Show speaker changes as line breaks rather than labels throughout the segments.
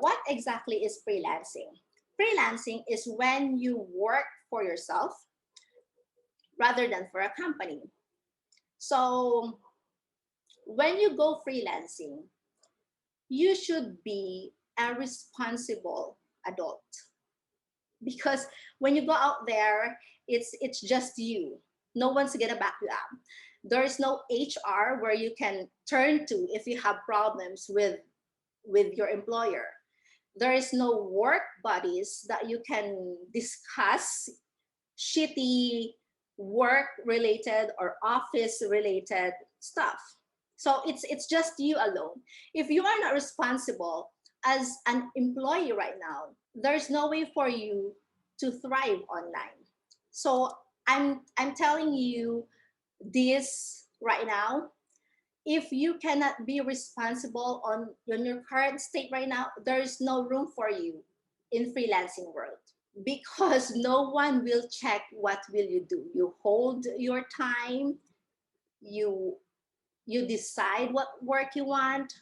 what exactly is freelancing? Freelancing is when you work for yourself rather than for a company. So when you go freelancing, you should be a responsible adult, because when you go out there, it's just you. No one's gonna back you up. There's no HR where you can turn to if you have problems with your employer. There is no work buddies that you can discuss shitty work related or office related stuff. So it's just you alone. If you are not responsible as an employee right now, there's no way for you to thrive online. So I'm telling you this right now. If you cannot be responsible on your current state right now, there is no room for you in freelancing world, because no one will check what will you do. You hold your time, you decide what work you want.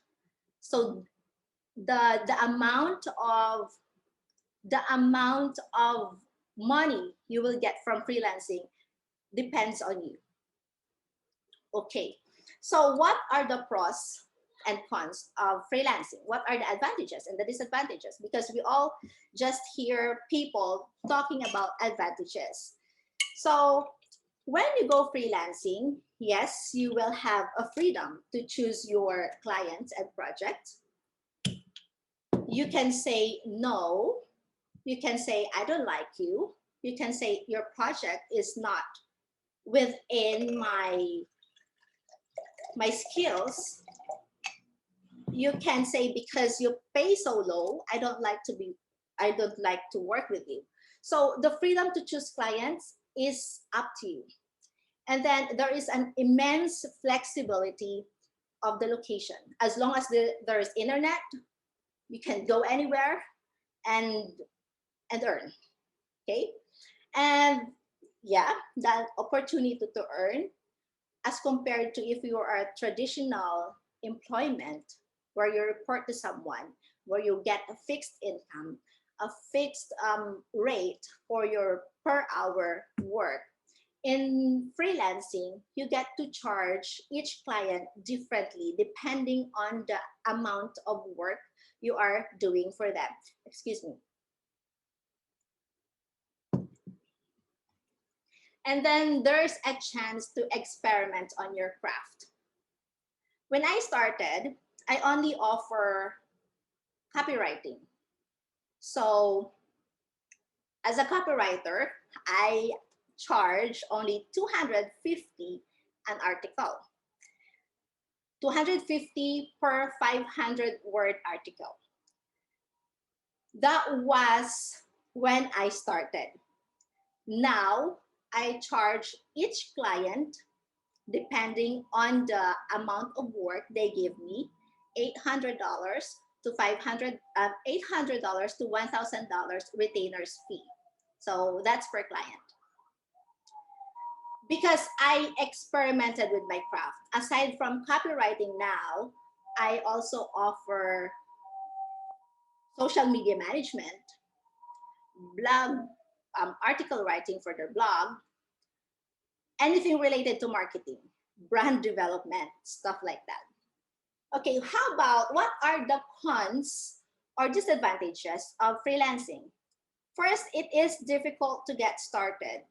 So the amount of money you will get from freelancing depends on you. Okay, so what are the pros and cons of freelancing? What are the advantages and the disadvantages? Because we all just hear people talking about advantages. So when you go freelancing, yes, you will have a freedom to choose your clients and projects. You can say no. You can say, I don't like you. You can say your project is not within my skills. You can say, because you pay so low, I don't like to work with you. So the freedom to choose clients is up to you. And then there is an immense flexibility of the location. As long as there is internet, you can go anywhere and earn. Okay. And yeah, that opportunity to earn, as compared to if you are a traditional employment where you report to someone, where you get a fixed income, a fixed rate for your per hour work. In freelancing, you get to charge each client differently depending on the amount of work you are doing for them. Excuse me. And then there's a chance to experiment on your craft. When I started, I only offer copywriting. So as a copywriter, I charge only $250 an article. 250 per 500 word article. That was when I started. Now I charge each client, depending on the amount of work they give me, $800 to $800 to $1,000 retainer's fee. So that's per client. Because I experimented with my craft. Aside from copywriting now, I also offer social media management, blog, article writing for their blog, anything related to marketing, brand development, stuff like that. Okay, how about what are the cons or disadvantages of freelancing? First, it is difficult to get started.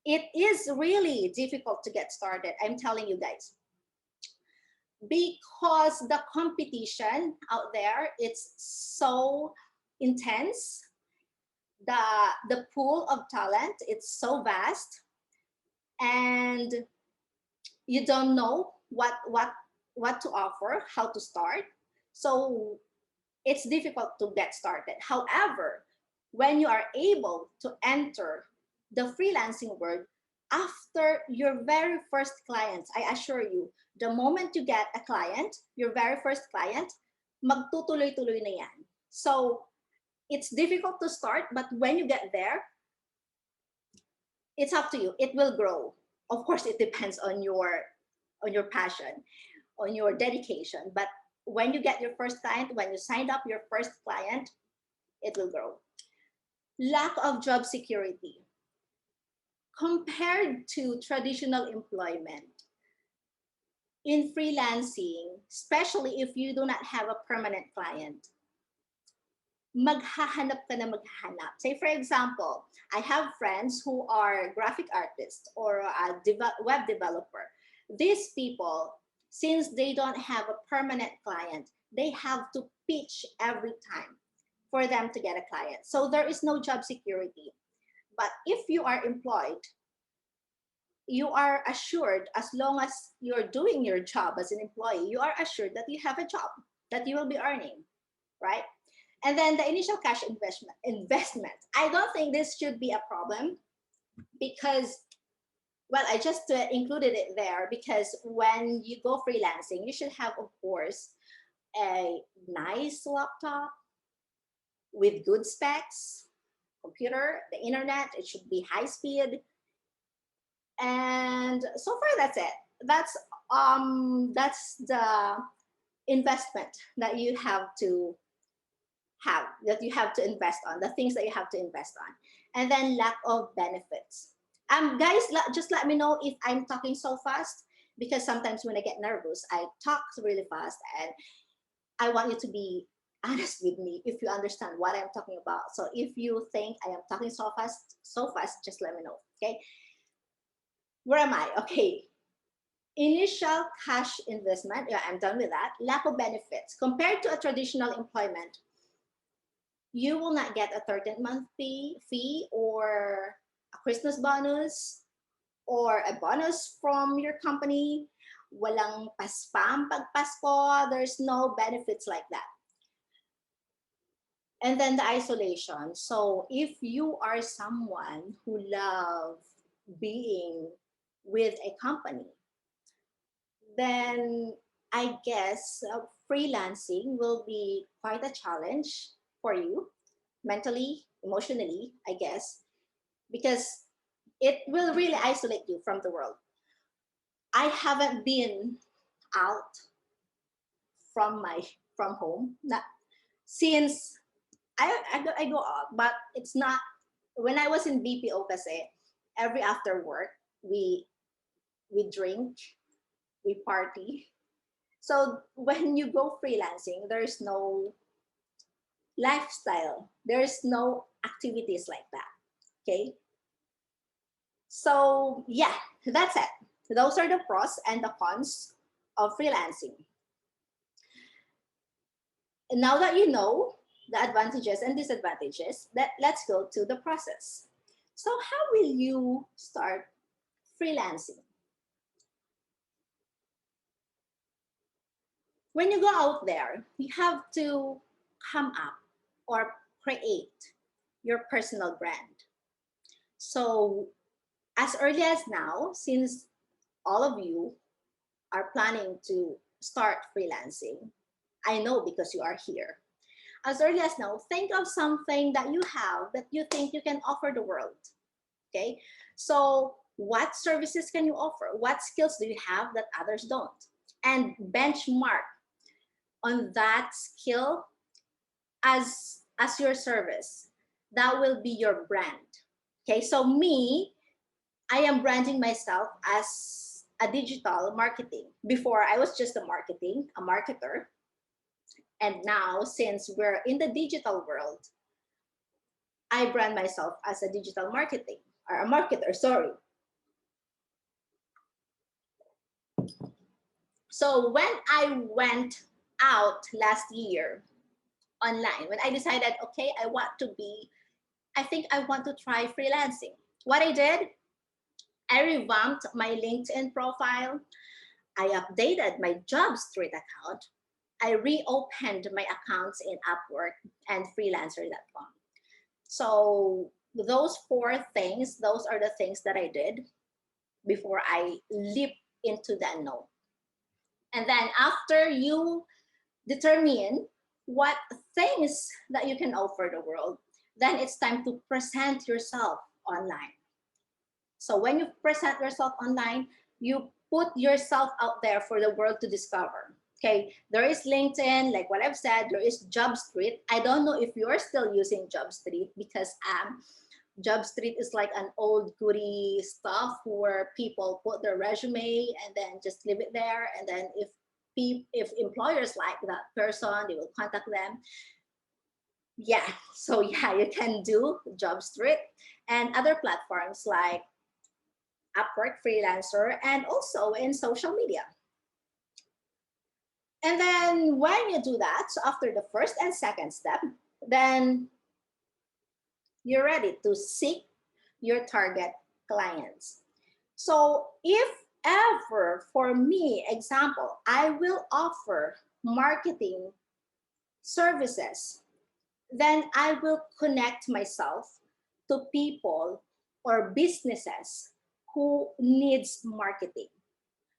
It is really difficult to get started, I'm telling you guys. Because the competition out there, it's so intense. The pool of talent, it's so vast. And you don't know what to offer, how to start. So it's difficult to get started. However, when you are able to enter the freelancing world after your very first client, I assure you, the moment you get a client, your very first client, magtutuloy-tuloy na yan. So it's difficult to start, but when you get there, it's up to you. It will grow. Of course, it depends on your passion, on your dedication. But when you get your first client, when you signed up your first client, it will grow. Lack of job security. Compared to traditional employment, in freelancing, especially if you do not have a permanent client, maghahanap ka na maghahanap. Say, for example, I have friends who are graphic artists or a web developer. These people, since they don't have a permanent client, they have to pitch every time for them to get a client. So there is no job security. But if you are employed, you are assured, as long as you're doing your job as an employee, you are assured that you have a job, that you will be earning, right? And then the initial cash investment. I don't think this should be a problem because, well, I just included it there because when you go freelancing, you should have, of course, a nice laptop with good specs, computer, the internet, it should be high speed. And so far, that's it. That's the investment that you have to invest on, the things that you have to invest on. And then lack of benefits. Guys, just let me know if I'm talking so fast, because sometimes when I get nervous, I talk really fast, and I want you to be honest with me if you understand what I'm talking about. So if you think I am talking so fast, just let me know, okay? Where am I? Okay. Initial cash investment, yeah, I'm done with that. Lack of benefits. Compared to a traditional employment, you will not get a 13th month fee or a Christmas bonus or a bonus from your company. Walang paspam pag Pasko. There's no benefits like that. And then the isolation. So if you are someone who loves being with a company, then I guess freelancing will be quite a challenge for you, mentally, emotionally, I guess, because it will really isolate you from the world. I haven't been out from home since I go out, but it's not when I was in BPO kasi every after work we drink, we party. So when you go freelancing, there's no lifestyle. There's no activities like that. Okay. So yeah, that's it. Those are the pros and the cons of freelancing. And now that you know the advantages and disadvantages, let's go to the process. So how will you start freelancing? When you go out there, you have to come up or create your personal brand. So as early as now, since all of you are planning to start freelancing, I know because you are here. As early as now, think of something that you have that you think you can offer the world. Okay, so what services can you offer? What skills do you have that others don't? And benchmark on that skill as your service. That will be your brand. Okay, so me, I am branding myself as a digital marketing. Before, I was just a marketer. And now, since we're in the digital world, I brand myself as a digital marketing, or a marketer, sorry. So when I went out last year online, when I decided, okay, I think I want to try freelancing. What I did, I revamped my LinkedIn profile. I updated my Jobstreet account. I reopened my accounts in Upwork and freelancer.com. So those 4 things, those are the things that I did before I leap into the unknown. And then after you determine what things that you can offer the world, then it's time to present yourself online. So when you present yourself online, you put yourself out there for the world to discover. Okay, there is LinkedIn, like what I've said, there is Jobstreet. I don't know if you're still using Jobstreet because Jobstreet is like an old goody stuff where people put their resume and then just leave it there. And then if employers like that person, they will contact them. Yeah, so yeah, you can do Jobstreet and other platforms like Upwork, Freelancer, and also in social media. And then when you do that, so after the first and second step, then you're ready to seek your target clients. So if ever, for me, example, I will offer marketing services, then I will connect myself to people or businesses who needs marketing.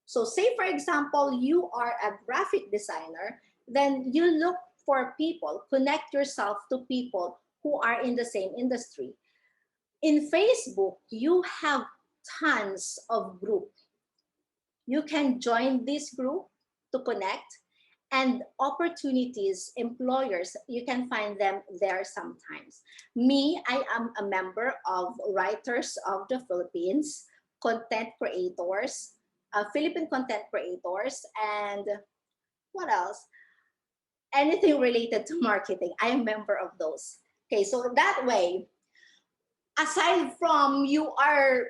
So say, for example, you are a graphic designer, then you look for people, connect yourself to people who are in the same industry. In Facebook, you have tons of groups. You can join this group to connect, and opportunities, employers, you can find them there sometimes. Me, I am a member of Writers of the Philippines, content creators, Philippine content creators, and what else? Anything related to marketing. I am a member of those. Okay, so that way, aside from you are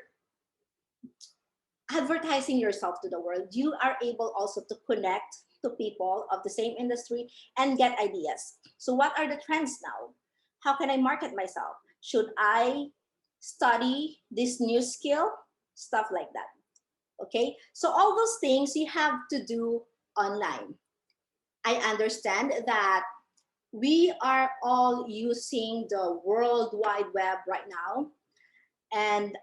advertising yourself to the world, you are able also to connect to people of the same industry and get ideas. So what are the trends now? How can I market myself? Should I study this new skill? Stuff like that. Okay, so all those things you have to do online. I understand that we are all using the World Wide Web right now. And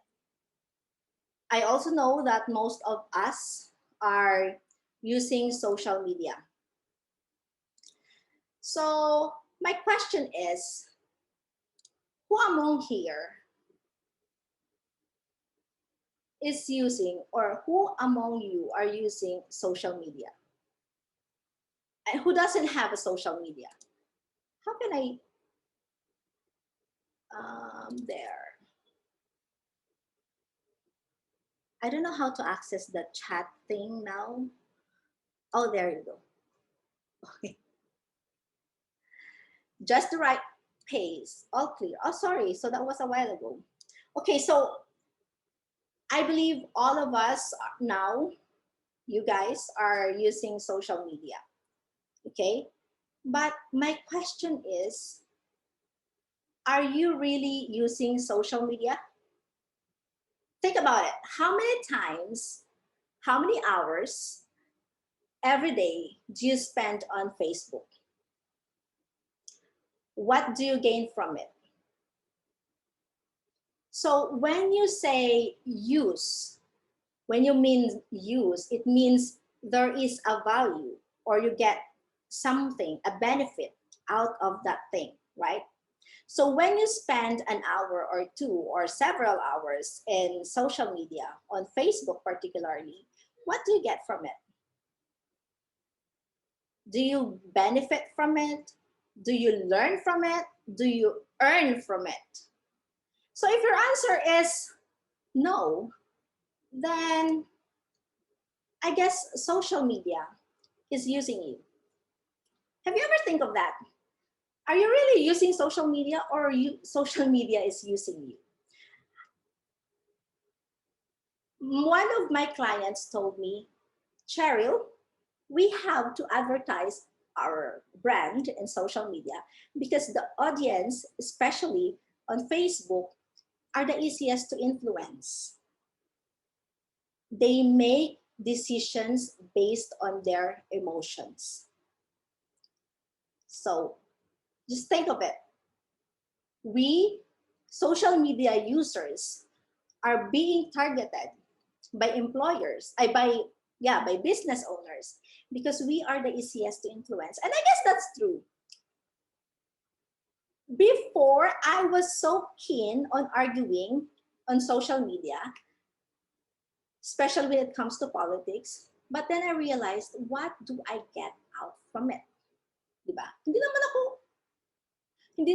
I also know that most of us are using social media. So my question is, who among here is using, or who among you are using social media? And who doesn't have a social media? How can I, there. I don't know how to access the chat thing now. Oh, there you go. Okay. Just the right pace, all clear. Oh, sorry, so that was a while ago. Okay, so I believe all of us now, you guys are using social media, okay? But my question is, are you really using social media? Think about it. How many times, how many hours every day do you spend on Facebook? What do you gain from it? So when you say use, when you mean use, it means there is a value or you get something, a benefit out of that thing, right? So when you spend an hour or two or several hours in social media, on Facebook particularly, what do you get from it? Do you benefit from it? Do you learn from it? Do you earn from it? So if your answer is no, then I guess social media is using you. Have you ever think of that? Are you really using social media, or social media is using you? One of my clients told me, Cheryl, we have to advertise our brand in social media because the audience, especially on Facebook, are the easiest to influence. They make decisions based on their emotions. So just think of it. We, social media users, are being targeted by employers, by business owners, because we are the easiest to influence. And I guess that's true. Before, I was so keen on arguing on social media, especially when it comes to politics. But then I realized, what do I get out from it? Diba? Hindi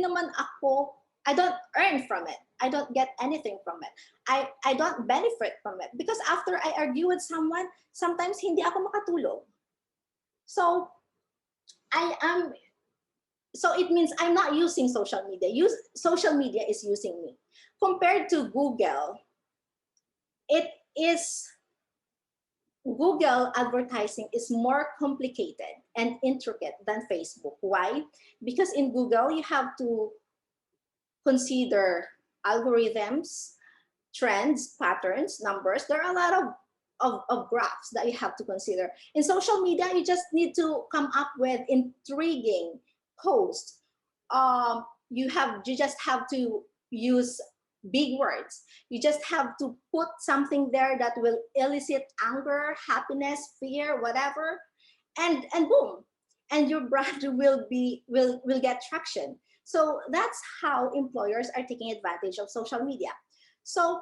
naman ako, I don't earn from it. I don't get anything from it. I don't benefit from it. Because after I argue with someone, sometimes hindi ako makatulog. So, so it means I'm not using social media. Social media is using me. Compared to Google, Google advertising is more complicated and intricate than Facebook. Why? Because in Google, you have to consider algorithms, trends, patterns, numbers. There are a lot of graphs that you have to consider. In social media, you just need to come up with intriguing posts. You just have to use big words. You just have to put something there that will elicit anger, happiness, fear, whatever, and boom, and your brand will get traction. So that's how employers are taking advantage of social media. So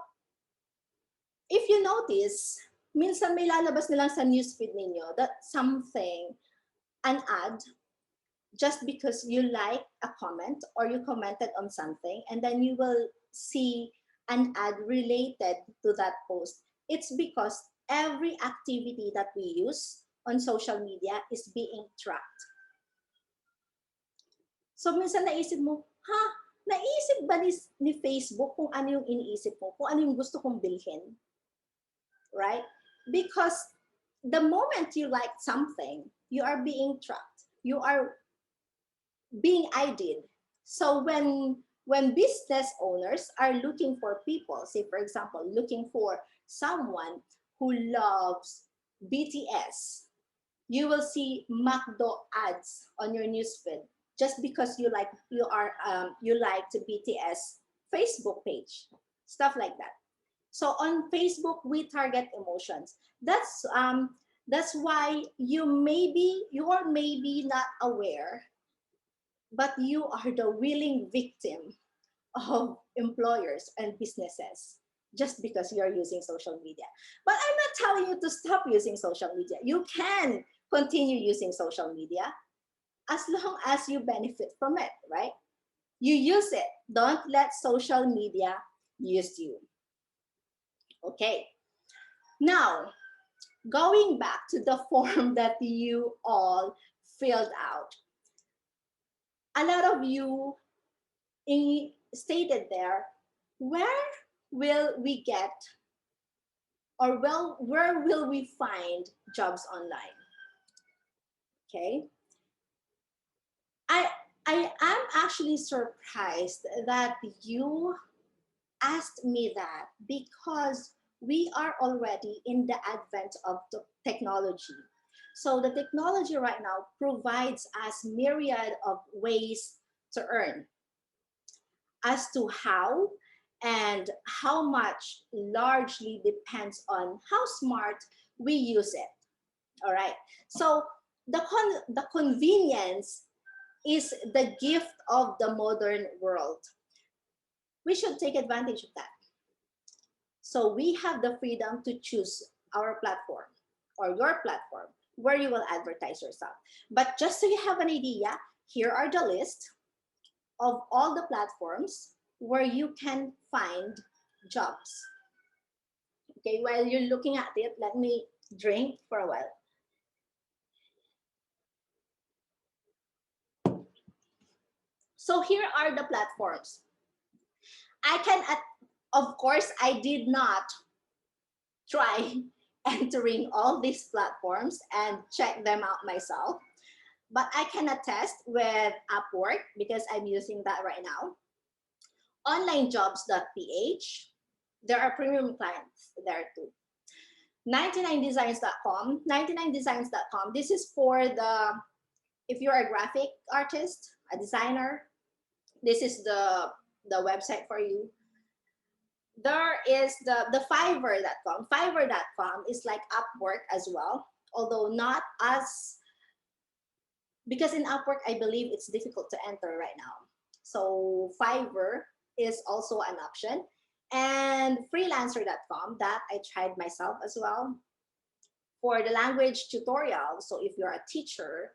if you notice, minsan may lalabas nilang sa newsfeed ninyo that something, an ad, just because you like a comment or you commented on something, and then you will see an ad related to that post. It's because every activity that we use on social media is being tracked. So minsan naisip mo, naisip ba ni Facebook kung ano yung iniisip mo, kung ano yung gusto kong bilhin? Right? Because the moment you like something, you are being tracked. You are being ID'd. So when business owners are looking for people, say for example, looking for someone who loves BTS, you will see McDo ads on your newsfeed just because you like the BTS Facebook page, stuff like that. So on Facebook, we target emotions. That's why you are maybe not aware, but you are the willing victim of employers and businesses just because you're using social media. But I'm not telling you to stop using social media. You can continue using social media as long as you benefit from it, right? You use it. Don't let social media use you. Okay. Now, going back to the form that you all filled out, a lot of you stated there, where will we get, or where will we find jobs online? Okay. I am actually surprised that you asked me that, because we are already in the advent of the technology. So the technology right now provides us myriad of ways to earn. As to how and how much largely depends on how smart we use it. All right. So the convenience is the gift of the modern world. We should take advantage of that. So we have the freedom to choose our platform or your platform where you will advertise yourself. But just so you have an idea, here are the list of all the platforms where you can find jobs. Okay, while you're looking at it, let me drink for a while. So here are the platforms. Of course, I did not try entering all these platforms and check them out myself, but I can attest with Upwork because I'm using that right now. Onlinejobs.ph. There are premium clients there too. 99designs.com. 99designs.com. This is for if you're a graphic artist, a designer, this is the website for you. There is the Fiverr.com. Fiverr.com is like Upwork as well, although not as, because in Upwork, I believe it's difficult to enter right now. So Fiverr is also an option. And freelancer.com, that I tried myself as well. for the language tutorial. So if you're a teacher,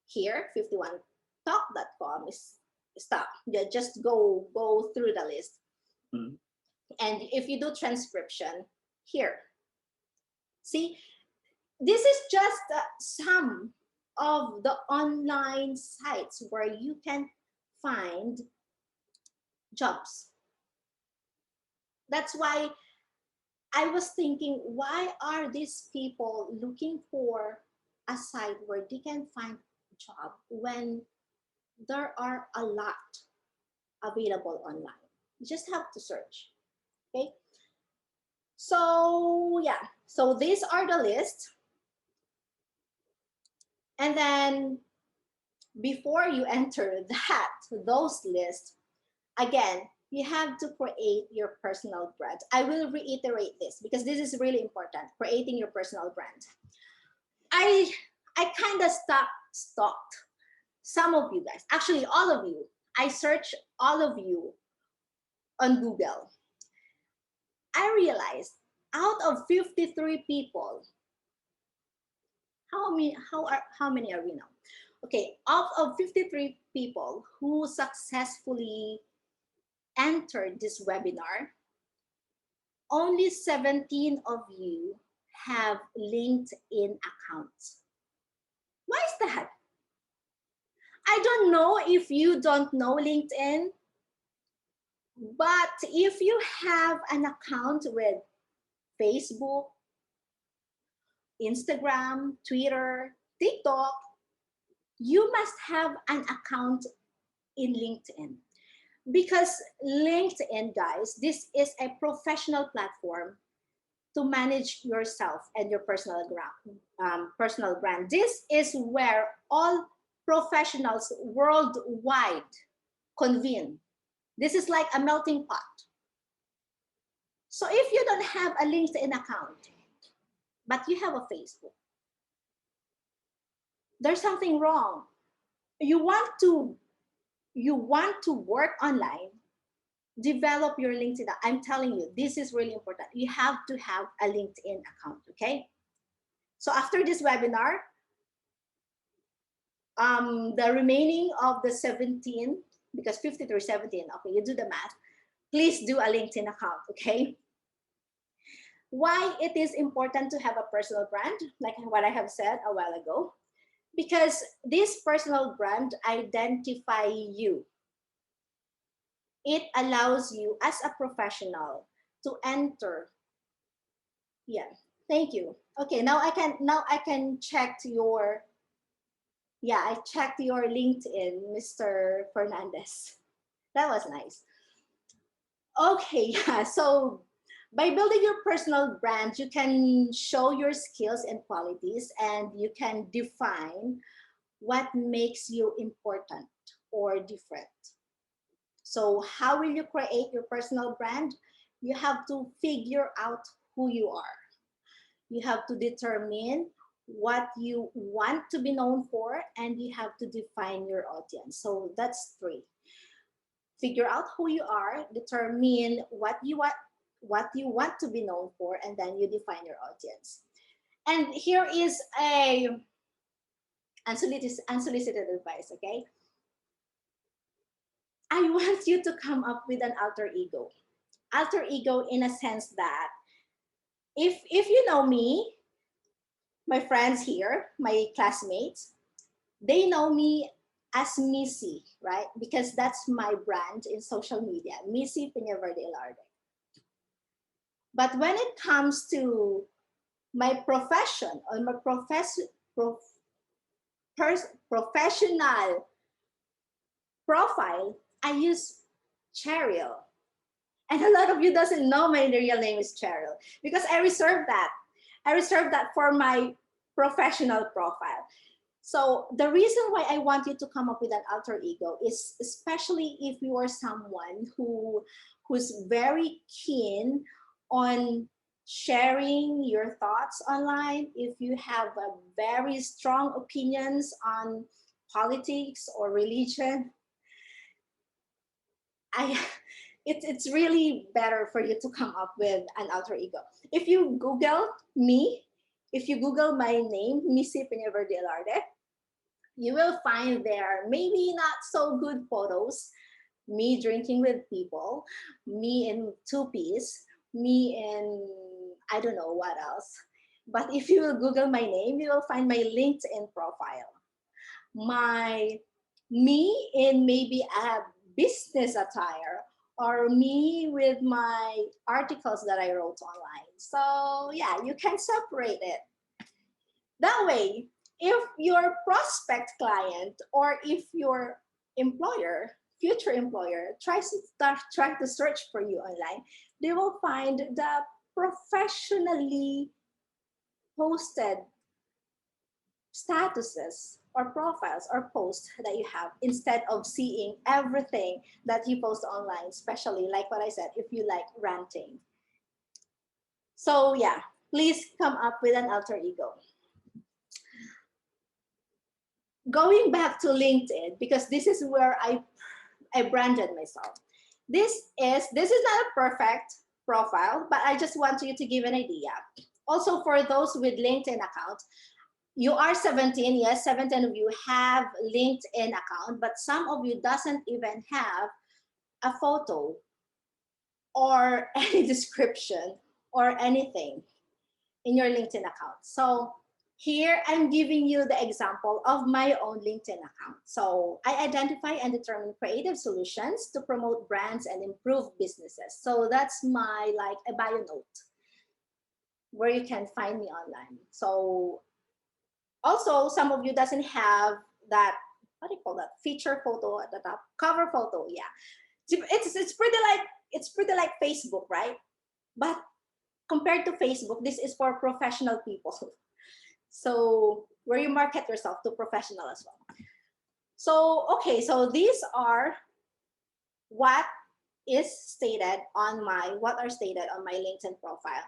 here 51talk.com is stop. Yeah, just go through the list.
Mm.
And if you do transcription, here. See, this is just some of the online sites where you can find jobs. That's why I was thinking, why are these people looking for a site where they can find a job when there are a lot available online? You just have to search, okay? So yeah, so these are the list. And then before you enter those lists, again, you have to create your personal brand. I will reiterate this because this is really important, creating your personal brand. I kind of stalked some of you guys, actually all of you. I searched all of you on Google. I realized out of 53 people, how many are we now? Okay, out of 53 people who successfully entered this webinar, only 17 of you have LinkedIn accounts. Why is that? I don't know if you don't know LinkedIn, but if you have an account with Facebook, Instagram, Twitter, TikTok, you must have an account in LinkedIn. Because LinkedIn, guys, this is a professional platform to manage yourself and your personal brand. This is where all professionals worldwide convene. This is like a melting pot. So if you don't have a LinkedIn account, but you have a Facebook, there's something wrong. You want to work online, develop your LinkedIn. I'm telling you, this is really important. You have to have a LinkedIn account, okay? So after this webinar, the remaining of the 17, because 53, 17, okay, you do the math, please do a LinkedIn account, okay? Why it is important to have a personal brand, like what I have said a while ago, because this personal brand identify you. It allows you as a professional to enter. Yeah, thank you. Okay, now I can check your, yeah, I checked your LinkedIn, Mr. Fernandez. That was nice. Okay, yeah, so by building your personal brand, you can show your skills and qualities, and you can define what makes you important or different. So how will you create your personal brand? You have to figure out who you are. You have to determine what you want to be known for, and you have to define your audience. So that's three. Figure out who you are, determine what you want to be known for, and then you define your audience. And here is a unsolicited advice, okay? I want you to come up with an alter ego. Alter ego in a sense that if you know me, my friends here, my classmates, they know me as Missy, right? Because that's my brand in social media, Missy Peñaverde Ilarde. But when it comes to my profession or my professional profile, I use Cheryl. And a lot of you doesn't know my real name is Cheryl because I reserved that. I reserved that for my professional profile. So the reason why I want you to come up with an alter ego is especially if you are someone who's very keen on sharing your thoughts online, if you have a very strong opinions on politics or religion, it's really better for you to come up with an alter ego. If you Google me, If you Google my name, Missy Pineverde Alarde, you will find there maybe not so good photos, me drinking with people, me in two-piece, me in I don't know what else. But if you will Google my name, you will find my LinkedIn profile. Me in maybe a business attire, or me with my articles that I wrote online. So yeah, you can separate it. That way, if your prospect client or if your employer, future employer, try to search for you online, they will find the professionally posted statuses or profiles or posts that you have, instead of seeing everything that you post online, especially like what I said, if you like ranting. So yeah, please come up with an alter ego. Going back to LinkedIn, because this is where I branded myself. This is not a perfect profile, but I just want you to give an idea. Also, for those with LinkedIn account, you are 17, yes, 17 of you have LinkedIn account, but some of you doesn't even have a photo or any description or anything in your LinkedIn account. So here I'm giving you the example of my own LinkedIn account. So I identify and determine creative solutions to promote brands and improve businesses. So that's my like a bio note where you can find me online. So also, some of you doesn't have that, what do you call that, feature photo at the top, cover photo. Yeah, it's pretty like Facebook, right? But compared to Facebook, this is for professional people. So where you market yourself to professional as well. So okay, so these are what are stated on my LinkedIn profile.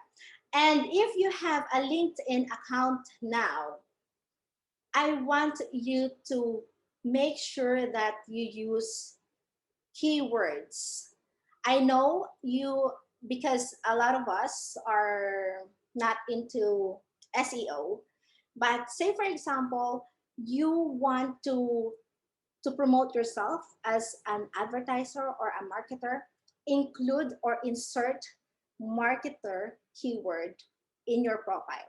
And if you have a LinkedIn account now, I want you to make sure that you use keywords. I know you, because a lot of us are not into SEO, but say for example, you want to promote yourself as an advertiser or a marketer, include or insert marketer keyword in your profile.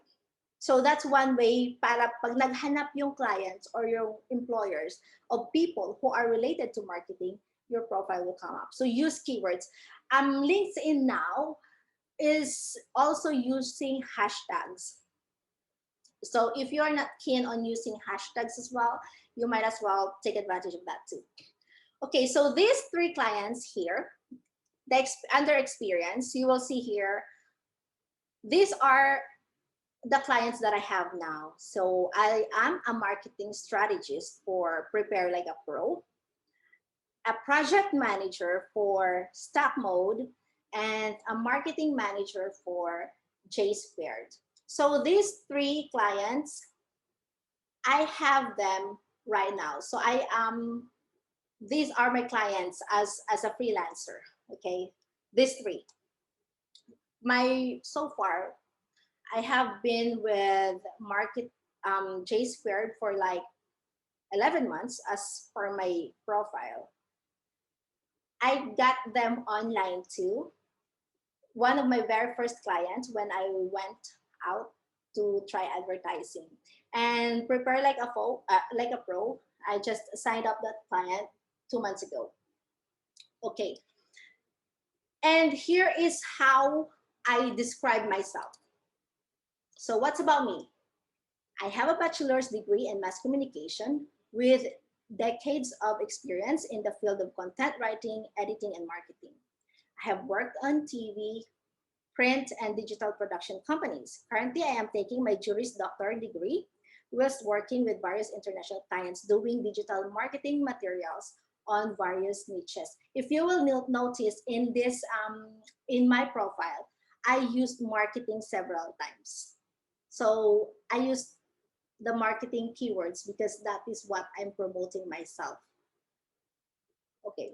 So that's one way para pag naghanap yung clients or your employers of people who are related to marketing, your profile will come up. So use keywords. LinkedIn now is also using hashtags. So if you're not keen on using hashtags as well, you might as well take advantage of that too. Okay, so these three clients here, under experience, you will see here, these are the clients that I have now. So I am a marketing strategist for Prepare Like a Pro, a project manager for Stock Mode, and a marketing manager for 𝐥𝐞𝐚𝐫𝐧𝐢. So these three clients, I have them right now. So these are my clients as a freelancer, okay? These three. So far, I have been with 𝐥𝐞𝐚𝐫𝐧𝐢 for like 11 months as per my profile. I got them online too. One of my very first clients when I went out to try advertising. And Prepare Like a Pro, I just signed up that client 2 months ago. Okay. And here is how I describe myself. So what's about me? I have a bachelor's degree in mass communication with decades of experience in the field of content writing, editing, and marketing. I have worked on TV, print, and digital production companies. Currently, I am taking my Juris Doctor degree whilst working with various international clients doing digital marketing materials on various niches. If you will notice in this, in my profile, I used marketing several times. So I used the marketing keywords because that is what I'm promoting myself. Okay.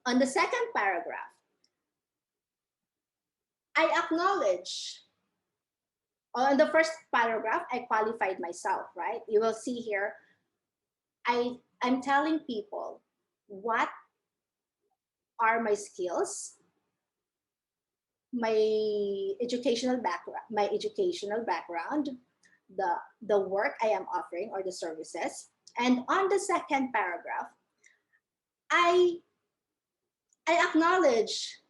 On the second paragraph, I acknowledge On the first paragraph, I qualified myself, right? You will see here, I'm telling people what are my skills, my educational background, the work I am offering or the services. And on the second paragraph, I acknowledge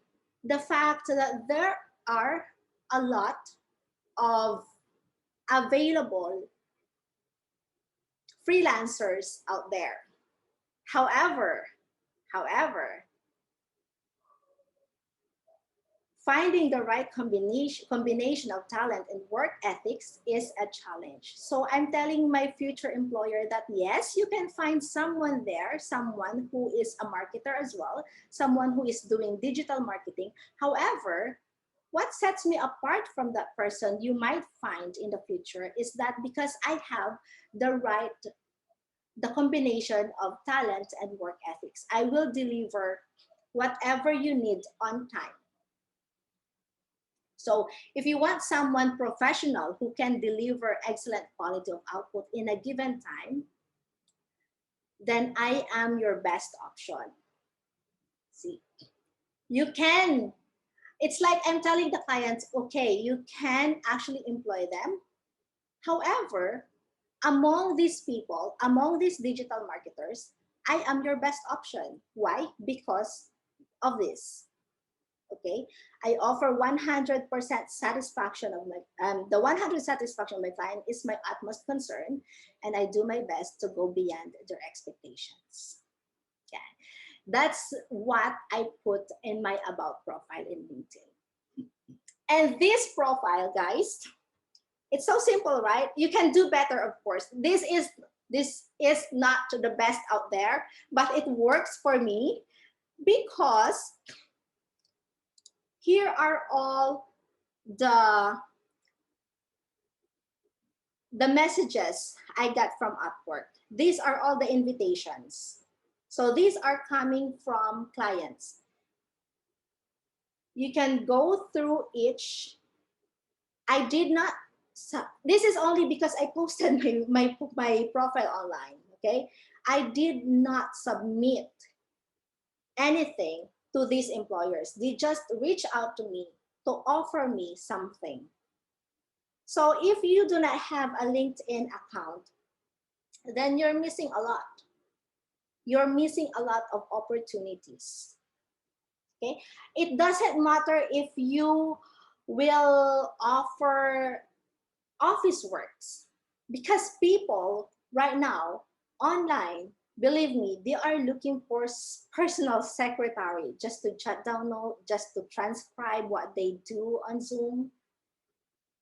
the fact that there are a lot of available freelancers out there. However, finding the right combination of talent and work ethics is a challenge. So I'm telling my future employer that yes, you can find someone there, someone who is a marketer as well, someone who is doing digital marketing. However, what sets me apart from that person you might find in the future is that because I have the combination of talent and work ethics, I will deliver whatever you need on time. So if you want someone professional who can deliver excellent quality of output in a given time, then I am your best option. See, you can, it's like I'm telling the clients, okay, you can actually employ them. However, among these people, among these digital marketers, I am your best option. Why? Because of this. Okay, I offer 100% satisfaction of my, the 100 satisfaction of my client is my utmost concern, and I do my best to go beyond their expectations. Yeah, that's what I put in my about profile in LinkedIn. And this profile, guys, it's so simple, right? You can do better, of course. This is not the best out there, but it works for me because here are all the messages I got from Upwork. These are all the invitations. So these are coming from clients. You can go through each. I did not, this is only because I posted my profile online, okay? I did not submit anything to these employers. They just reach out to me to offer me something. So if you do not have a LinkedIn account, then you're missing a lot. You're missing a lot of opportunities. Okay, it doesn't matter if you will offer office works, because people right now online, believe me, they are looking for personal secretary just to jot down notes, just to transcribe what they do on Zoom.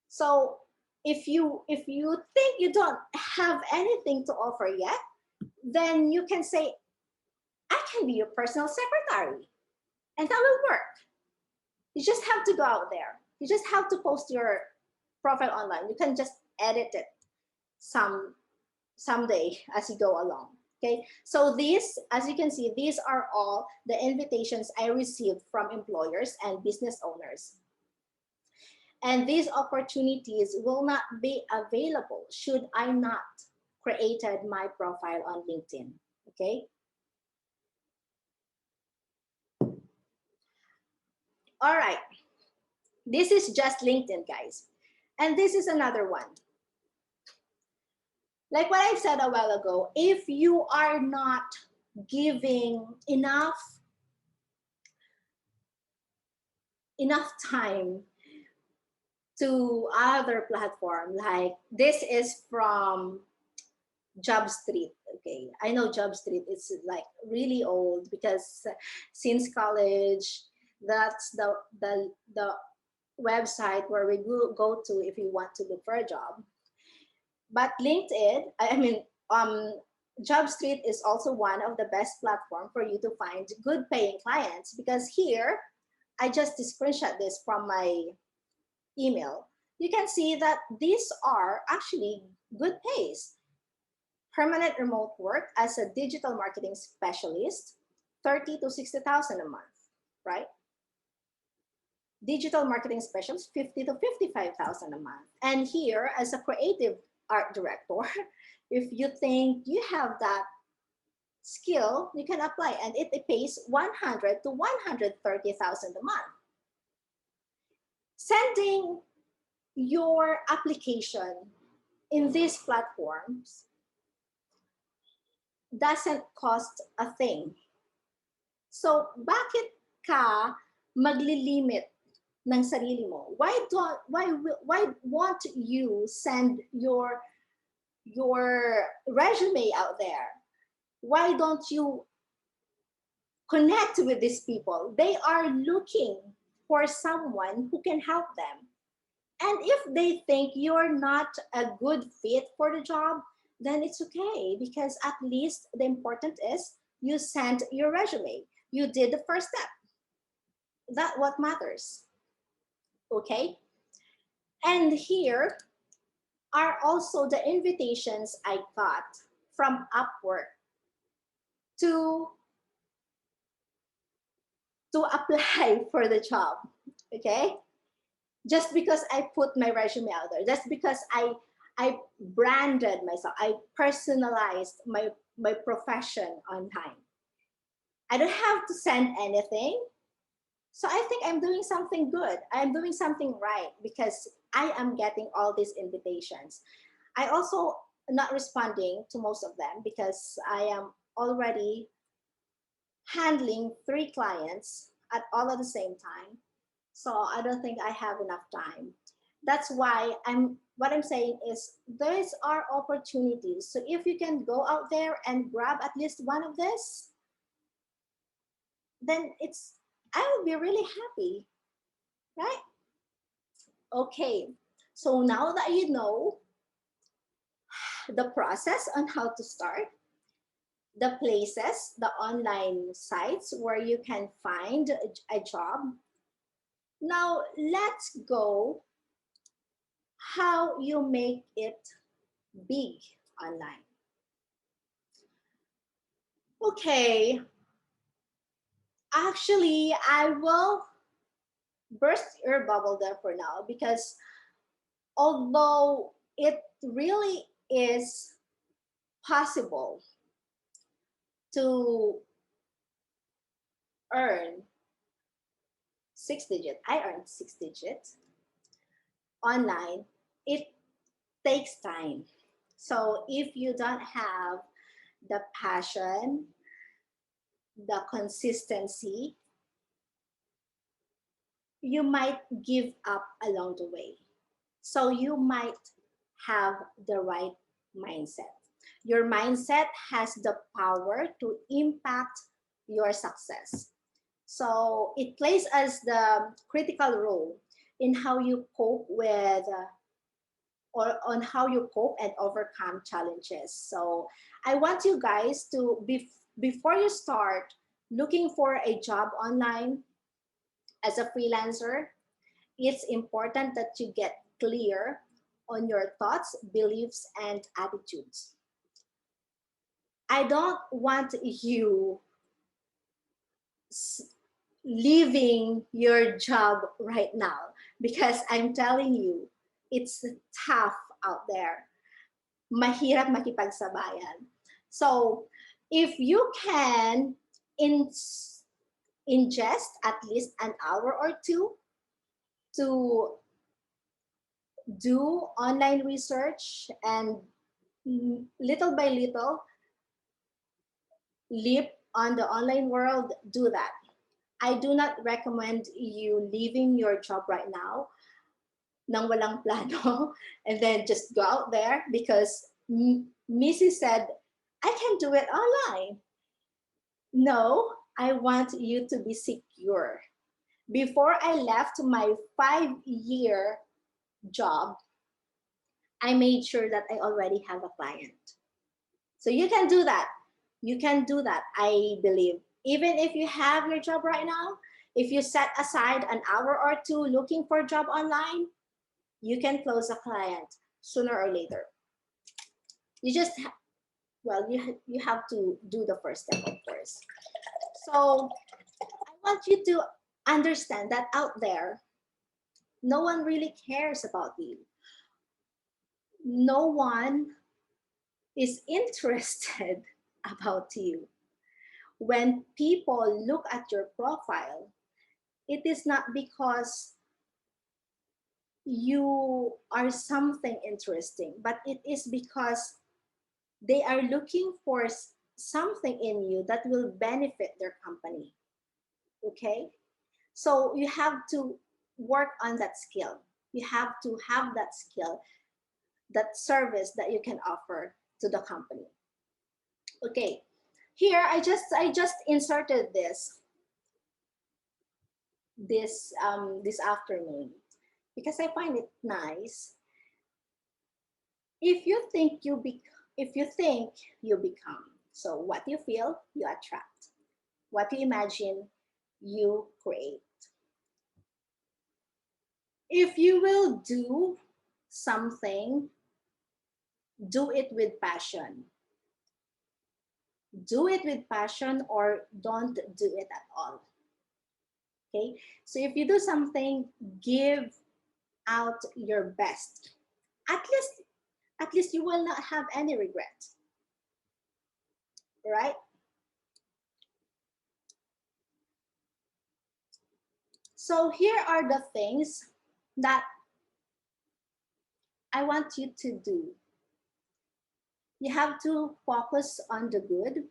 So if you think you don't have anything to offer yet, then you can say, I can be your personal secretary, and that will work. You just have to go out there. You just have to post your profile online. You can just edit it someday as you go along. Okay, so these, as you can see, these are all the invitations I received from employers and business owners. And these opportunities will not be available should I not created my profile on LinkedIn. Okay. All right. This is just LinkedIn, guys. And this is another one. Like what I've said a while ago, if you are not giving enough time to other platform, like this is from Jobstreet. Okay, I know Jobstreet is like really old because since college, that's the website where we go to if you want to look for a job. But LinkedIn, I mean, Jobstreet is also one of the best platform for you to find good paying clients, because here, I just screenshot this from my email. You can see that these are actually good pays. Permanent remote work as a digital marketing specialist, 30 to 60,000 a month, right? digital marketing specialist, 50 to 55,000 a month. And here, as a creative art director, if you think you have that skill, you can apply, and it pays 100 to 130,000 a month. Sending your application in these platforms doesn't cost a thing. So bakit ka maglilimit ng sarili mo? Why won't you send your resume out there? Why don't you connect with these people? They are looking for someone who can help them. And if they think you're not a good fit for the job, then it's okay, because at least the important is you sent your resume. You did the first step. That's what matters. Okay? And here are also the invitations I got from Upwork to apply for the job. Okay? Just because I put my resume out there, just because I branded myself, I personalized my profession online. I don't have to send anything. So I think I'm doing something good. I'm doing something right, because I am getting all these invitations. I also not responding to most of them because I am already handling 3 clients at all at the same time. So I don't think I have enough time. That's why what I'm saying is these are opportunities. So if you can go out there and grab at least one of this, then I will be really happy, right? Okay, so now that you know the process on how to start, the places, the online sites where you can find a job, now let's go how you make it big online. Okay, actually, I will burst your bubble there for now, because although it really is possible to earn 6 digits, I earned 6 digits online, it takes time. So if you don't have the passion, the consistency, you might give up along the way. So you might have the right mindset. Your mindset has the power to impact your success. So it plays as the critical role in how you cope with or on how you cope and overcome challenges. So I want you guys to before you start looking for a job online as a freelancer, it's important that you get clear on your thoughts, beliefs, and attitudes. I don't want you leaving your job right now, because I'm telling you, it's tough out there. Mahirap makipagsabayan. So if you can ingest at least an hour or two to do online research and little by little live on the online world, do that. I do not recommend you leaving your job right now nang walang plano and then just go out there, because Missy said, I can do it online. No, I want you to be secure. Before I left my 5-year job, I made sure that I already have a client. So you can do that. You can do that, I believe. Even if you have your job right now, if you set aside an hour or two looking for a job online, you can close a client sooner or later. You just, well, you have to do the first step, of course. So I want you to understand that out there, No one really cares about you. No one is interested about you. When people look at your profile, it is not because you are something interesting, but it is because they are looking for something in you that will benefit their company. Okay? So you have to work on that skill. You have to have that skill, that service that you can offer to the company. Okay. Here I just inserted this afternoon because I find it nice. If you think you become. So what you feel, you attract. What you imagine, you create. If you will do something, do it with passion. Do it with passion or don't do it at all. Okay? So if you do something, give out your best. At least you will not have any regret. Right? So here are the things that I want you to do. You have to focus on the good.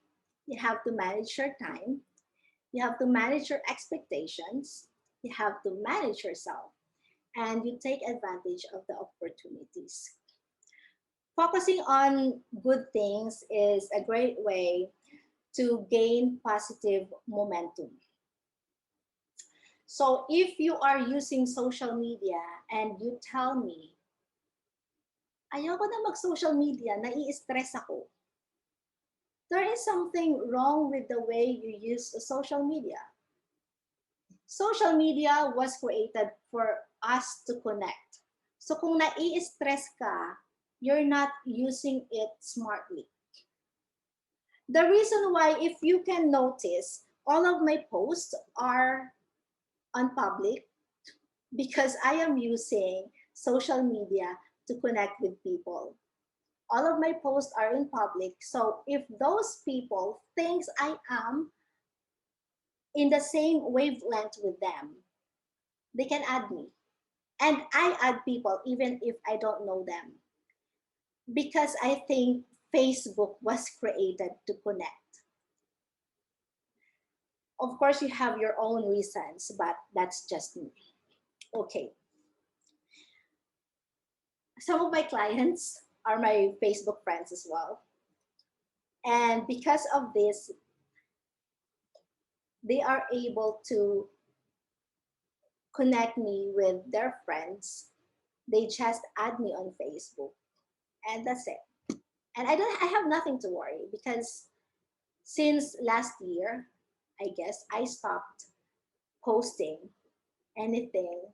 You have to manage your time. You have to manage your expectations. You have to manage yourself. And you take advantage of the opportunities. Focusing on good things is a great way to gain positive momentum. So if you are using social media and you tell me, ayoko na mag-social media, nai-stress ako. There is something wrong with the way you use social media. Social media was created for us to connect. So kung nai-stress ka, you're not using it smartly. The reason why, if you can notice, all of my posts are on public because I am using social media to connect with people. All of my posts are in public. So if those people thinks I am in the same wavelength with them, they can add me. And I add people even if I don't know them. Because I think Facebook was created to connect. Of course, you have your own reasons, but that's just me. Okay. Some of my clients are my Facebook friends as well. And because of this, they are able to connect me with their friends. They just add me on Facebook, and that's it. And I have nothing to worry because since last year, I guess I stopped posting anything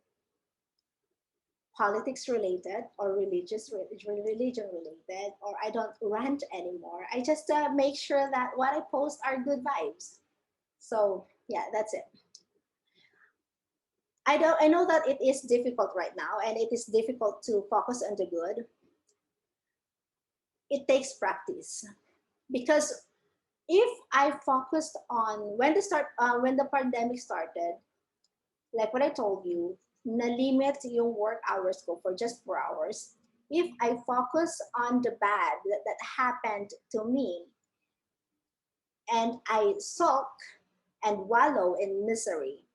politics related or religion related, or I don't rant anymore. I just make sure that what I post are good vibes. So yeah, that's it. I know that it is difficult right now and it is difficult to focus on the good. It takes practice because if I focused on when the pandemic started, like what I told you, na-limit yung work hours ko for just 4 hours. If I focus on the bad that happened to me and I sulk and wallow in misery,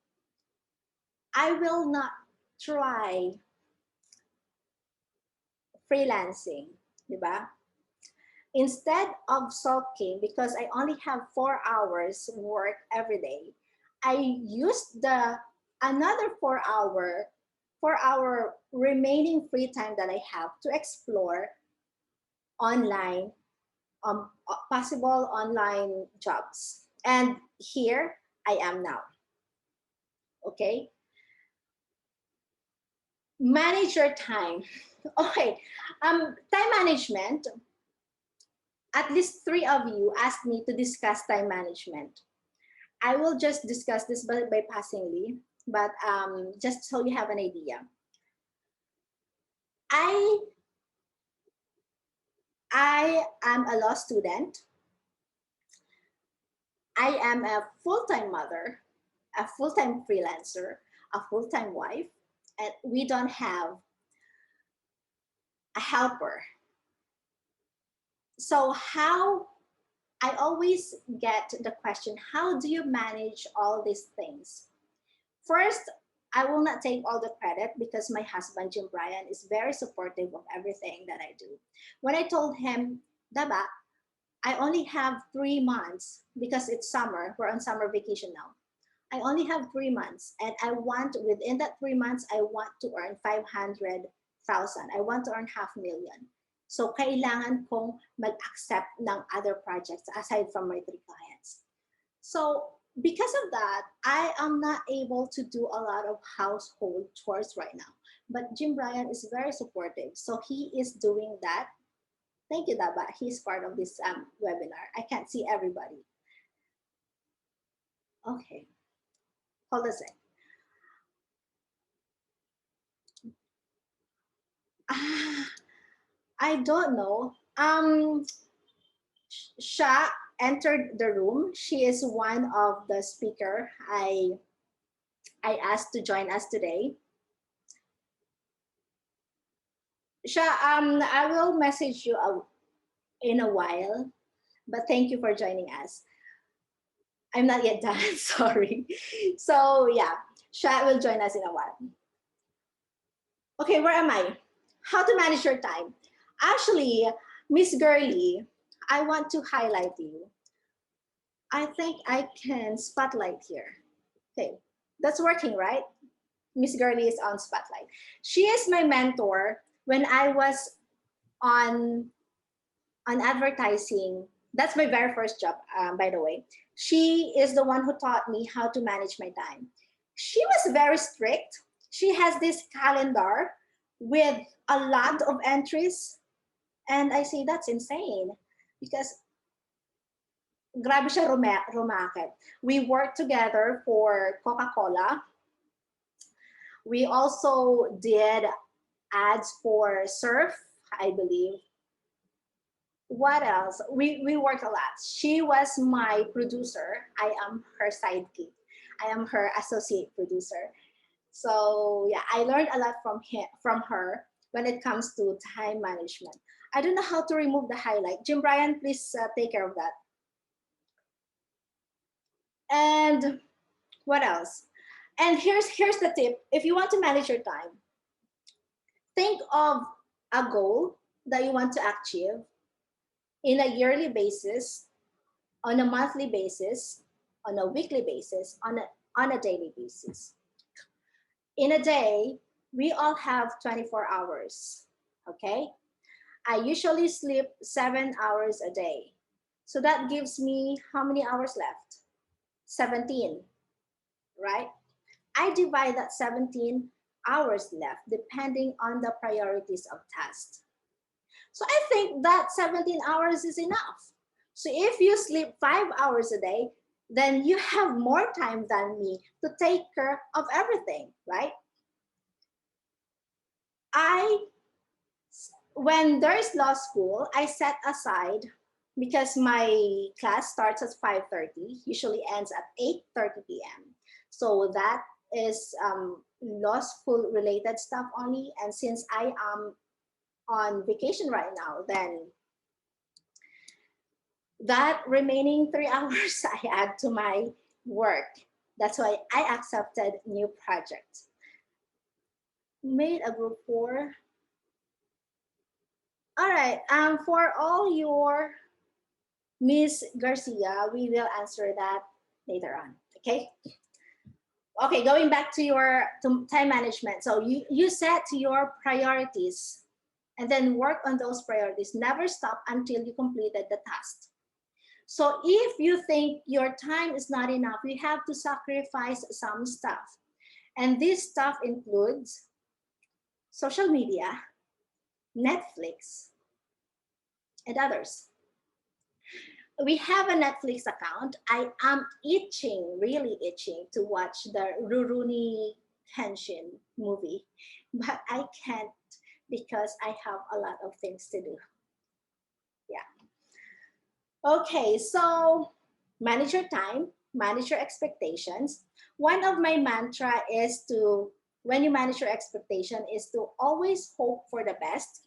I will not try freelancing, di ba? Instead of sulking, because I only have 4 hours work every day, I used the another 4 hour remaining free time that I have to explore online, possible online jobs. And here I am now. Okay. Manage your time. Okay. Time management. At least 3 of you asked me to discuss time management. I will just discuss this by passingly, but just so you have an idea. I am a law student. I am a full-time mother, a full-time freelancer, a full-time wife, and we don't have a helper. So how, I always get the question, how do you manage all these things? First, I will not take all the credit because my husband, Jim Brian, is very supportive of everything that I do. When I told him, Daba, I only have 3 months because it's summer, we're on summer vacation now. I only have 3 months and I want, within that 3 months, I want to earn 500,000. I want to earn 500,000. So kailangan kong mag-accept ng other projects aside from my 3 clients. So because of that, I am not able to do a lot of household chores right now. But Jim Brian is very supportive. So he is doing that. Thank you, Daba. He's part of this webinar. I can't see everybody. Okay, hold a sec. I don't know. Sha entered the room. She is one of the speaker I asked to join us today. Sha, I will message you in a while, but thank you for joining us. I'm not yet done, sorry. So yeah, Sha will join us in a while. Okay, where am I? How to manage your time. Actually, Miss Girly, I want to highlight you. I think I can spotlight here. Okay, that's working, right? Miss Girly is on spotlight. She is my mentor when I was on advertising. That's my very first job, by the way. She is the one who taught me how to manage my time. She was very strict. She has this calendar with a lot of entries. And I say, that's insane because grabe siya rumakit. We worked together for Coca-Cola. We also did ads for Surf, I believe. What else? We worked a lot. She was my producer. I am her sidekick. I am her associate producer. So yeah, I learned a lot from her when it comes to time management. I don't know how to remove the highlight. Jim Brian, please take care of that. And what else? And here's the tip. If you want to manage your time, think of a goal that you want to achieve in a yearly basis, on a monthly basis, on a weekly basis, on a daily basis. In a day, we all have 24 hours, okay? I usually sleep 7 hours a day. So that gives me how many hours left? 17, right? I divide that 17 hours left depending on the priorities of tasks. So I think that 17 hours is enough. So if you sleep 5 hours a day, then you have more time than me to take care of everything, right? When there's law school, I set aside, because my class starts at 5:30, usually ends at 8:30 p.m. So that is law school related stuff only. And since I am on vacation right now, then that remaining 3 hours I add to my work. That's why I accepted new projects. Made a group for. All right, for all your Miss Garcia, we will answer that later on, okay? Okay, going back to your time management. So you set your priorities and then work on those priorities. Never stop until you completed the task. So if you think your time is not enough, you have to sacrifice some stuff. And this stuff includes social media, Netflix, and others. We have a Netflix account. I am itching, really itching to watch the Rurouni Kenshin movie, but I can't because I have a lot of things to do. Yeah. Okay, so manage your time, manage your expectations. One of my mantra is to, when you manage your expectation, is to always hope for the best,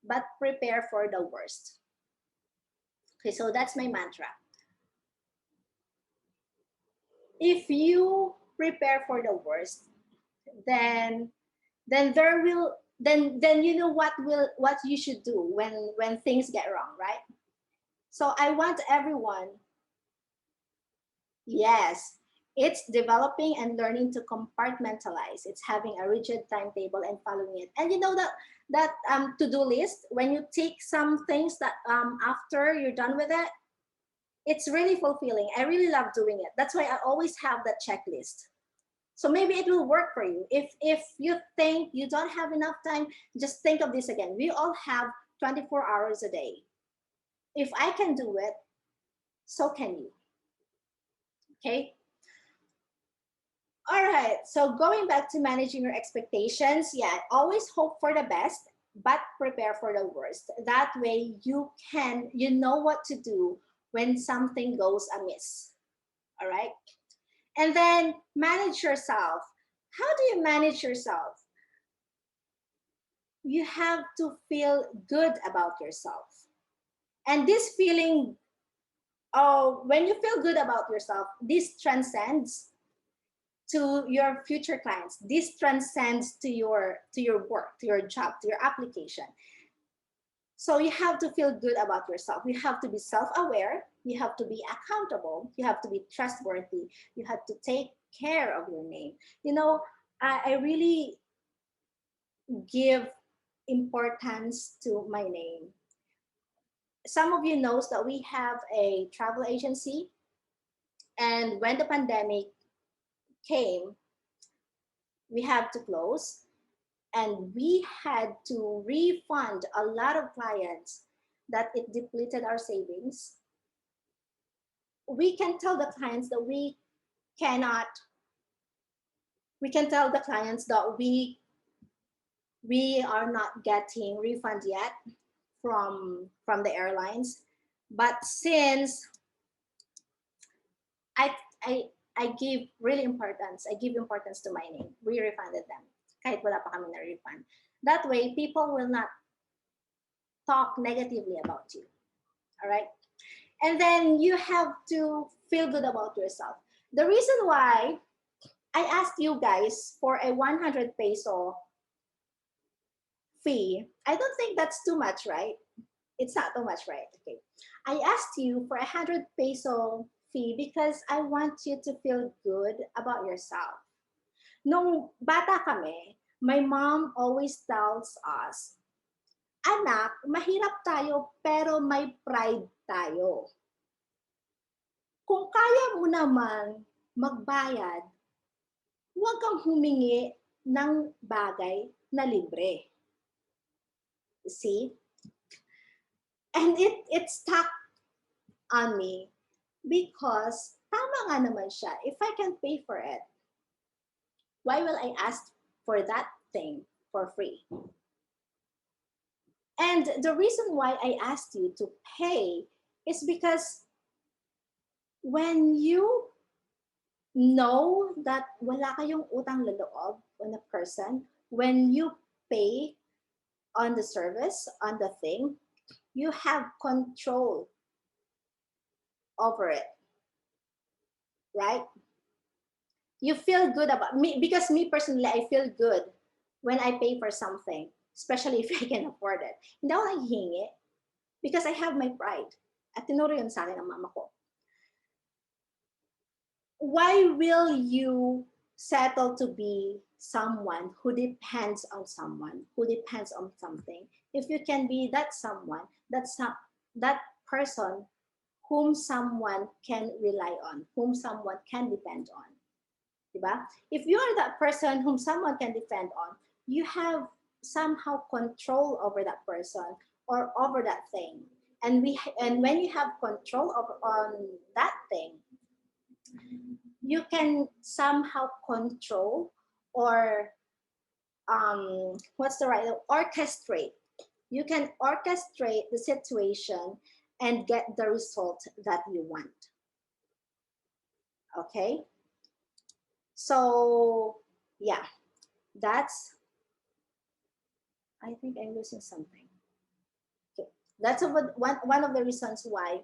but prepare for the worst. Okay, so that's my mantra. If you prepare for the worst, then there will then you know what you should do when things get wrong, right? So I want everyone, yes, it's developing and learning to compartmentalize. It's having a rigid timetable and following it. And you know that to-do list, when you take some things that after you're done with it, it's really fulfilling. I really love doing it. That's why I always have that checklist. So maybe it will work for you. If you think you don't have enough time, just think of this again. We all have 24 hours a day. If I can do it, so can you. Okay. All right. So going back to managing your expectations, yeah, always hope for the best, but prepare for the worst. That way you know what to do when something goes amiss. All right. And then manage yourself. How do you manage yourself? You have to feel good about yourself. And this feeling, oh, when you feel good about yourself, this transcends to your future clients. This transcends to your work, to your job, to your application. So you have to feel good about yourself. You have to be self-aware. You have to be accountable. You have to be trustworthy. You have to take care of your name. You know, I really give importance to my name. Some of you knows that we have a travel agency, and when the pandemic came, we had to close, and we had to refund a lot of clients that it depleted our savings. We can tell the clients that we can tell the clients that we are not getting refund yet from the airlines. But since I give really importance, I give importance to my name, we refunded them kahit wala pa kami na refund. That way people will not talk negatively about you. All right. And then you have to feel good about yourself. The reason why I asked you guys for a 100 peso fee, I don't think that's too much, right? It's not too much, right? Okay. I asked you for 100 peso fee because I want you to feel good about yourself. Nung bata kami, my mom always tells us, anak, mahirap tayo pero may pride tayo. Kung kaya mo naman magbayad, huwag kang humingi ng bagay na libre. See? And it stuck on me because tama nga naman siya. If I can pay for it, why will I ask for that thing for free? And the reason why I asked you to pay is because when you know that wala kayong utang loob on a person, when you pay on the service, on the thing, you have control over it, right? You feel good about me, because me personally, I feel good when I pay for something, especially if I can afford it. Hindi ako naghihingi because I have my pride. At tinuro yun sa akin ng mama ko. Why will you settle to be someone who depends on someone, who depends on something, if you can be that someone, that person whom someone can rely on, whom someone can depend on? Diba? If you are that person whom someone can depend on, you have somehow control over that person or over that thing. And when you have control on that thing, you can somehow control or what's the right, orchestrate. You can orchestrate the situation and get the result that you want. Okay, so yeah, that's, I think I'm losing something. Okay, that's one of the reasons why,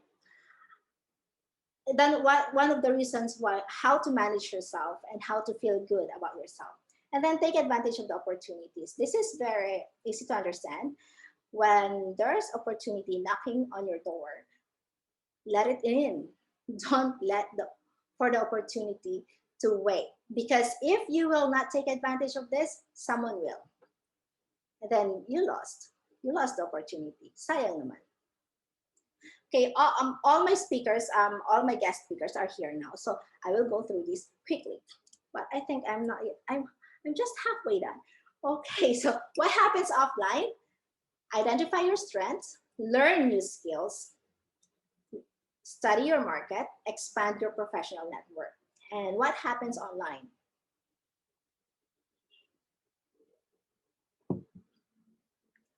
then one of the reasons why, how to manage yourself and how to feel good about yourself. And then take advantage of the opportunities. This is very easy to understand. When there's opportunity knocking on your door, let it in. Don't let for the opportunity to wait. Because if you will not take advantage of this, someone will. And then you lost. You lost the opportunity. Sayang naman. Okay, all my speakers, all my guest speakers are here now. So I will go through this quickly. But I think I'm not yet, I'm just halfway done. Okay, so what happens offline? Identify your strengths, learn new skills, study your market, expand your professional network. And what happens online?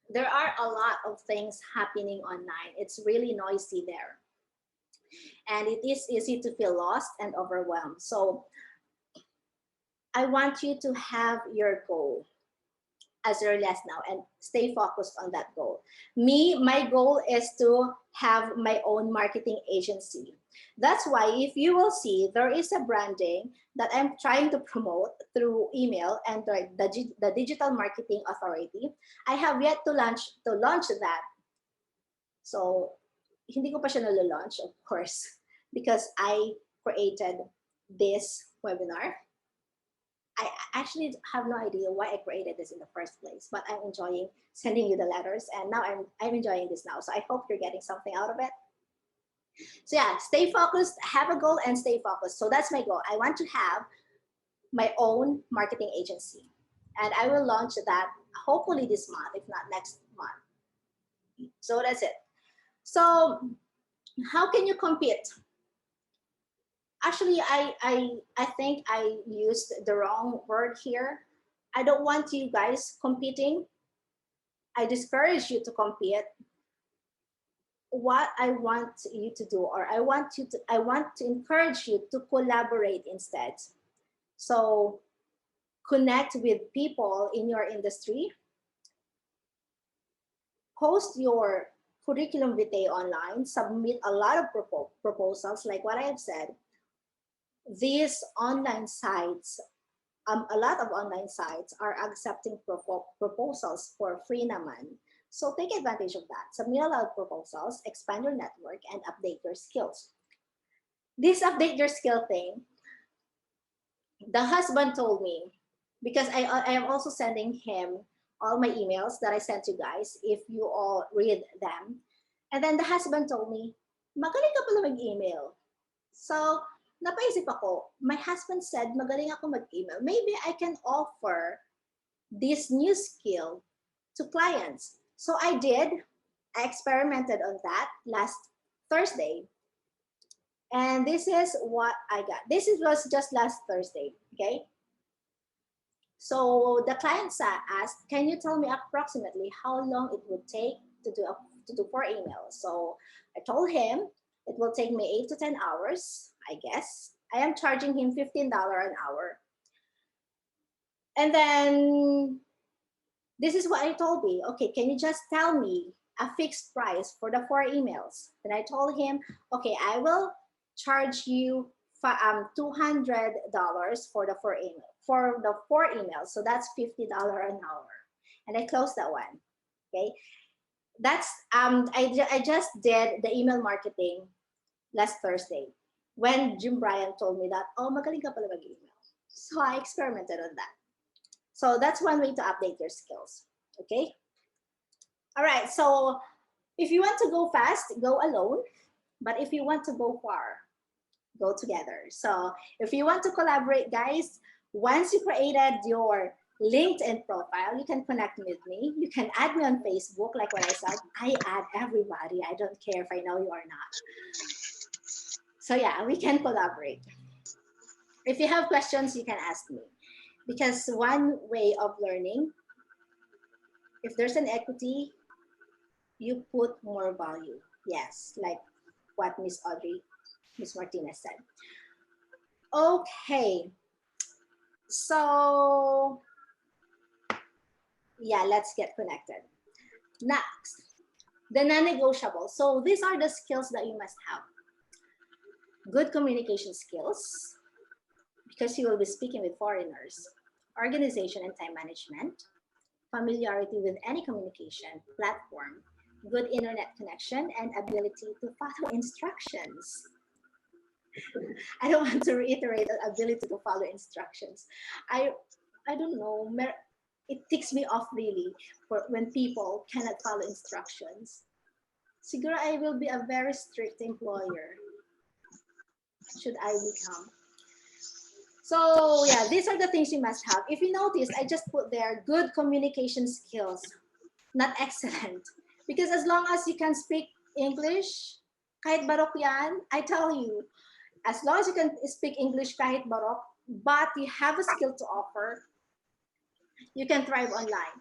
There are a lot of things happening online. It's really noisy there. And it is easy to feel lost and overwhelmed. So I want you to have your goal as early as now and stay focused on that goal. My goal is to have my own marketing agency. That's why if you will see, there is a branding that I'm trying to promote through email and the Digital Marketing Authority. I have yet to launch that. So hindi ko pa siya nalalaunch, of course, because I created this webinar. I actually have no idea why I created this in the first place, but I'm enjoying sending you the letters, and now I'm enjoying this now. So I hope you're getting something out of it. So yeah, stay focused, have a goal and stay focused. So that's my goal. I want to have my own marketing agency, and I will launch that hopefully this month, if not next month. So that's it. So how can you compete? Actually, I think I used the wrong word here. I don't want you guys competing. I discourage you to compete. What I want you to do, or I want to encourage you to collaborate instead. So connect with people in your industry. Post your curriculum vitae online. Submit a lot of proposals, like what I have said. These online sites, a lot of online sites are accepting proposals for free naman. So take advantage of that. Submit a lot of proposals, expand your network, and update your skills. This update your skill thing, the husband told me, because I am also sending him all my emails that I sent you guys, if you all read them. And then the husband told me, magaling ka pala mag-email. So napaisip ako, my husband said, magaling ako mag-email. Maybe I can offer this new skill to clients. So I did. I experimented on that last Thursday. And this is what I got. Was just last Thursday, okay? So the client asked, can you tell me approximately how long it would take to do 4 emails? So I told him it will take me 8 to 10 hours, I guess. I am charging him $15 an hour. And then this is what I told me. Okay, can you just tell me a fixed price for the 4 emails? Then I told him, okay, I will charge you $200 for the 4 emails. So that's $50 an hour. And I closed that one. Okay, that's I just did the email marketing last Thursday when Jim Bryan told me that, oh, magaling ka pala mag-email. So I experimented on that. So that's one way to update your skills. Okay. All right. So if you want to go fast, go alone. But if you want to go far, go together. So if you want to collaborate, guys, once you created your LinkedIn profile, you can connect with me. You can add me on Facebook, like what I said. I add everybody. I don't care if I know you or not. So yeah, we can collaborate. If you have questions, you can ask me. Because one way of learning, if there's an equity, you put more value. Yes, like what Miss Martinez said. Okay, so yeah, let's get connected. Next, the non-negotiable. So these are the skills that you must have. Good communication skills, because you will be speaking with foreigners. Organization and time management. Familiarity with any communication platform. Good internet connection and ability to follow instructions. I don't want to reiterate the ability to follow instructions. I don't know. It ticks me off really for when people cannot follow instructions. Siguro I will be a very strict employer should I become. So yeah, these are the things you must have. If you notice, I just put there good communication skills, not excellent. Because as long as you can speak English, kahit barok yan, I tell you, as long as you can speak English kahit barok, but you have a skill to offer, you can thrive online.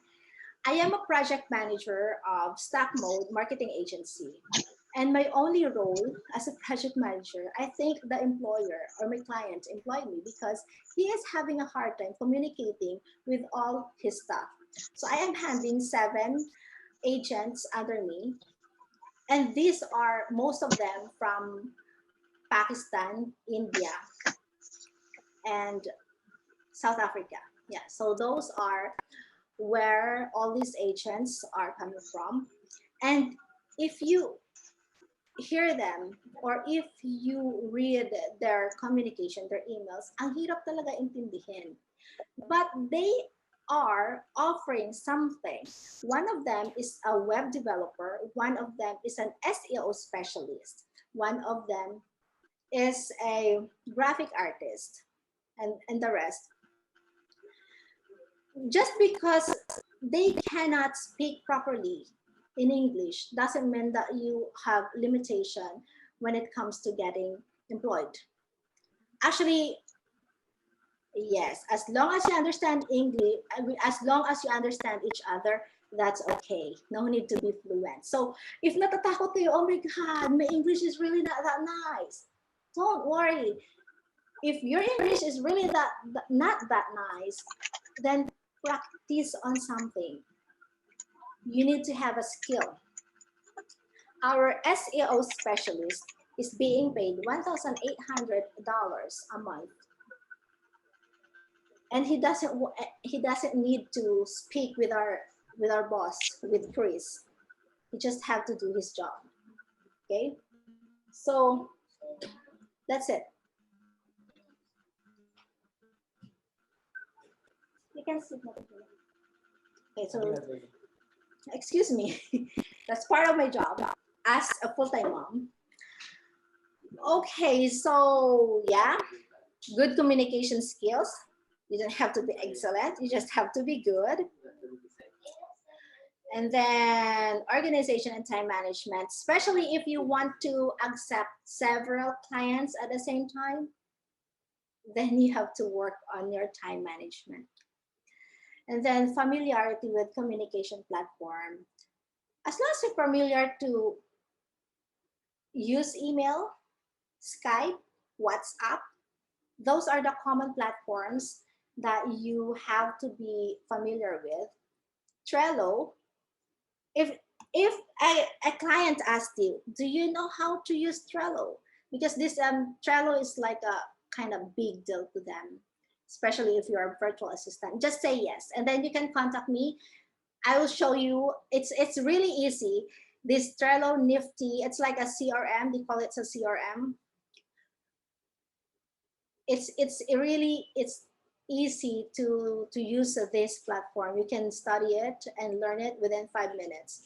I am a project manager of Stock Mode Marketing Agency. And my only role as a project manager, I think the employer or my client employed me because he is having a hard time communicating with all his staff. So I am handling 7 agents under me. And these are most of them from Pakistan, India, and South Africa. Yeah, so those are where all these agents are coming from. And if you hear them or if you read their communication, their emails, ang hirap talaga intindihin. But they are offering something. One of them is a web developer. One of them is an SEO specialist. One of them is a graphic artist, and the rest. Just because they cannot speak properly in English doesn't mean that you have limitation when it comes to getting employed. Actually, yes, as long as you understand English, as long as you understand each other, that's okay. No need to be fluent. So if natatakot kayo, oh my God, my English is really not that nice. Don't worry. If your English is really not that nice, then practice on something. You need to have a skill. Our SEO specialist is being paid $1,800 a month. And he doesn't need to speak with our boss, with Chris. He just have to do his job. Okay? So that's it. You can sit now. Okay, so excuse me. That's part of my job as a full-time mom. Okay, so yeah, good communication skills. You don't have to be excellent. You just have to be good. And then organization and time management, especially if you want to accept several clients at the same time, then you have to work on your time management. And then familiarity with communication platform. As long as you're familiar to use email, Skype, WhatsApp, those are the common platforms that you have to be familiar with. Trello, if a client asked you, do you know how to use Trello? Because this Trello is like a kind of big deal to them, especially if you're a virtual assistant. Just say yes, and then you can contact me. I will show you. It's really easy. This Trello Nifty, it's like a CRM. They call it a CRM. It's easy to use this platform. You can study it and learn it within 5 minutes.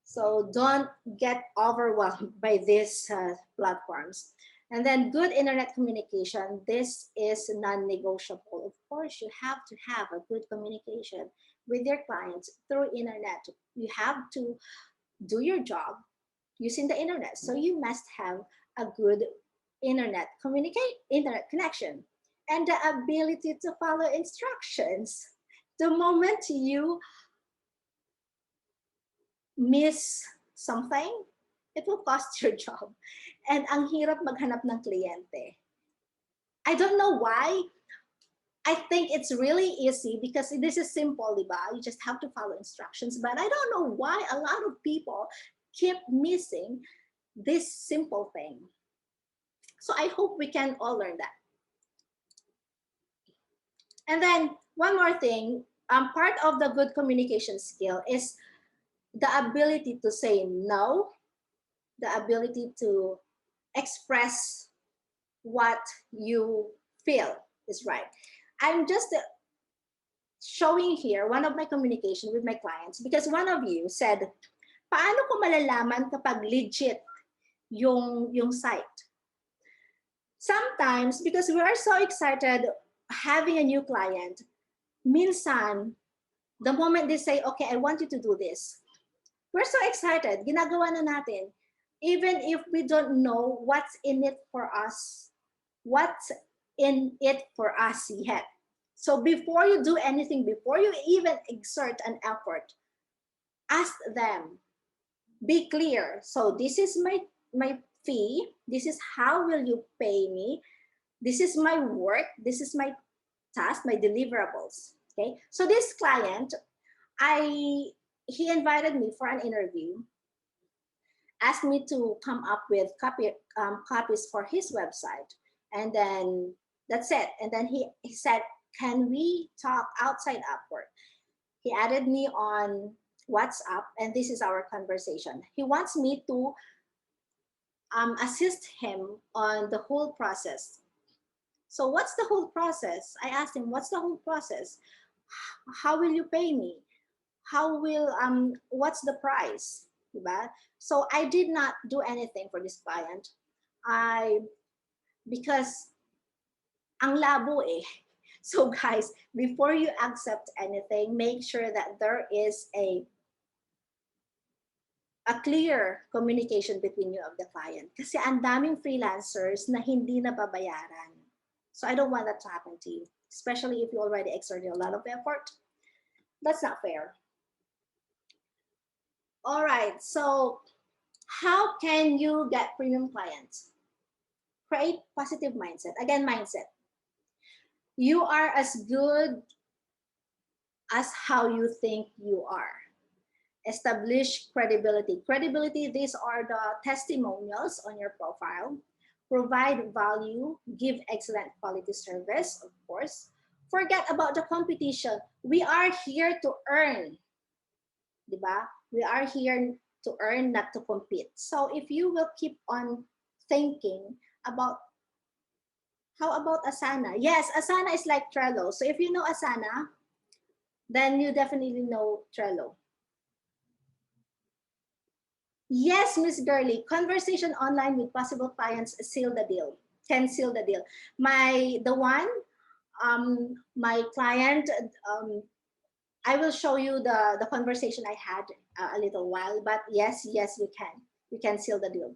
So don't get overwhelmed by these platforms. And then good internet communication. This is non-negotiable. Of course, you have to have a good communication with your clients through internet. You have to do your job using the internet. So you must have a good internet connection. and the ability to follow instructions. The moment you miss something, it will cost your job. And ang hirap maghanap ng kliyente. I don't know why. I think it's really easy because this is simple, diba? You just have to follow instructions. But I don't know why a lot of people keep missing this simple thing. So I hope we can all learn that. And then one more thing, part of the good communication skill is the ability to say no, the ability to express what you feel is right. I'm just showing here one of my communication with my clients because one of you said, paano ko malalaman kapag legit yung site? Sometimes, because we are so excited having a new client, minsan, the moment they say, okay, I want you to do this, we're so excited, ginagawa na natin, even if we don't know what's in it for us yet. So before you do anything, before you even exert an effort, ask them, be clear. So this is my fee, this is how will you pay me, this is my work, this is my task, my deliverables. Okay, so this client, he invited me for an interview, asked me to come up with copies for his website, and then that's it. And then he said, can we talk outside Upwork? He added me on WhatsApp, and this is our conversation. He wants me to assist him on the whole process. So what's the whole process? I asked him, what's the whole process? How will you pay me? How will, what's the price? Diba? So I did not do anything for this client. Because ang labo eh. So guys, before you accept anything, make sure that there is a clear communication between you of the client. Kasi ang daming freelancers na hindi nababayaran. So I don't want that to happen to you, especially if you already exerted a lot of effort. That's not fair. All right, so how can you get premium clients? Create positive mindset. Again, mindset. You are as good as how you think you are. Establish credibility. Credibility, these are the testimonials on your profile. Provide value, give excellent quality service, of course. Forget about the competition. We are here to earn. Diba? We are here to earn, not to compete. So if you will keep on thinking about, how about Asana? Yes, Asana is like Trello. So if you know Asana, then you definitely know Trello. Yes, Miss Girly, conversation online with possible clients seal the deal, can seal the deal. My client, I will show you the conversation I had a little while, but yes, you can seal the deal.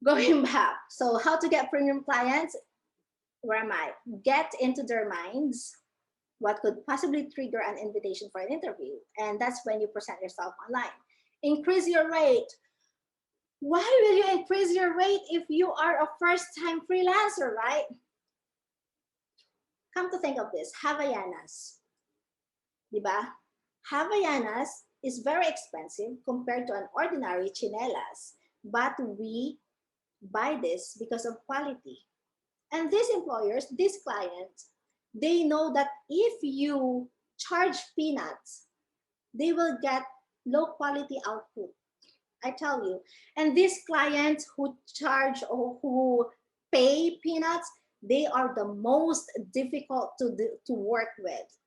Going back, so how to get premium clients? Where am I? Get into their minds what could possibly trigger an invitation for an interview, and that's when you present yourself online. Increase your rate. Why will you increase your rate if you are a first-time freelancer, right? Come to think of this, Havaianas, diba? Havaianas is very expensive compared to an ordinary chinelas, but we buy this because of quality. And these employers, these clients, they know that if you charge peanuts, they will get low quality output. I tell you. And these clients who charge or who pay peanuts, they are the most difficult to work with.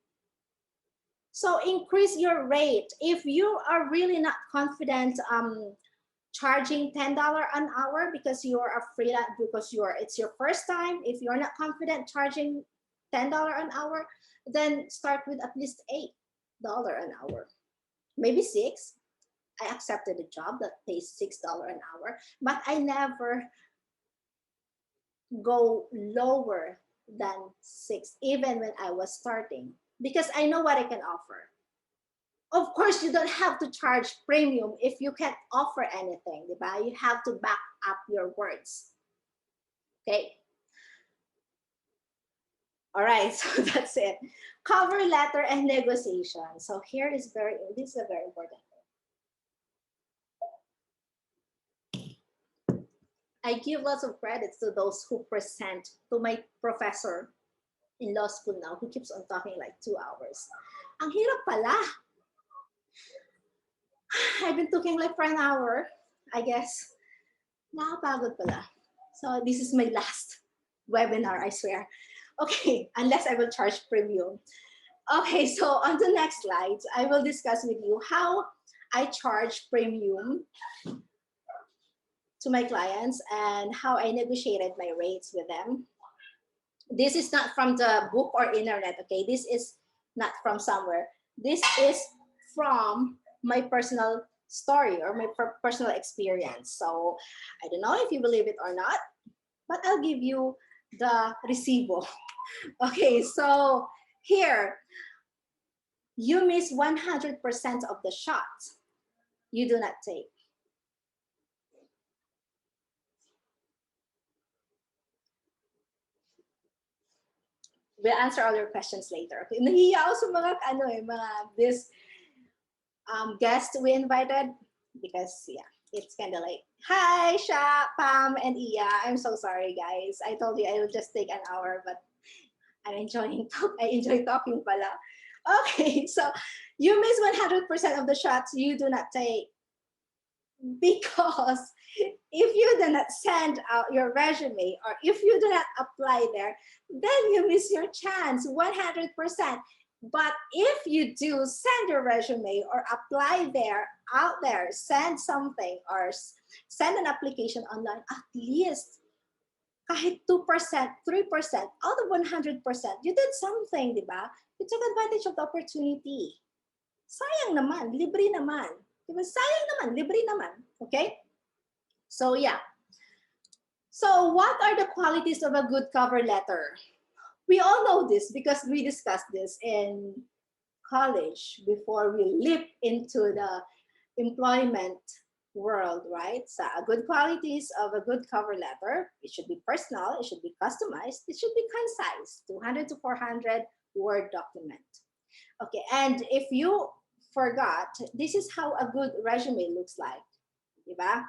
So increase your rate. If you are really not confident charging $10 an hour because you're a freelance, because it's your first time, if you're not confident charging $10 an hour, then start with at least $8 an hour, maybe 6. I accepted a job that pays $6 an hour, but I never go lower than 6, even when I was starting, because I know what I can offer. Of course, you don't have to charge premium if you can't offer anything, diba? You have to back up your words, okay? All right, so that's it. Cover letter and negotiation. So here is this is a very important thing. I give lots of credits to those who present, to my professor in law school now, who keeps on talking like 2 hours. Ang hirap pala. I've been talking like for an hour, I guess. Nakapagod pala. So this is my last webinar, I swear. Okay, unless I will charge premium. Okay, so on the next slides, I will discuss with you how I charge premium to my clients and how I negotiated my rates with them. This is not from the book or internet, okay? This is not from somewhere. This is from my personal story or my personal experience. So I don't know if you believe it or not, but I'll give you the recibo. Okay, so here, you miss 100% of the shots you do not take. We'll answer all your questions later. Okay, nahiya ako sa mga, this guest we invited, because yeah, it's kind of like, hi, Sha, Pam, and Iya. I'm so sorry, guys. I told you I will just take an hour, but I enjoy talking pala. Okay, so you miss 100% of the shots you do not take, because if you do not send out your resume or if you do not apply there, then you miss your chance 100%. But if you do send your resume or apply there, out there, send something or send an application online, at least kahit 2%, 3% out of 100%, you did something, di ba? You took advantage of the opportunity. Sayang naman, libre naman. Diba? Sayang naman, libre naman. Okay? So yeah. So what are the qualities of a good cover letter? We all know this because we discussed this in college before we leap into the employment world, right? So good qualities of a good cover letter: it should be personal, it should be customized, it should be concise, 200 to 400 word document. Okay, and if you forgot, this is how a good resume looks like, diba?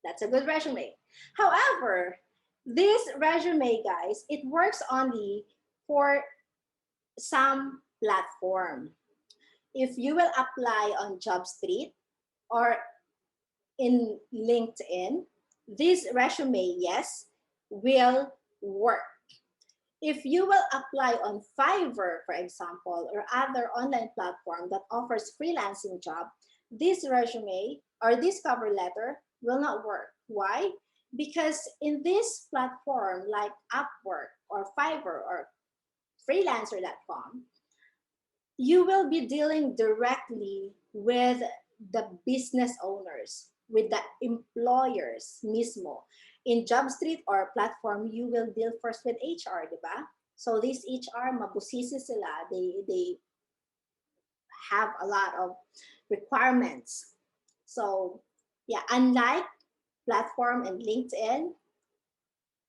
That's a good resume. However, this resume, guys, it works only for some platform. If you will apply on Jobstreet or in LinkedIn, this resume, yes, will work. If you will apply on Fiverr, for example, or other online platform that offers freelancing job, this resume or this cover letter will not work. Why? Because in this platform like Upwork or Fiverr or freelancer.com, you will be dealing directly with the business owners, with the employers mismo. In Jobstreet or platform, you will deal first with HR, diba? So this HR, mabusisi sila. They have a lot of requirements. So yeah, unlike platform and LinkedIn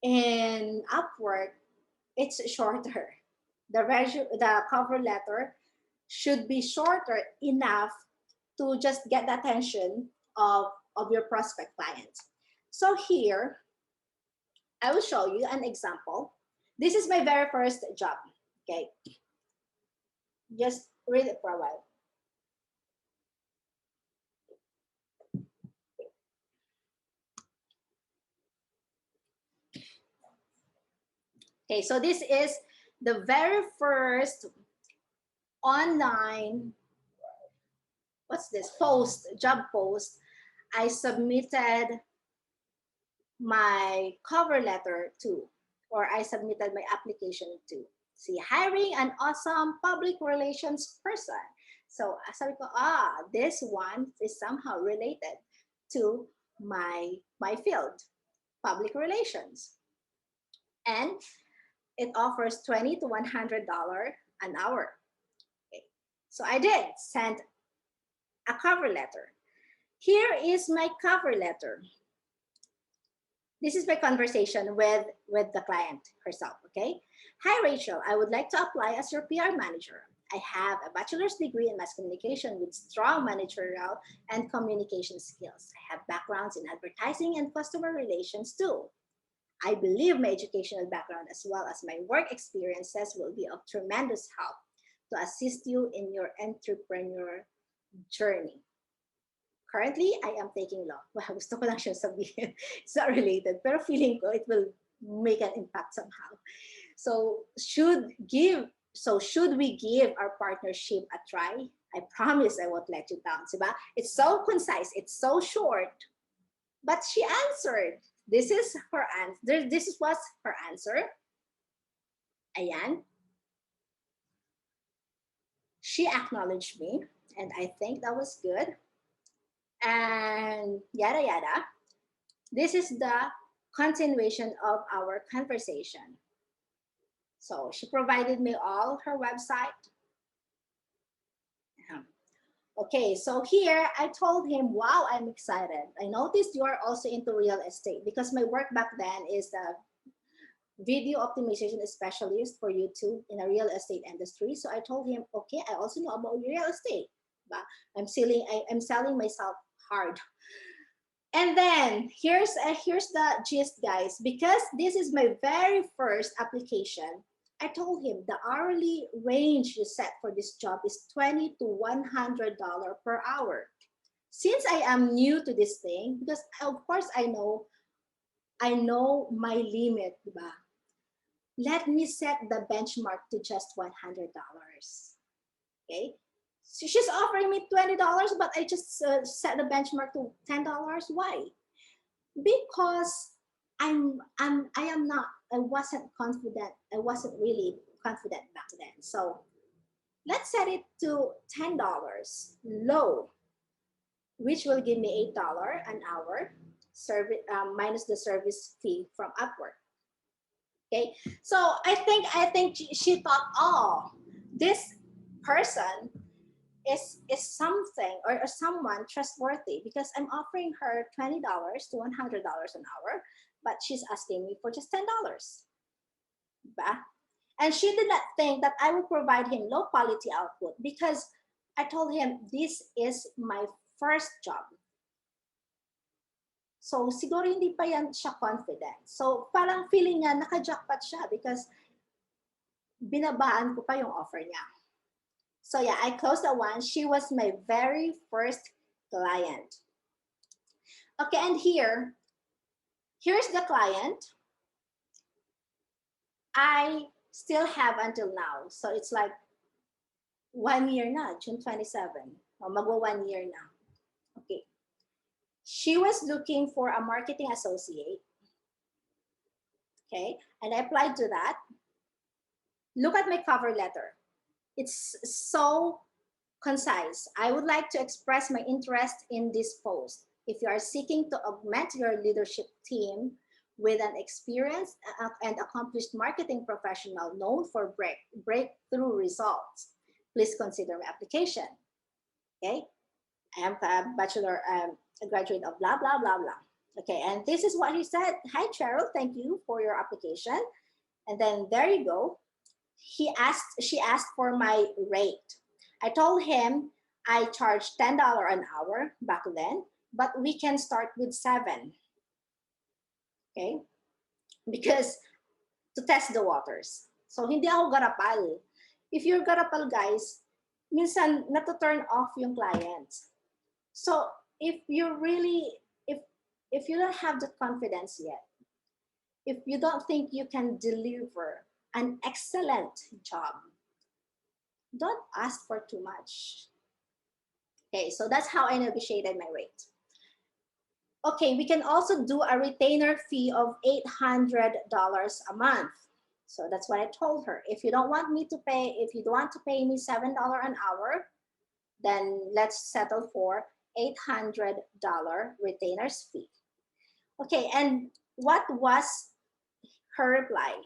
and Upwork, it's shorter. The cover letter should be shorter enough to just get the attention of your prospect clients. So here, I will show you an example. This is my very first job, okay? Just read it for a while. Okay, so this is the very first online, what's this, job post. I submitted my cover letter to, or I submitted my application to. See, hiring an awesome public relations person. So sabi ko, this one is somehow related to my field, public relations. and it offers $20 to $100 an hour. Okay. So I did send a cover letter. Here is my cover letter. This is my conversation with the client herself, okay? Hi, Rachel. I would like to apply as your PR manager. I have a bachelor's degree in mass communication with strong managerial and communication skills. I have backgrounds in advertising and customer relations too. I believe my educational background as well as my work experiences will be of tremendous help to assist you in your entrepreneur journey. Currently, I am taking law. Well, gusto ko lang siya sabihin. It's not related, pero feeling ko it will make an impact somehow. So should we give our partnership a try? I promise I won't let you down. Diba? It's so concise, it's so short, but she answered. This is her answer. This was her answer. Ayan. She acknowledged me, and I think that was good. And yada yada. This is the continuation of our conversation. So she provided me all her website. Okay, so here I told him, wow, I'm excited. I noticed you are also into real estate because my work back then is a video optimization specialist for YouTube in a real estate industry. So I told him, okay, I also know about real estate, but I'm selling myself hard. And then here's the gist, guys. Because this is my very first application, I told him the hourly range you set for this job is $20 to $100 per hour. Since I am new to this thing, because of course I know my limit, diba? Let me set the benchmark to just $100. Okay? So she's offering me $20, but I just set the benchmark to $10. Why? Because I wasn't confident. I wasn't really confident back then. So let's set it to $10 low, which will give me $8 an hour, minus the service fee from Upwork. Okay, so I think she thought, oh, this person is something or someone trustworthy because I'm offering her $20 to $100 an hour, but she's asking me for just $10. And she did not think that I would provide him low quality output because I told him this is my first job. So siguro hindi pa yan siya confident. So parang feeling niya naka-jackpot siya because binabaan ko pa yung offer niya. So yeah, I closed that one. She was my very first client. Okay, and here's the client. I still have until now. So it's like 1 year na, June 27. Magwa 1 year na. Okay. She was looking for a marketing associate. Okay, and I applied to that. Look at my cover letter. It's so concise. I would like to express my interest in this post. If you are seeking to augment your leadership team with an experienced and accomplished marketing professional known for breakthrough results, please consider my application. Okay, I am a graduate of blah, blah, blah, blah. Okay, and this is what he said. Hi, Cheryl, thank you for your application. And then there you go. She asked for my rate. I told him I charged $10 an hour back then, but we can start with 7. Okay? Because to test the waters. So hindi ako garapal. If you're garapal, guys, minsan nato-turn off yung client. So if you don't have the confidence yet, if you don't think you can deliver an excellent job, don't ask for too much. Okay, so that's how I negotiated my rate. Okay, we can also do a retainer fee of $800 a month. So that's what I told her. If you don't want to pay me $7 an hour, then let's settle for $800 retainer's fee. Okay, and what was her reply,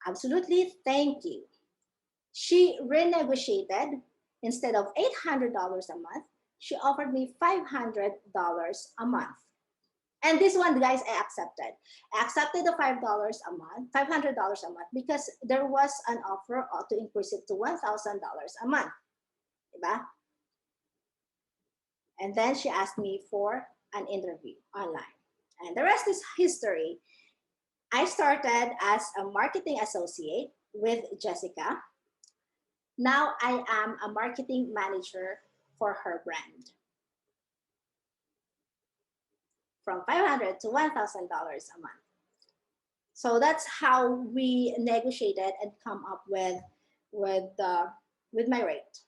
absolutely, thank you. She renegotiated. Instead of $800 a month, she offered me $500 a month. And this one, guys, I accepted. I accepted the $5 a month, $500 a month, because there was an offer to increase it to $1,000 a month. Diba? And then she asked me for an interview online. And the rest is history. I started as a marketing associate with Jessica. Now I am a marketing manager for her brand. From $500 to $1,000 a month. So that's how we negotiated and come up with my rate.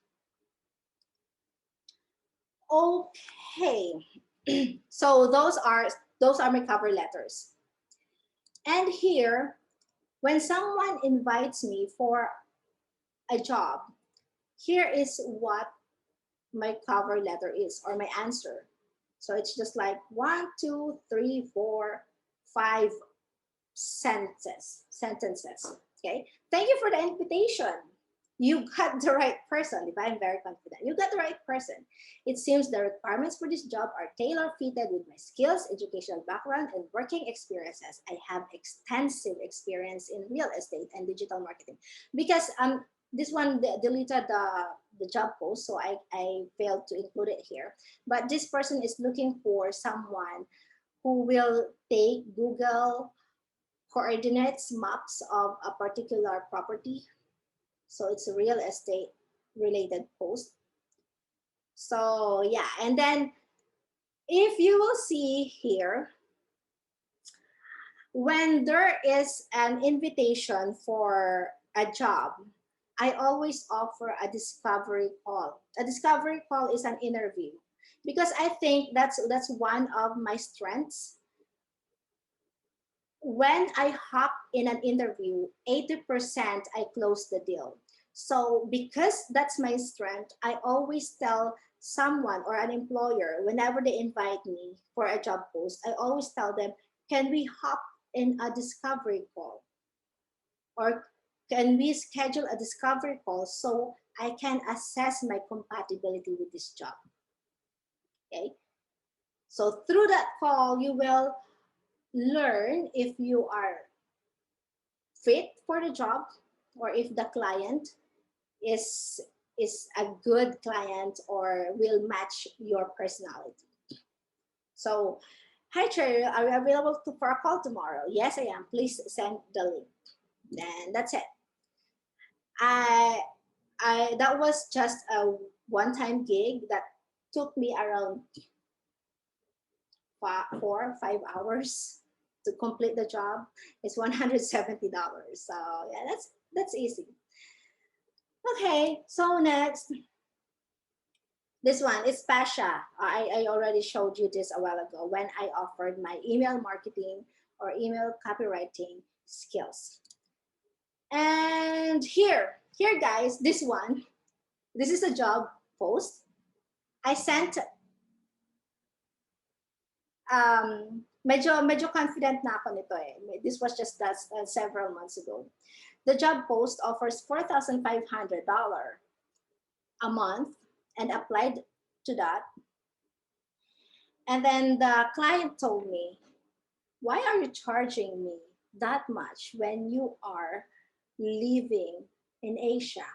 Okay, so those are my cover letters. And here, when someone invites me for a job, here is what my cover letter is, or my answer. So it's just like 1, 2, 3, 4, 5 sentences. Okay, thank you for the invitation. You got the right person. If I'm very confident, you got the right person. It seems the requirements for this job are tailor-fitted with my skills, educational background, and working experiences. I have extensive experience in real estate and digital marketing. Because this one deleted the job post, so I failed to include it here. But this person is looking for someone who will take Google coordinates maps of a particular property. So it's a real estate related post. So yeah, and then if you will see here, when there is an invitation for a job, I always offer a discovery call. A discovery call is an interview, because I think that's one of my strengths. When I hop in an interview, 80% I close the deal. So because that's my strength, I always tell someone or an employer, whenever they invite me for a job post, I always tell them, can we hop in a discovery call? Or can we schedule a discovery call so I can assess my compatibility with this job? Okay. So through that call, you will learn if you are fit for the job, or if the client is a good client or will match your personality. So, hi Cheryl, are you available for a call tomorrow? Yes, I am. Please send the link. Then that's it. That was just a one-time gig that took me around 4 or 5 hours to complete the job. It's $170. So yeah, that's easy. Okay, so next, this one is Pasha. I already showed you this a while ago when I offered my email marketing or email copywriting skills. And here guys, this is a job post. I sent medyo confident na ako nito eh. This was just several months ago. The job post offers $4,500 a month, and applied to that. And then the client told me, why are you charging me that much when you are living in Asia?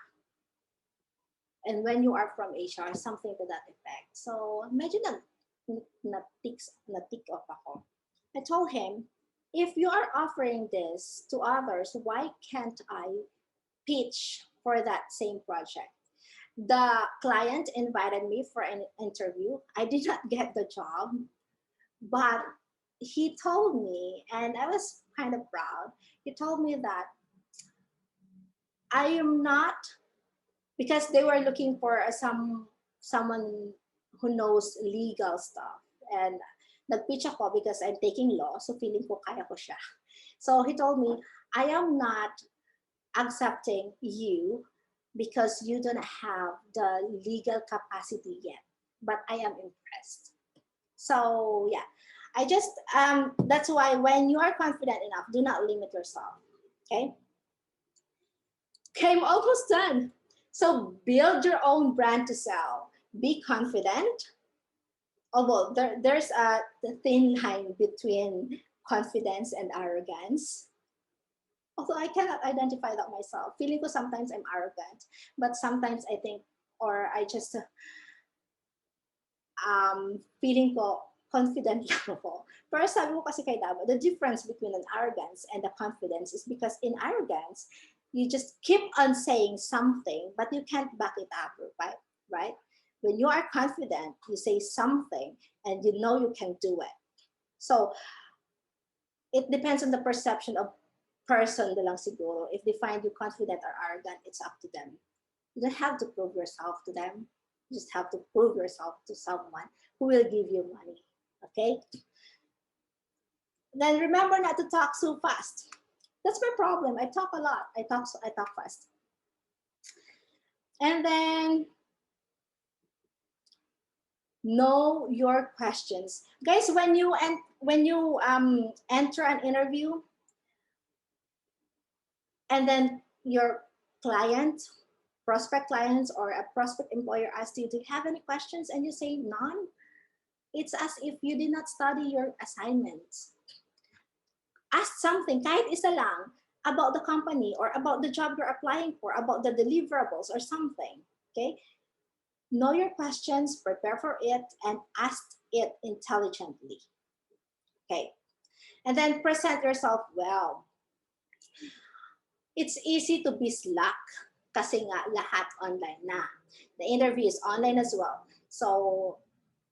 And when you are from Asia, or something to that effect. So medyo na-tick off ako. I told him, if you are offering this to others, why can't I pitch for that same project? The client invited me for an interview. I did not get the job, but he told me, and I was kind of proud, he told me that I am not, because they were looking for someone who knows legal stuff. And nag-pitch ako because I'm taking law, so feeling ko kaya ko siya. So he told me, I am not accepting you because you don't have the legal capacity yet, but I am impressed. So yeah, That's why when you are confident enough, do not limit yourself. Okay. Okay, I'm almost done. So build your own brand to sell. Be confident. Although there's a thin line between confidence and arrogance. Although I cannot identify that myself. Feeling ko sometimes I'm arrogant, but sometimes I think, or I just feeling ko confident lang ako. Pero sabi ko kasi kay Dabo, the difference between an arrogance and a confidence is because in arrogance, you just keep on saying something, but you can't back it up, right? When you are confident, you say something and you know you can do it. So it depends on the perception of person na lang siguro. If they find you confident or arrogant, it's up to them. You don't have to prove yourself to them. You just have to prove yourself to someone who will give you money. Okay? Then remember not to talk so fast. That's my problem. I talk a lot. I talk fast. And then know your questions. Guys, when you enter an interview and then your client, prospect clients or a prospect employer asks you, do you have any questions? And you say none. It's as if you did not study your assignments. Ask something, kahit isa lang, about the company or about the job you're applying for, about the deliverables or something, okay? Know your questions, prepare for it, and ask it intelligently, okay? And then present yourself well. It's easy to be slack kasi nga lahat online na. The interview is online as well. So,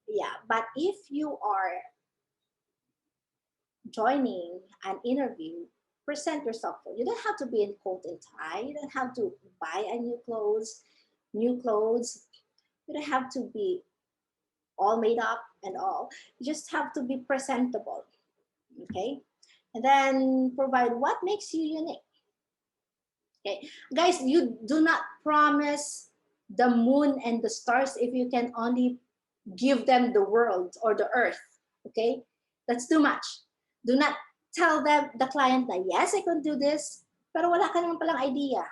yeah, but if you are joining an interview, present yourself. You don't have to be in coat and tie. You don't have to buy a new clothes. You don't have to be all made up and all. You just have to be presentable, okay? And then provide what makes you unique. Okay, guys, you do not promise the moon and the stars if you can only give them the world or the earth, okay? That's too much. Do not tell them, the client, that yes, I can do this, pero wala ka naman palang idea.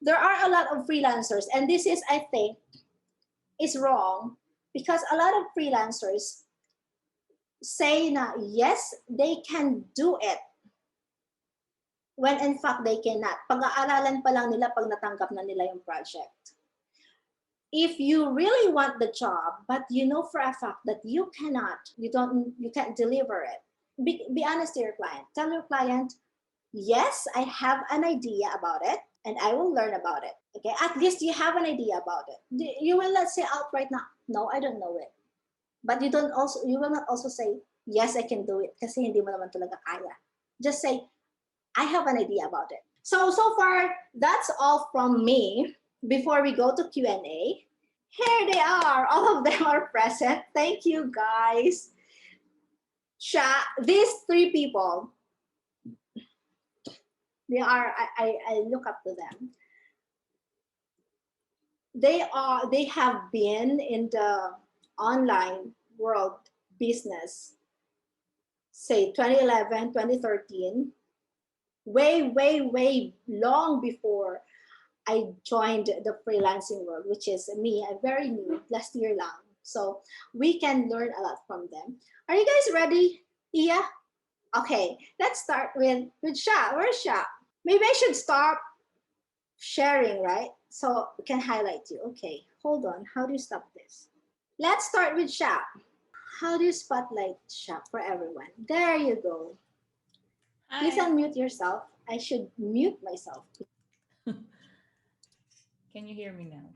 There are a lot of freelancers, and this is, I think, is wrong because a lot of freelancers say na yes, they can do it when in fact they cannot. Pag-aaralan pa lang nila pag natanggap na nila yung project. If you really want the job, but you know for a fact that you can't deliver it, be honest to your client. Tell your client, yes, I have an idea about it and I will learn about it. Okay, at least you have an idea about it. You will not say outright now, no, I don't know it. But you will not also say, yes, I can do it kasi hindi mo naman talaga kaya. Just say, I have an idea about it. So far, that's all from me. Before we go to Q&A, here they are. All of them are present. Thank you, guys. These three people, I look up to them. They have been in the online world business, say 2011, 2013, way long before I joined the freelancing world, which is me. I'm very new, last year lang. So we can learn a lot from them. Are you guys ready? Iya? Okay, let's start with Sha. Where's Sha? Maybe I should stop sharing, right? So we can highlight you. Okay, hold on. How do you stop this? Let's start with Sha. How do you spotlight Sha for everyone? There you go. Hi. Please unmute yourself. I should mute myself.
Can you hear me now?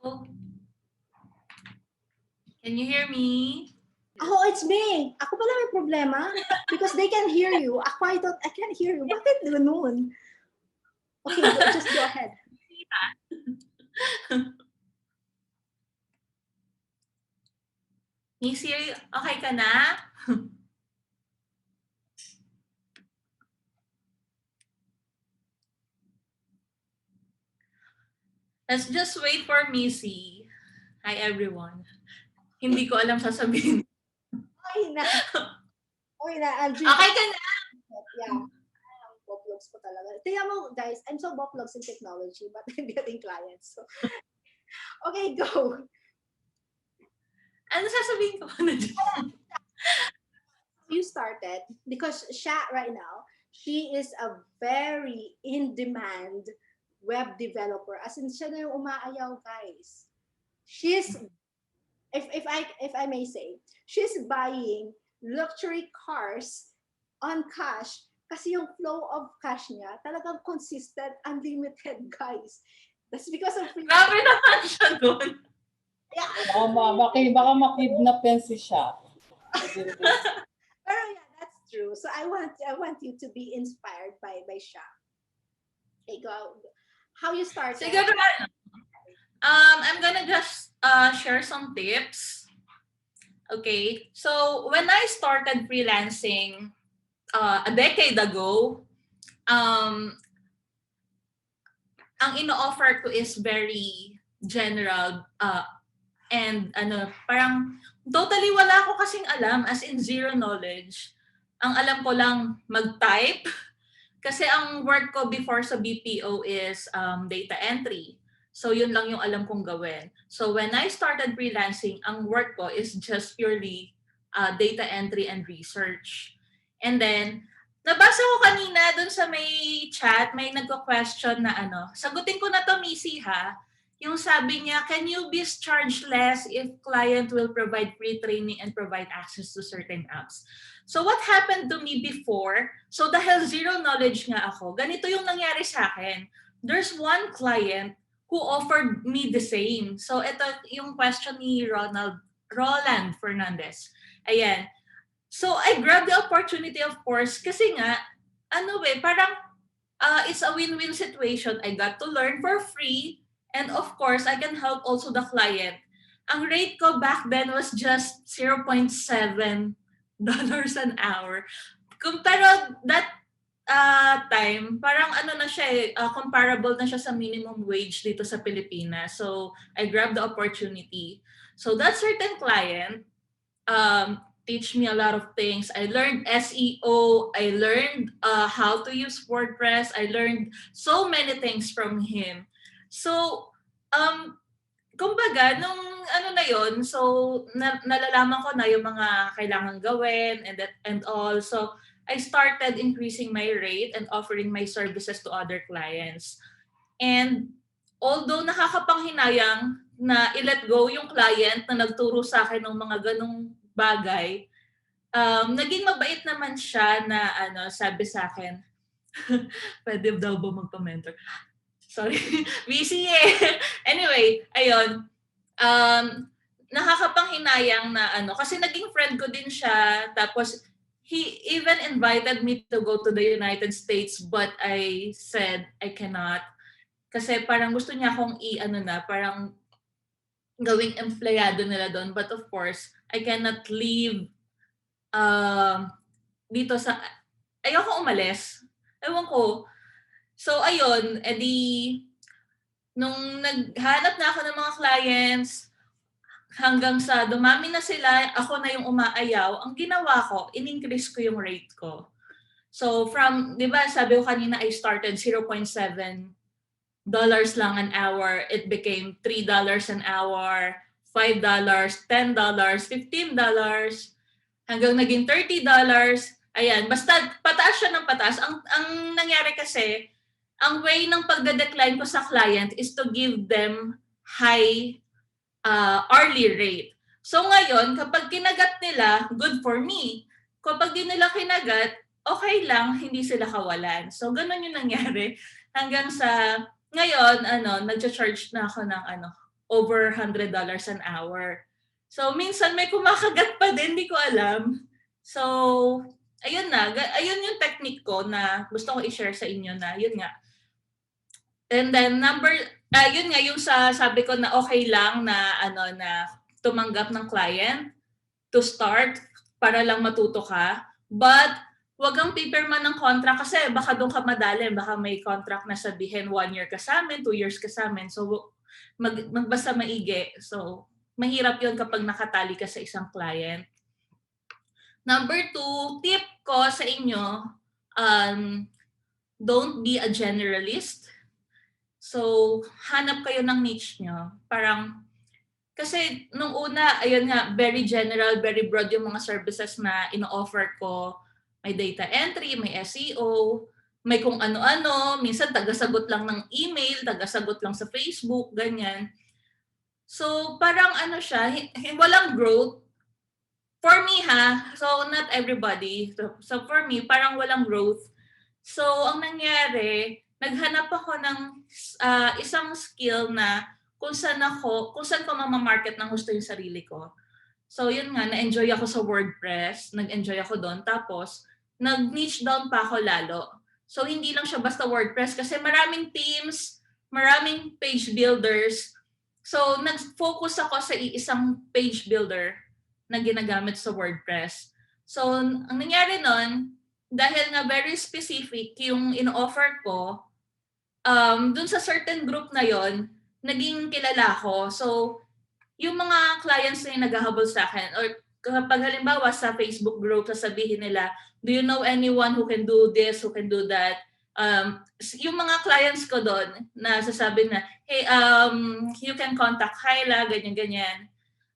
Oh. Can you hear me?
Oh, it's me. Ako pala may problema because they can hear you. Ako, I can't hear you. Bakit ganun? Okay, just go ahead.
Miss, okay ka na? Let's just wait for Missy. Hi everyone. Hindi ko alam sasabihin.
Okay na. Okay na.
Okay ka na?
Yeah. Boplogs ko talaga. Tingnan mo, guys, I'm so boplogs in technology, but I'm getting clients. So. Okay, go.
Ano sasabihin ko na dyan?
You started, because Sha right now, she is a very in-demand web developer. As in, siya na yung umaayaw, guys. She's, if I may say, she's buying luxury cars on cash kasi yung flow of cash niya talagang consistent, unlimited, guys. That's because of
Grabe naman siya doon.
Yeah.
Baka makidnap yan si Sha.
Pero yeah, that's true. So I want you to be inspired by Sha. Okay, go. How you started?
Siguro, I'm gonna just share some tips. Okay, so when I started freelancing a decade ago, ang ino-offer ko is very general and parang totally wala ko kasing alam, as in zero knowledge. Ang alam ko lang mag-type kasi ang work ko before sa BPO is data entry. So yun lang yung alam kong gawin. So when I started freelancing, ang work ko is just purely data entry and research. And then nabasa ko kanina dun sa may chat, may nagko-question na sagutin ko na to, Missy, ha? Yung sabi niya, can you be charged less if client will provide free training and provide access to certain apps? So what happened to me before, so dahil zero knowledge nga ako, ganito yung nangyari sa akin. There's one client who offered me the same. So ito yung question ni Roland Fernandez. Ayan. So I grabbed the opportunity, of course, kasi nga, parang it's a win-win situation. I got to learn for free, and of course, I can help also the client. Ang rate ko back then was just $0.7 an hour. Pero that time, parang na siya, comparable na siya sa minimum wage dito sa Pilipinas. So I grabbed the opportunity. So that certain client, teach me a lot of things. I learned SEO. I learned how to use WordPress. I learned so many things from him. So, kumbaga, nung na yun, so nalalaman ko na yung mga kailangan gawin and all. So, I started increasing my rate and offering my services to other clients. And although nakakapanghinayang na i-let go yung client na nagturo sa akin ng mga ganong bagay, naging mabait naman siya na sabi sa akin, pwede daw ba magpa-mentor? Sorry, busy eh. Anyway, ayun. Nakakapanghinayang na kasi naging friend ko din siya, tapos he even invited me to go to the United States, but I said I cannot. Kasi parang gusto niya akong parang gawing empleyado nila doon. But of course, I cannot leave dito sa... Ayoko umalis. Ewan ko. So, ayun, edi, nung naghanap na ako ng mga clients, hanggang sa dumami na sila, ako na yung umaayaw, ang ginawa ko, in-increase ko yung rate ko. So, from, di ba, sabi ko kanina, I started $0.7 lang an hour. It became $3 an hour, $5, $10, $15, hanggang naging $30. Ayan, basta pataas siya ng pataas. Ang nangyari kasi, ang way ng pagde-decline ko sa client is to give them high hourly rate. So ngayon, kapag kinagat nila, good for me. Kapag di nila kinagat, okay lang, hindi sila kawalan. So ganun yung nangyari. Hanggang sa, ngayon, nag-charge na ako ng over $100 an hour. So minsan may kumakagat pa din, hindi ko alam. So, ayun na. Ayun yung technique ko na gusto ko i-share sa inyo na, yun nga. And then yun nga yung sabi ko na okay lang na na tumanggap ng client to start para lang matuto ka. But wag kang pipirma ng contract kasi baka doon ka madali, baka may contract na sabihin 1 year ka sa amin, 2 years ka sa amin. So magbasa maigi. So, mahirap yun kapag nakatali ka sa isang client. Number 2, tip ko sa inyo, don't be a generalist. So, hanap kayo ng niche nyo. Parang, kasi nung una, ayun nga, very general, very broad yung mga services na ino-offer ko. May data entry, may SEO, may kung ano-ano, minsan tagasagot lang ng email, tagasagot lang sa Facebook, ganyan. So, parang ano siya, walang growth. For me so not everybody. So for me, parang walang growth. So ang nangyari, naghanap ako ng isang skill na kung saan ko mamamarket ng gusto yung sarili ko. So yun nga, na-enjoy ako sa WordPress, nag-enjoy ako doon. Tapos, nag-niche down pa ako lalo. So hindi lang siya basta WordPress kasi maraming themes, maraming page builders. So nag-focus ako sa isang page builder na ginagamit sa WordPress. So, ang nangyari nun, dahil nga very specific yung in-offer ko, dun sa certain group na yon naging kilala ko. So, yung mga clients na yung naghahabol sa akin, or kapag halimbawa sa Facebook group, sasabihin nila, do you know anyone who can do this, who can do that? Yung mga clients ko doon, na sasabi na, hey, you can contact Hyla, ganyan-ganyan.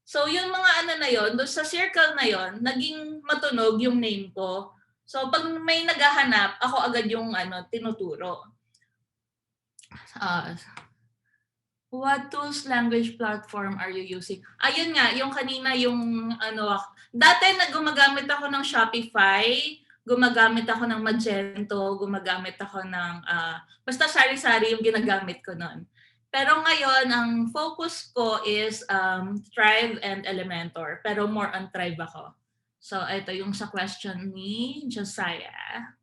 So yung mga ano na yon, doon sa circle na yon, naging matunog yung name ko. So pag may naghahanap, ako agad yung tinuturo. What tools, language platform are you using? Ayun nga, yung kanina yung dati gumagamit ako ng Shopify, gumagamit ako ng Magento, gumagamit ako ng basta sari-sari yung ginagamit ko noon. Pero ngayon, ang focus ko is Thrive and Elementor. Pero more on Thrive ako. So, ito yung sa question ni Josiah.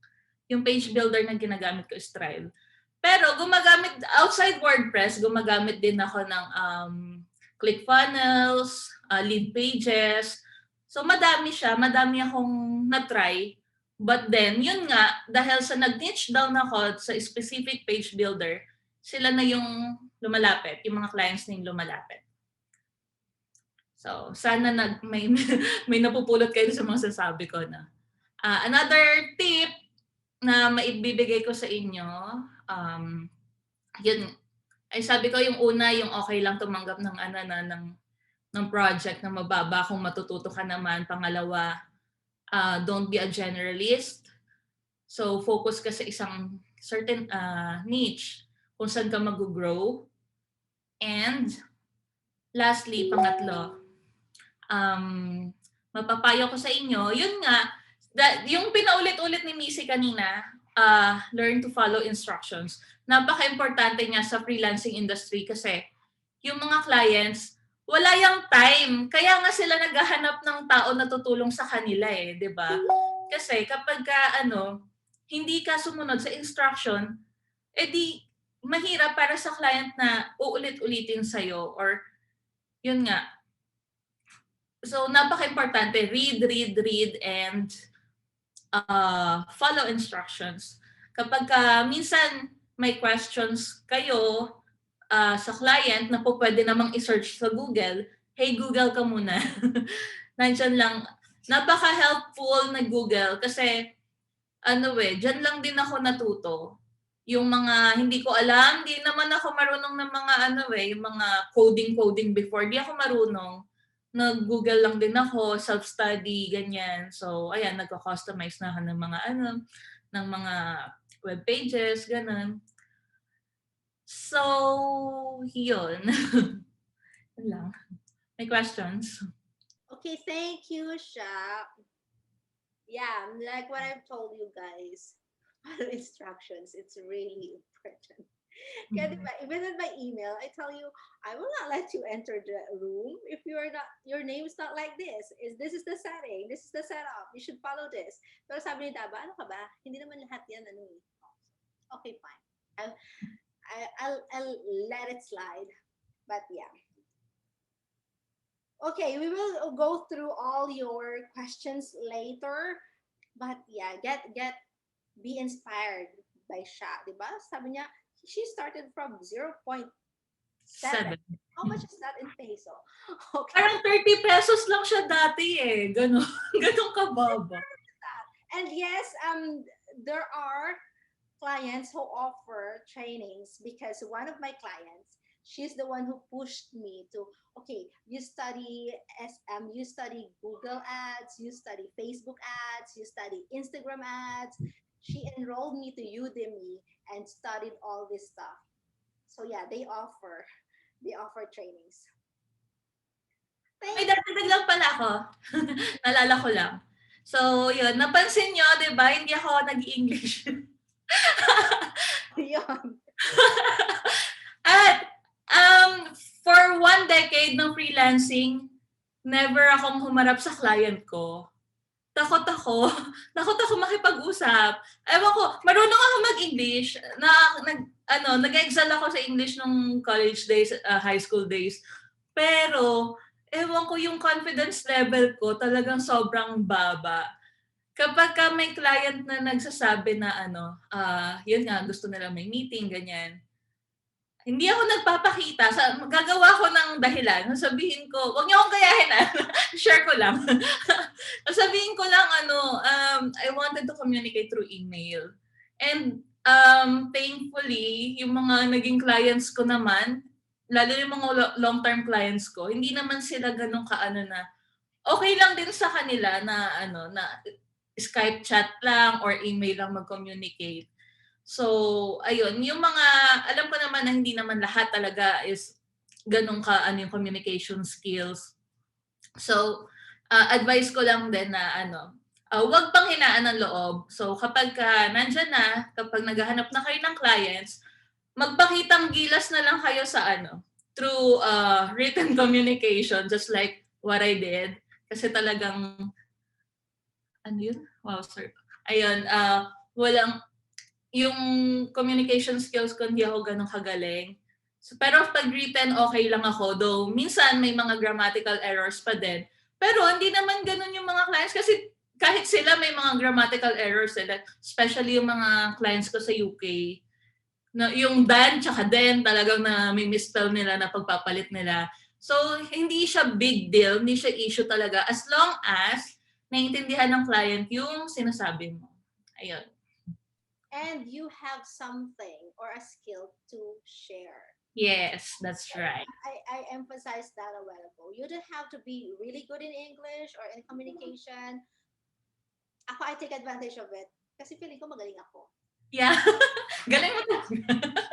Yung page builder na ginagamit ko is Thrive. Pero gumagamit, outside WordPress, gumagamit din ako ng ClickFunnels, Lead Pages. So, madami siya. Madami akong na-try. But then, yun nga, dahil sa nag-niche down ako sa specific page builder, sila na yung lumalapit, yung mga clients na yung lumalapit. So, sana may napupulot kayo sa mga sasabi ko na. Another tip na maibibigay ko sa inyo, yun, ay sabi ko yung una, yung okay lang tumanggap ng ng project na mababa kung matututo ka naman. Pangalawa, don't be a generalist. So, focus ka sa isang certain niche kung saan ka mag-grow. And lastly, pangatlo, mapapayo ko sa inyo, yun nga, yung pinaulit-ulit ni Missy kanina, learn to follow instructions. Napaka-importante niya sa freelancing industry kasi yung mga clients, wala yung time. Kaya nga sila naghahanap ng tao na tutulong sa kanila eh, 'di ba? Kasi kapag hindi ka sumunod sa instruction, edi mahirap para sa client na uulit-ulitin sa'yo or yun nga. So, napaka-importante. Read, and follow instructions. Kapag minsan may questions kayo sa client na po pwede namang i-search sa Google, hey Google ka muna. Nandiyan lang. Napaka-helpful na Google kasi dyan lang din ako natuto. Yung mga hindi ko alam, di naman ako marunong ng mga yung mga coding before. Di ako marunong. Nag-Google lang din ako, self-study, ganyan. So, ayan, nagko-customize na ako ng mga ng mga web pages, ganun. So, yun. Yun lang. May questions?
Okay, thank you, Sha. Yeah, like what I've told you guys, follow instructions. It's really important. Kaya diba, even in my email, I tell you, I will not let you enter the room if your name is not like this. This is the setting, this is the setup. You should follow this. Pero sabi ni Daba, ano ka ba? Hindi naman lahat yan Okay, fine. I'll let it slide. But yeah. Okay, we will go through all your questions later. But yeah, be inspired by Sha, diba? Sabi niya, she started from 0.0 7.
7.
How much is that in peso? Okay.
Parang 30 pesos lang siya dati eh. Ganon. Ganon kababa.
And yes, there are clients who offer trainings because one of my clients, she's the one who pushed me to, okay, you study you study Google ads, you study Facebook ads, you study Instagram ads. She enrolled me to Udemy and studied all this stuff. So yeah, they offer trainings.
May dagdag lang pala ako. Nalala ko lang. So, yun. Napansin nyo, di ba? Hindi ako nag-English.
Yun.
At, for 1 decade ng freelancing, never akong humarap sa client ko. Takot ako. Takot ako makipag-usap. Ewan ko, marunong ako mag-English. Nag-excel ako sa English nung college days, high school days. Pero, ewan ko yung confidence level ko talagang sobrang baba. Kapag may client na nagsasabi na yun nga, gusto nila may meeting, ganyan. Hindi ako nagpapakita. Magagawa ko ng dahilan. Sabihin ko, wag niyo akong gayahin share ko lang. Sabihin ko lang I wanted to communicate through email. And thankfully, yung mga naging clients ko naman, lalo yung mga long-term clients ko, hindi naman sila ganun na okay lang din sa kanila na Skype chat lang or email lang mag-communicate. So, ayun, yung mga, alam ko naman na hindi naman lahat talaga is ganun yung communication skills. So, advice ko lang din na huwag pang hinaan ng loob. So, kapag nandyan na, kapag naghahanap na kayo ng clients, magpakitang gilas na lang kayo sa through written communication, just like what I did. Kasi talagang, yun? Wow, sir. Ayun, walang, yung communication skills ko hindi ako ganun kagaling. So, pero pag written, okay lang ako. Though, minsan may mga grammatical errors pa din. Pero hindi naman ganun yung mga clients kasi kahit sila may mga grammatical errors. Especially yung mga clients ko sa UK. Na, yung dan tsaka den talagang na may misspell nila na pagpapalit nila. So, hindi siya big deal. Hindi siya issue talaga. As long as naiintindihan ng client yung sinasabi mo. Ayun.
And you have something or a skill to share.
Yes, that's right.
I emphasized that a while ago. You don't have to be really good in English or in communication. Ako, I take advantage of it kasi feeling ko magaling ako.
Yeah. Galing mo talaga.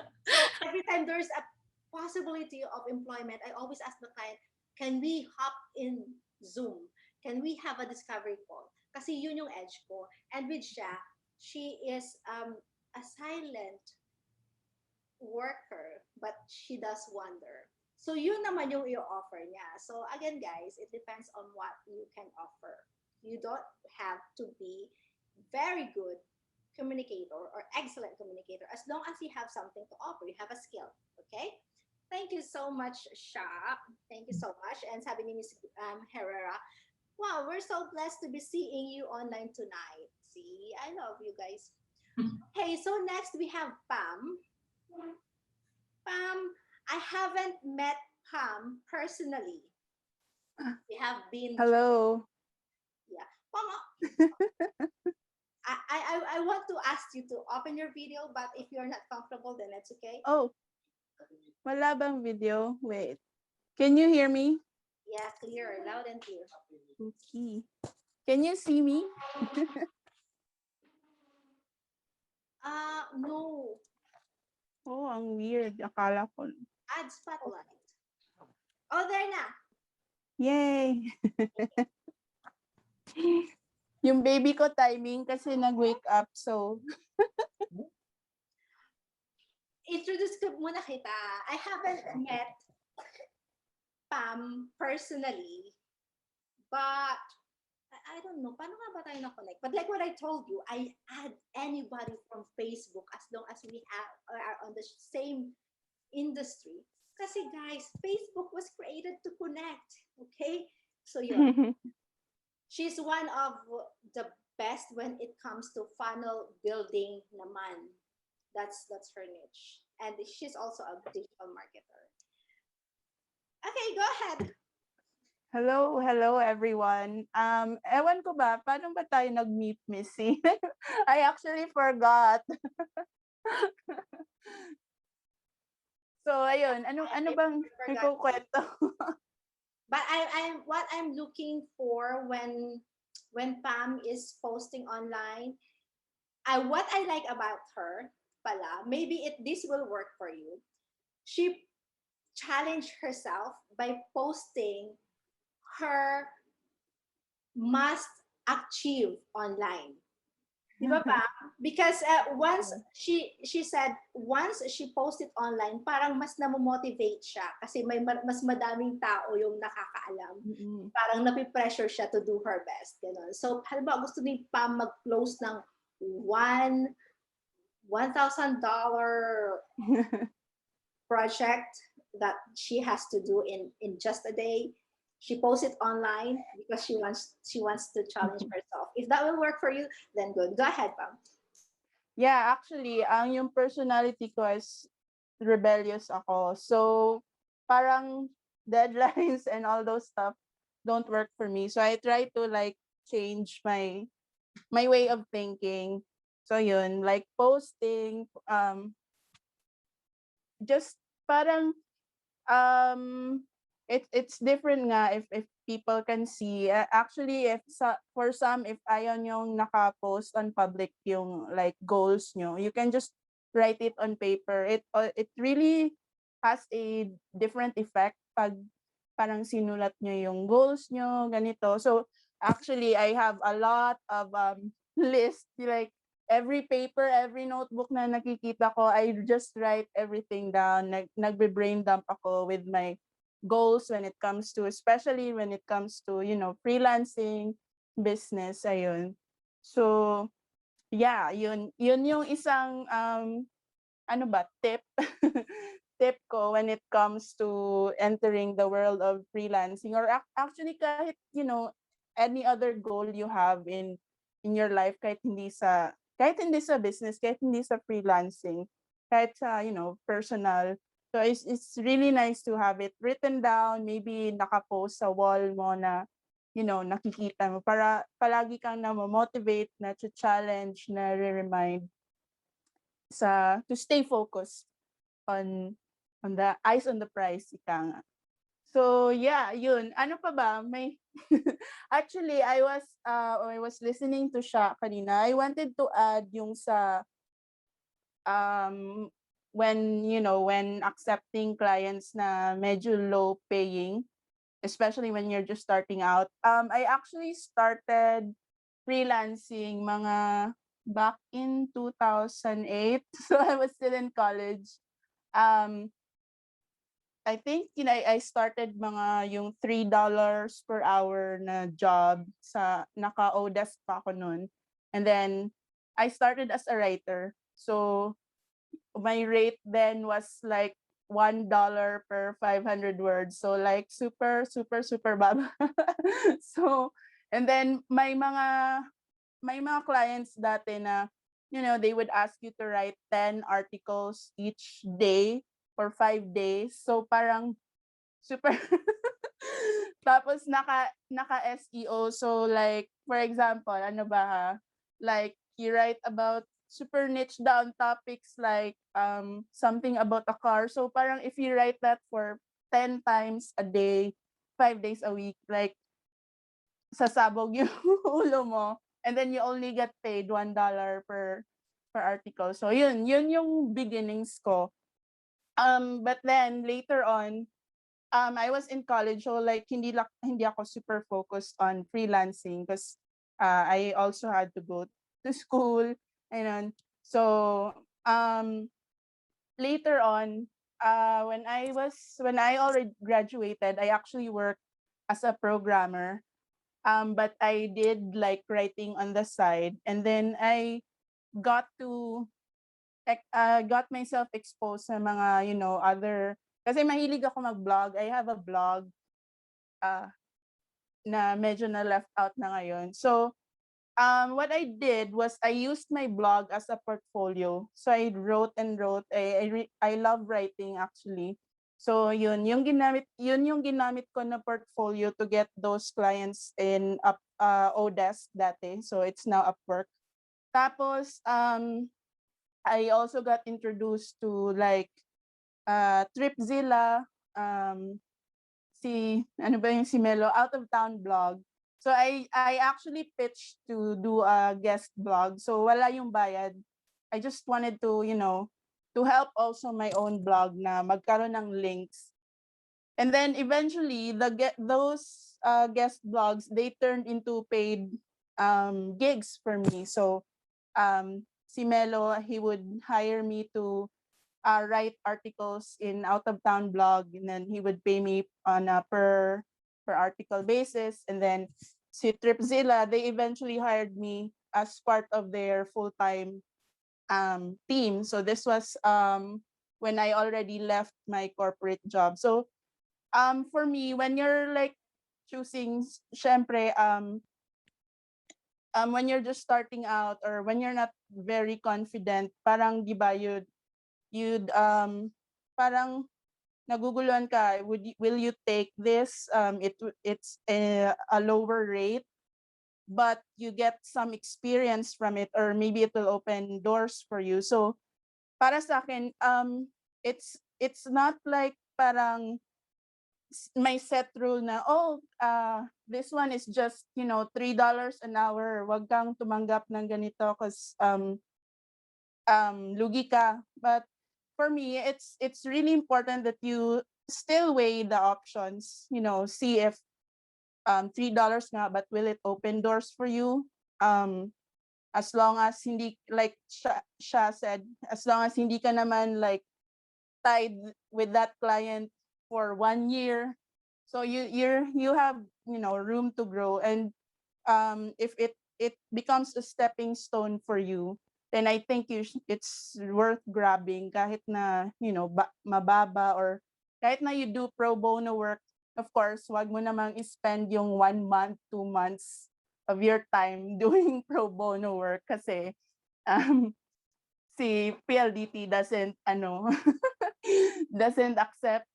So every time there's a possibility of employment, I always ask the client, can we hop in Zoom? Can we have a discovery call? Kasi yun yung edge ko. And with Sha, she is a silent worker, but she does wonder. So yun naman yung i-offer niya. So again, guys, it depends on what you can offer. You don't have to be very good communicator or excellent communicator as long as you have something to offer. You have a skill. Okay? Thank you so much, Sha. Thank you so much. And sabi ni Ms. Herrera, wow, we're so blessed to be seeing you online tonight. See, I love you guys. Okay, so next we have Pam. Pam, I haven't met Pam personally. We have been.
Hello.
Yeah. Pam, I want to ask you to open your video, but if you're not comfortable, then it's okay.
Oh, wala bang video? Wait. Can you hear me?
Yeah, clear, loud and clear.
Okay. Can you see me?
No.
Oh, ang weird. Akala ko.
Add spotlight. Oh, there na.
Yay! Yung baby ko timing kasi nag-wake up, so.
Introduce ko muna kita. I haven't met Pam personally, but I don't know, paano nga ba tayo na-connect? But like what I told you, I add anybody from Facebook as long as we are on the same industry. Kasi guys, Facebook was created to connect, okay? So yun. She's one of the best when it comes to funnel building naman. That's her niche. And she's also a digital marketer. Okay, go ahead.
Hello everyone. Ewan ko ba, paano ba tayo nag-meet, Missy? I actually forgot. So, ayun, ano bang ikukwento?
But what I'm looking for when Pam is posting online, what I like about her, pala, maybe this will work for you. She challenged herself by posting her must achieve online. Di ba pa? Because once she said once she posted online, parang mas namomotivate siya kasi mas madaming tao yung nakakaalam. Parang napipressure siya to do her best. Ganun. So, halimbawa gusto ni Pam mag-close ng $1,000 project that she has to do in just a day. She posts it online because she wants to challenge herself. If that will work for you, then good. Go ahead, Pam.
Yeah, actually, yung personality ko is rebellious ako. So, parang deadlines and all those stuff don't work for me. So, I try to like change my way of thinking. So, yun, like posting, just parang it's different nga if people can see. Actually, for some, if ayon yung naka-post on public yung like goals nyo, you can just write it on paper. It really has a different effect pag parang sinulat nyo yung goals nyo, ganito. So actually, I have a lot of list, like every paper, every notebook na nakikita ko, I just write everything down. Nagbe-brain dump ako with my goals when it comes to, especially when it comes to, freelancing, business, ayun. So, yeah, yun yung isang, tip, tip ko when it comes to entering the world of freelancing, or actually kahit, any other goal you have in your life, kahit hindi sa business, kahit hindi sa freelancing, kahit sa, personal. So it's really nice to have it written down, maybe nakapost sa wall mo na, nakikita mo para palagi kang na-motivate, na challenge, na re-remind to stay focused on the eyes on the prize, ika nga. So yeah, yun. Ano pa ba? May actually I was listening to siya kanina. I wanted to add yung sa when accepting clients na medyo low paying, especially when you're just starting out. I actually started freelancing mga back in 2008. So I was still in college. I think, I started mga yung $3 per hour na job sa naka-Odesk pa ako nun. And then I started as a writer. So my rate then was like $1 per 500 words. So like super, super, super baba. So, and then may mga clients dati na, they would ask you to write 10 articles each day for 5 days. So parang super tapos naka SEO. So like for example, ano ba ha? Like you write about super niche down topics like something about a car. So parang if you write that for 10 times a day, 5 days a week, like sasabog yung ulo mo, and then you only get paid $1 per article. So yun yung beginnings ko. But then later on, I was in college, so like hindi ako super focused on freelancing because I also had to go to school, and so later on, when I already graduated, I actually worked as a programmer. But I did like writing on the side, and then I got myself exposed sa mga, other, kasi mahilig ako mag-blog. I have a blog na medyo na left out na ngayon. So, what I did was I used my blog as a portfolio. So I wrote and wrote. I love writing actually. So yun yung ginamit ko na portfolio to get those clients in Odesk dati. So it's now Upwork. Tapos I also got introduced to like Tripzilla, si Melo, Out of Town blog. So I actually pitched to do a guest blog. So wala yung bayad. I just wanted to, to help also my own blog na magkaroon ng links. And then eventually those guest blogs, they turned into paid gigs for me. So si Melo, he would hire me to write articles in Out of Town blog, and then he would pay me on a per article basis. And then si Tripzilla, they eventually hired me as part of their full-time team. So this was when I already left my corporate job. So for me, when you're like choosing, syempre, when you're just starting out or when you're not very confident, parang di ba you'd parang naguguluhan ka, will you take this? It's a lower rate, but you get some experience from it, or maybe it will open doors for you. So para sa akin, it's not like parang may set rule na, this one is just, $3 an hour. Wag kang tumanggap ng ganito because lugi ka. But for me, it's really important that you still weigh the options, see if $3 nga, but will it open doors for you? As long as hindi, like siya said, as long as hindi ka naman like tied with that client for 1 year, so you have room to grow. And if it becomes a stepping stone for you, then I think it's worth grabbing kahit na mababa, or kahit na you do pro bono work. Of course, wag mo namang spend yung 1 month, 2 months of your time doing pro bono work kasi si PLDT doesn't doesn't accept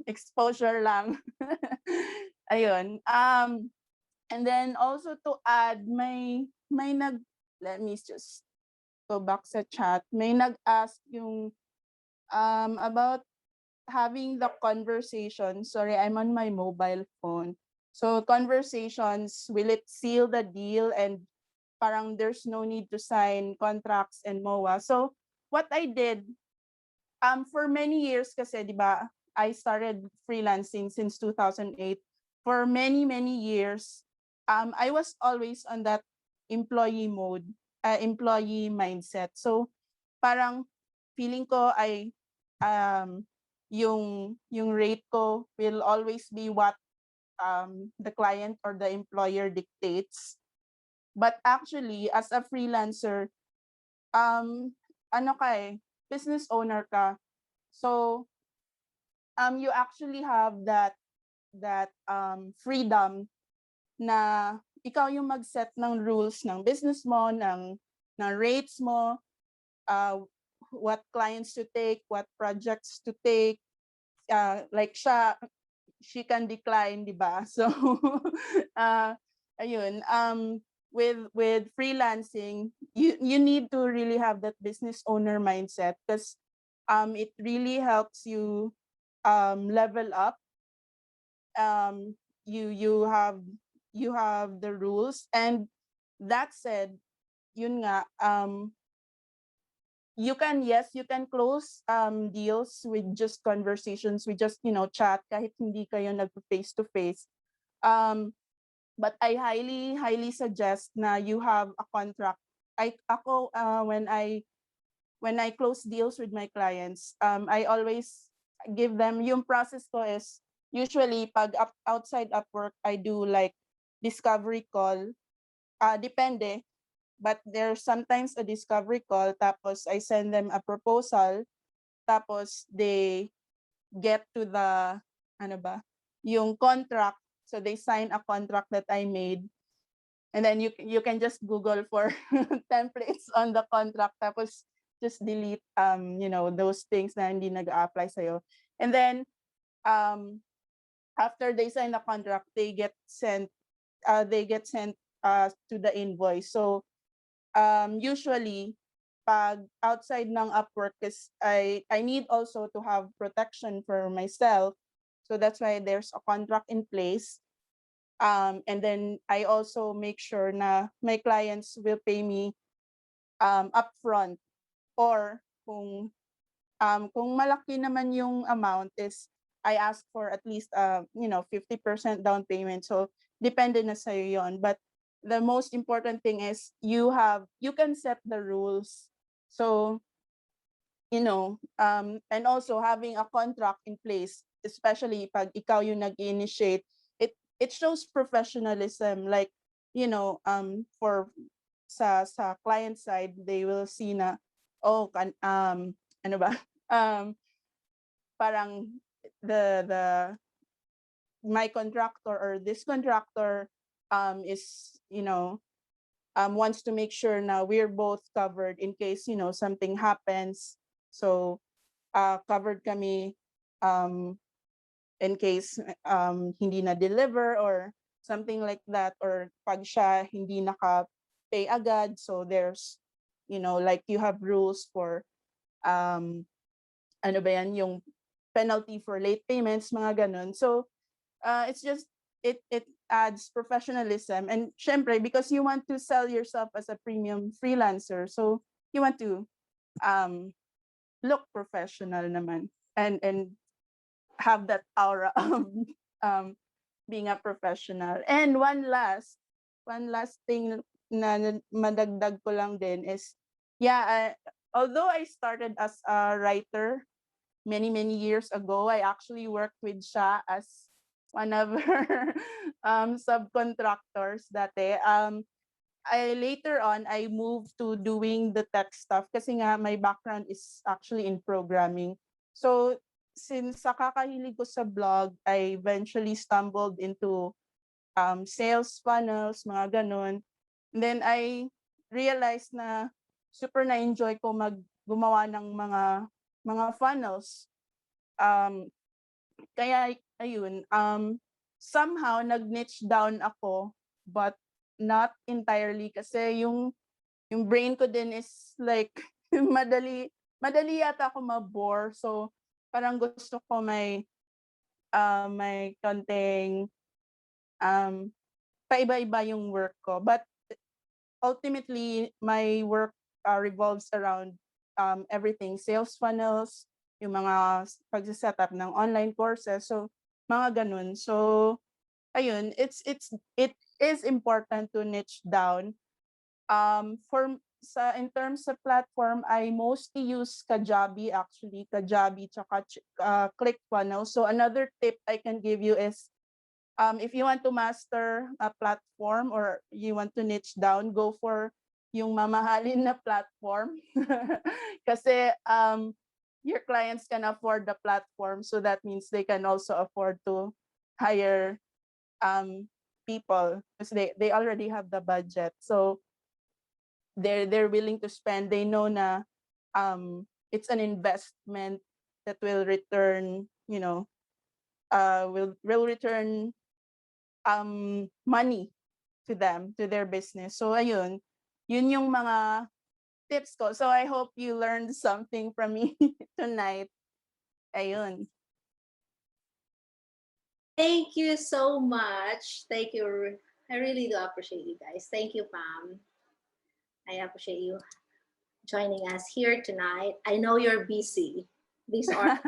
exposure lang. Ayun. And then also to add, may let me just go back sa chat. May nag-ask yung about having the conversation. Sorry, I'm on my mobile phone. So conversations, will it seal the deal, and parang there's no need to sign contracts and MOA. So what I did, for many years kasi, di ba, I started freelancing since 2008. For many years, I was always on that employee mode, employee mindset. So parang feeling ko ay yung rate ko will always be what the client or the employer dictates. But actually, as a freelancer, business owner ka. So you actually have that freedom na ikaw yung mag-set ng rules ng business mo, ng rates mo, what clients to take, what projects to take. Like she can decline, di ba? So ayun, with freelancing, you need to really have that business owner mindset, because it really helps you level up. You have the rules, and that said, yun nga, you can close deals with just conversations, with just chat, kahit hindi kayo nag face to face. But I highly suggest na you have a contract. When I close deals with my clients, I always give them, yung process ko is usually pag outside Upwork, I do like discovery call. Depende, but there's sometimes a discovery call, tapos I send them a proposal, tapos they get to the yung contract. So they sign a contract that I made, and then you can just Google for templates on the contract, tapos just delete those things na hindi nag-a-apply sa'yo. And then after they sign the contract, they get sent to the invoice. So usually pag outside ng Upwork, is I need also to have protection for myself. So that's why there's a contract in place. And then I also make sure na my clients will pay me upfront, or kung malaki naman yung amount, is I ask for at least 50% down payment. So depende na sa'yo yon. But the most important thing is you can set the rules. So and also having a contract in place, especially pag ikaw yung nag-initiate, it shows professionalism. Like, for sa client side, they will see na, oh, ano ba, parang the my contractor or this contractor is wants to make sure na we're both covered in case something happens. So covered kami in case hindi na deliver or something like that, or pag siya hindi naka-pay agad. So there's like you have rules for ano ba yan, yung penalty for late payments, mga ganun. So it's just it adds professionalism. And syempre, because you want to sell yourself as a premium freelancer, so you want to look professional naman, and have that aura of being a professional. And one last thing na madagdag ko lang din is, although I started as a writer many years ago, I actually worked with siya as one of her subcontractors dati. Later on, I moved to doing the tech stuff kasi nga my background is actually in programming. So since sa kakahilig ko sa blog, I eventually stumbled into sales funnels, mga ganun. And then I realized na super na-enjoy ko gumawa ng mga funnels. Kaya ayun, somehow nag-niche down ako, but not entirely, kasi yung brain ko din is like madali yata ako mabore. So parang gusto ko may konting paiba-iba yung work ko. But ultimately, my work revolves around everything: sales funnels, yung mga pag-setup ng online courses, so mga ganun. So ayun, it is important to niche down. In terms of platform, I mostly use Kajabi, actually. Kajabi tsaka ClickFunnels. So another tip I can give you is, if you want to master a platform or you want to niche down, go for yung mamahalin na platform. Kasi your clients can afford the platform, so that means they can also afford to hire people because they already have the budget. So they're willing to spend. They know na it's an investment that will return, will return money to them, to their business. So ayun, yun yung mga tips ko. So I hope you learned something from me tonight. Ayun.
Thank you so much. Thank you. I really do appreciate you guys. Thank you, Pam. I appreciate you joining us here tonight. I know you're busy. These are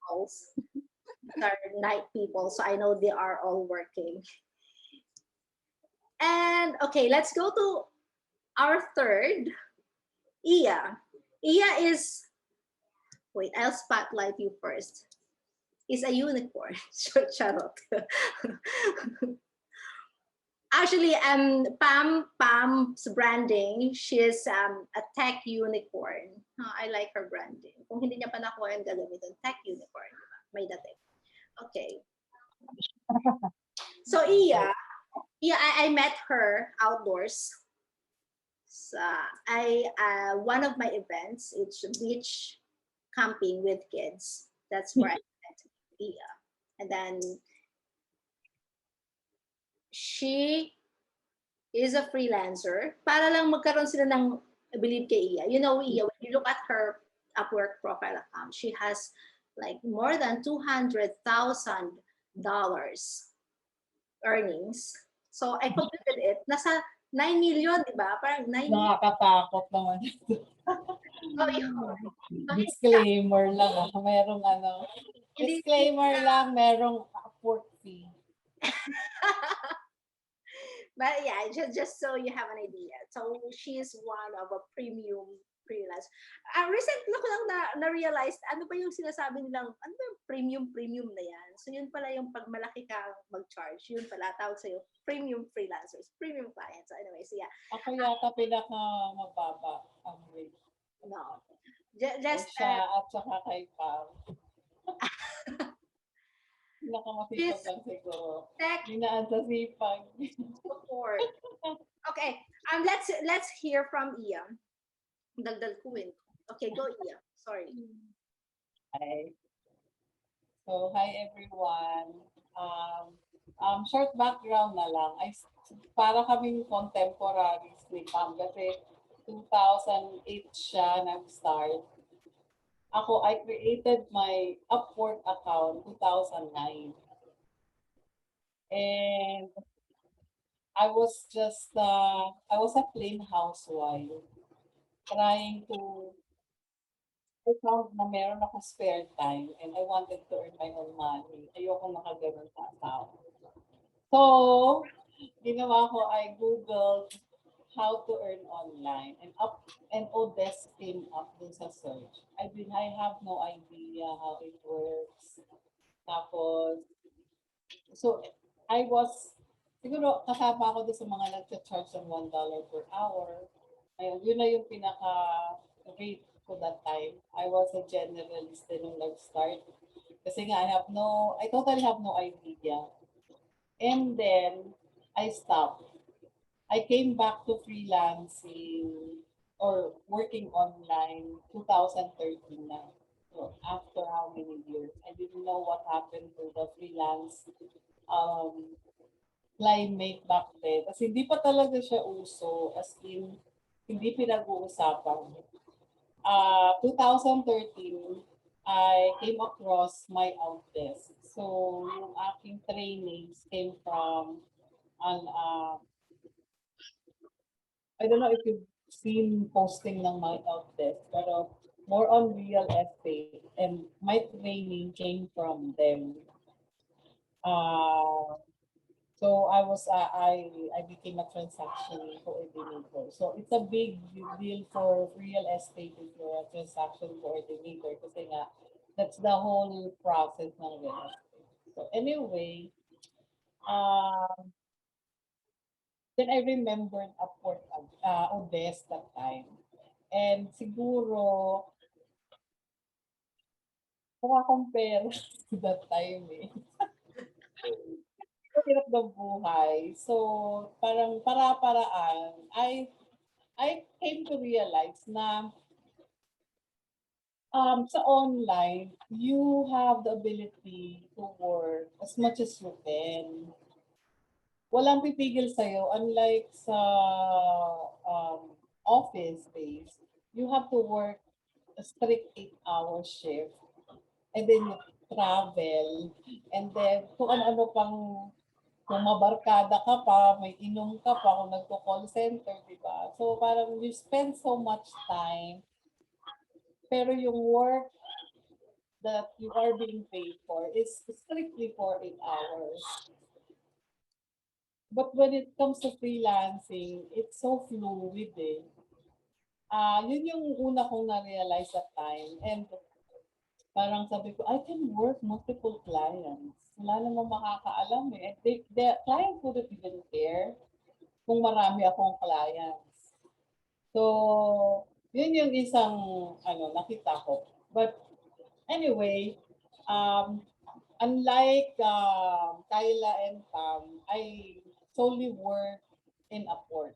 calls. These are night people, so I know they are all working. And okay, let's go to our third, Iya. Iya is, wait, I'll spotlight you first. Is a unicorn. Charot. Actually, Pam's branding, she's a tech unicorn. I like her branding. Kung hindi niya pa nakuha yung gagamitin, tech unicorn. May dating. Okay. So Iya, I met her outdoors. So one of my events, it's beach camping with kids. That's where I met Iya. And then she is a freelancer para lang magkaroon sila ng believe kay Iya. You know, Iya, when you look at her Upwork profile account, she has like more than $200,000 earnings. So I computed it. Nasa 9 million, di ba? Parang 9 million.
Nakakatakot naman. Disclaimer lang. Merong disclaimer lang, merong Upwork fee.
But yeah, just so you have an idea. So she's one of a premium freelance. Recently ko lang na-realize, ano ba yung sinasabi nilang, ano ba yung premium na yan? So yun pala yung pag malaki ka mag-charge, yun pala tawag sa'yo, premium freelancers, premium clients. So anyway, so yeah.
Ako yata pinaka mababa ang rate.
No. Just,
siya at saka kay Pam. Pinakamasipag lang siguro. Dinaan sa sipag.
Support. Okay, let's hear from Iya. Dagdag ko yun. Okay, go Iya. Sorry.
Hi. So, hi everyone. Short background na lang. Para kaming contemporaries ni Pam kasi 2008 siya nag-start. I created my Upwork account 2009. And I was a plain housewife trying to found na meron ako spare time and I wanted to earn my own money. Ayoko nakaganon sa asawa. So, ginawa ko, I Googled how to earn online and Odesk came up dun sa search. I have no idea how it works. Tapos, so siguro kasama ako doon sa mga nagcha-charge ng $1 per hour. Ayun, yun na yung pinaka-rate ko that time. I was a generalist din nung nag-start. Kasi nga, I totally have no idea. And then, I stopped. I came back to freelancing or working online 2013 na. So, after how many years? I didn't know what happened to the freelance climate back then. Kasi hindi pa talaga siya uso. As in, hindi pinag-uusapan. 2013, I came across my Outdesk. So, yung aking trainings came from I don't know if you've seen posting ng my Outdesk, pero more on real estate. And my training came from them. So I became a transaction coordinator. So it's a big deal for real estate if you're a transaction coordinator kasi nga that's the whole process ng real estate. So anyway, then I remembered Upwork Odesk that time. And siguro kung compare that time hirap ng buhay. So, parang para-paraan, I came to realize na sa online, you have the ability to work as much as you can. Walang pipigil sa'yo, unlike sa office space, you have to work a strict 8-hour shift. And then you travel, and then kung ano-ano pang kung mabarkada ka pa, may inom ka pa, kung nagko-call center, di ba? So parang you spend so much time, pero yung work that you are being paid for is strictly for 8 hours. But when it comes to freelancing, it's so fluid eh. Yun yung una kong na-realize at time. And parang sabi ko, I can work multiple clients. Wala namang makakaalam eh. The client wouldn't even care kung marami akong clients. So, yun yung isang nakita ko. But anyway, unlike Kyla and Pam, I solely work in Upwork.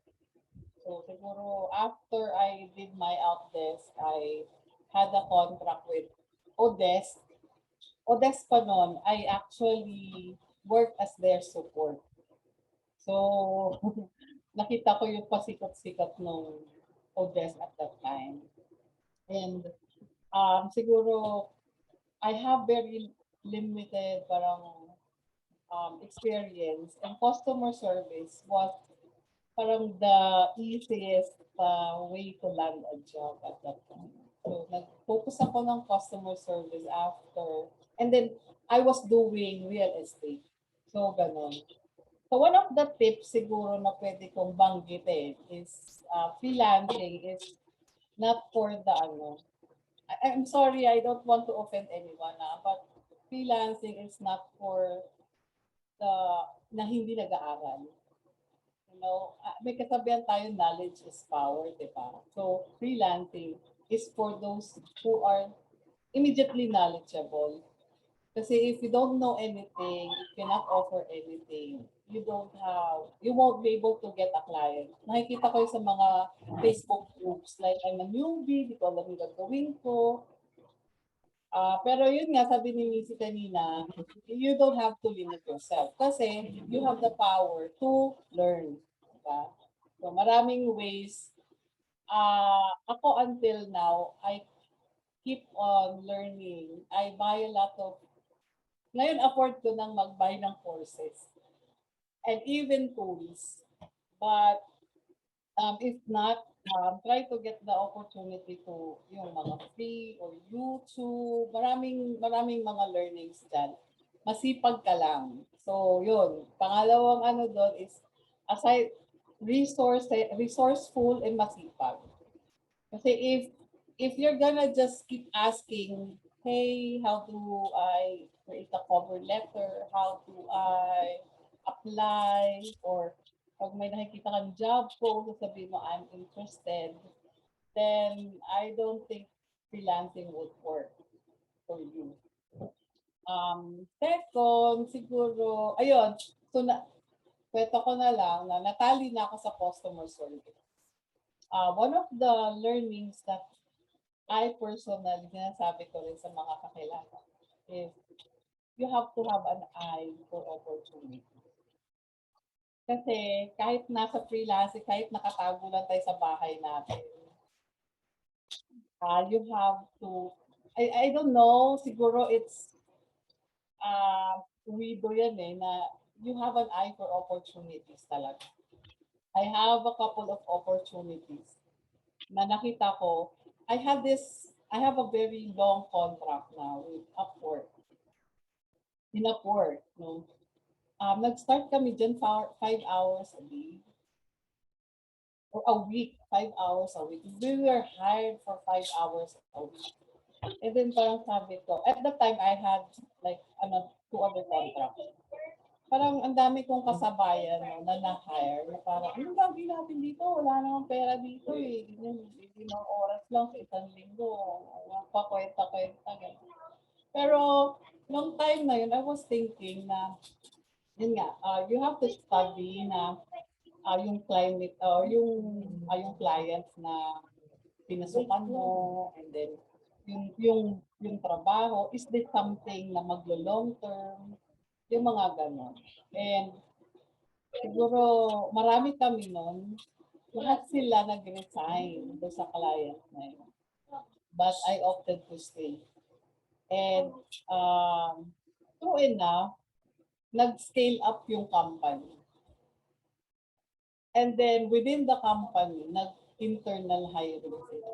So siguro after I did my Outdesk, I had a contract with Odesk. Odes pa noon, I actually work as their support. So, nakita ko yung pasikat-sikat nung Odes at that time. And siguro, I have very limited parang experience, and customer service was parang the easiest way to land a job at that time. So, nag-focus ako ng customer service after, and then I was doing real estate. So, ganun. So, one of the tips siguro na pwede kong banggitin is freelancing is not for the I'm sorry, I don't want to offend anyone, but freelancing is not for the na hindi nag-aaral. You know, may kasabihan tayo, knowledge is power, di ba? So, freelancing is for those who are immediately knowledgeable. Kasi if you don't know anything, you cannot offer anything, you won't be able to get a client. Nakikita ko yung sa mga Facebook groups, like I'm a newbie, di ko alam yung gagawin ko. Pero yun nga, sabi ni Missy kanina, you don't have to limit yourself kasi you have the power to learn. Diba? So maraming ways. Ako until now, I keep on learning. I buy a lot of, ngayon afford ko nang mag-buy ng courses and even tools. But if not, try to get the opportunity to yung mga free or YouTube, maraming mga learnings dyan. Masipag ka lang. So, yun. Pangalawang ano doon is, aside, resourceful and masipag. Kasi if you're gonna just keep asking, hey, how do I create a cover letter? How do I apply? Or pag may nakikita kang job po, sasabihin mo, I'm interested, then I don't think freelancing would work for you. Second, siguro, ayun, so kwento ko na lang na natali na ako sa customer service. One of the learnings that I personally, sinasabi ko rin sa mga kakilala, is you have to have an eye for opportunity. Kasi kahit nasa freelancing, kahit nakatago lang tayo sa bahay natin, you have to, I don't know, siguro it's, wido yan na you have an eye for opportunities talaga. I have a couple of opportunities na nakita ko. I have a very long contract now with Upwork. In Upwork, no? Nag-start kami dyan 5 hours a day. Or a week, 5 hours a week. We were hired for 5 hours a week. And then parang sabi ko, at that time I had like 2 other contracts. Parang ang dami kong kasabayan na na-hire. Na parang, ano gagawin natin dito? Wala namang pera dito eh. Oras lang sa isang linggo. Pakwenta-kwenta. Pero, long time na yun, I was thinking na, yun nga, you have to study na yung climate, yung clients na pinasukan mo, and then yung trabaho, is this something na maglo-long term? Yung mga ganon. And siguro marami kami nun, lahat sila nag-resign doon sa client na yun. But I opted to stay. And true enough, nag-scale up yung company. And then within the company, nag-internal hiring sila.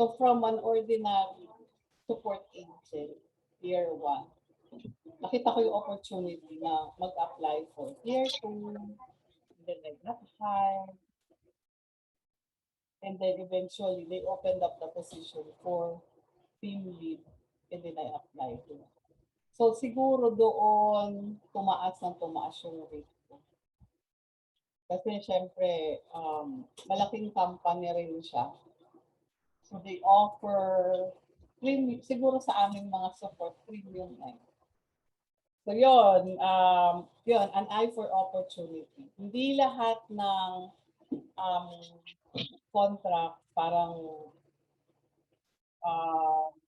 So from an ordinary support agent, year 1, nakita ko yung opportunity na mag-apply for year 2, and then I got hired. And then eventually, they opened up the position for team lead, and then I applied to. So siguro doon, tumaas yung rate ko. Kasi syempre, malaking company rin siya. So they offer premium, siguro sa aming mga support, premium na. So yun, an eye for opportunity. Hindi lahat ng contract parang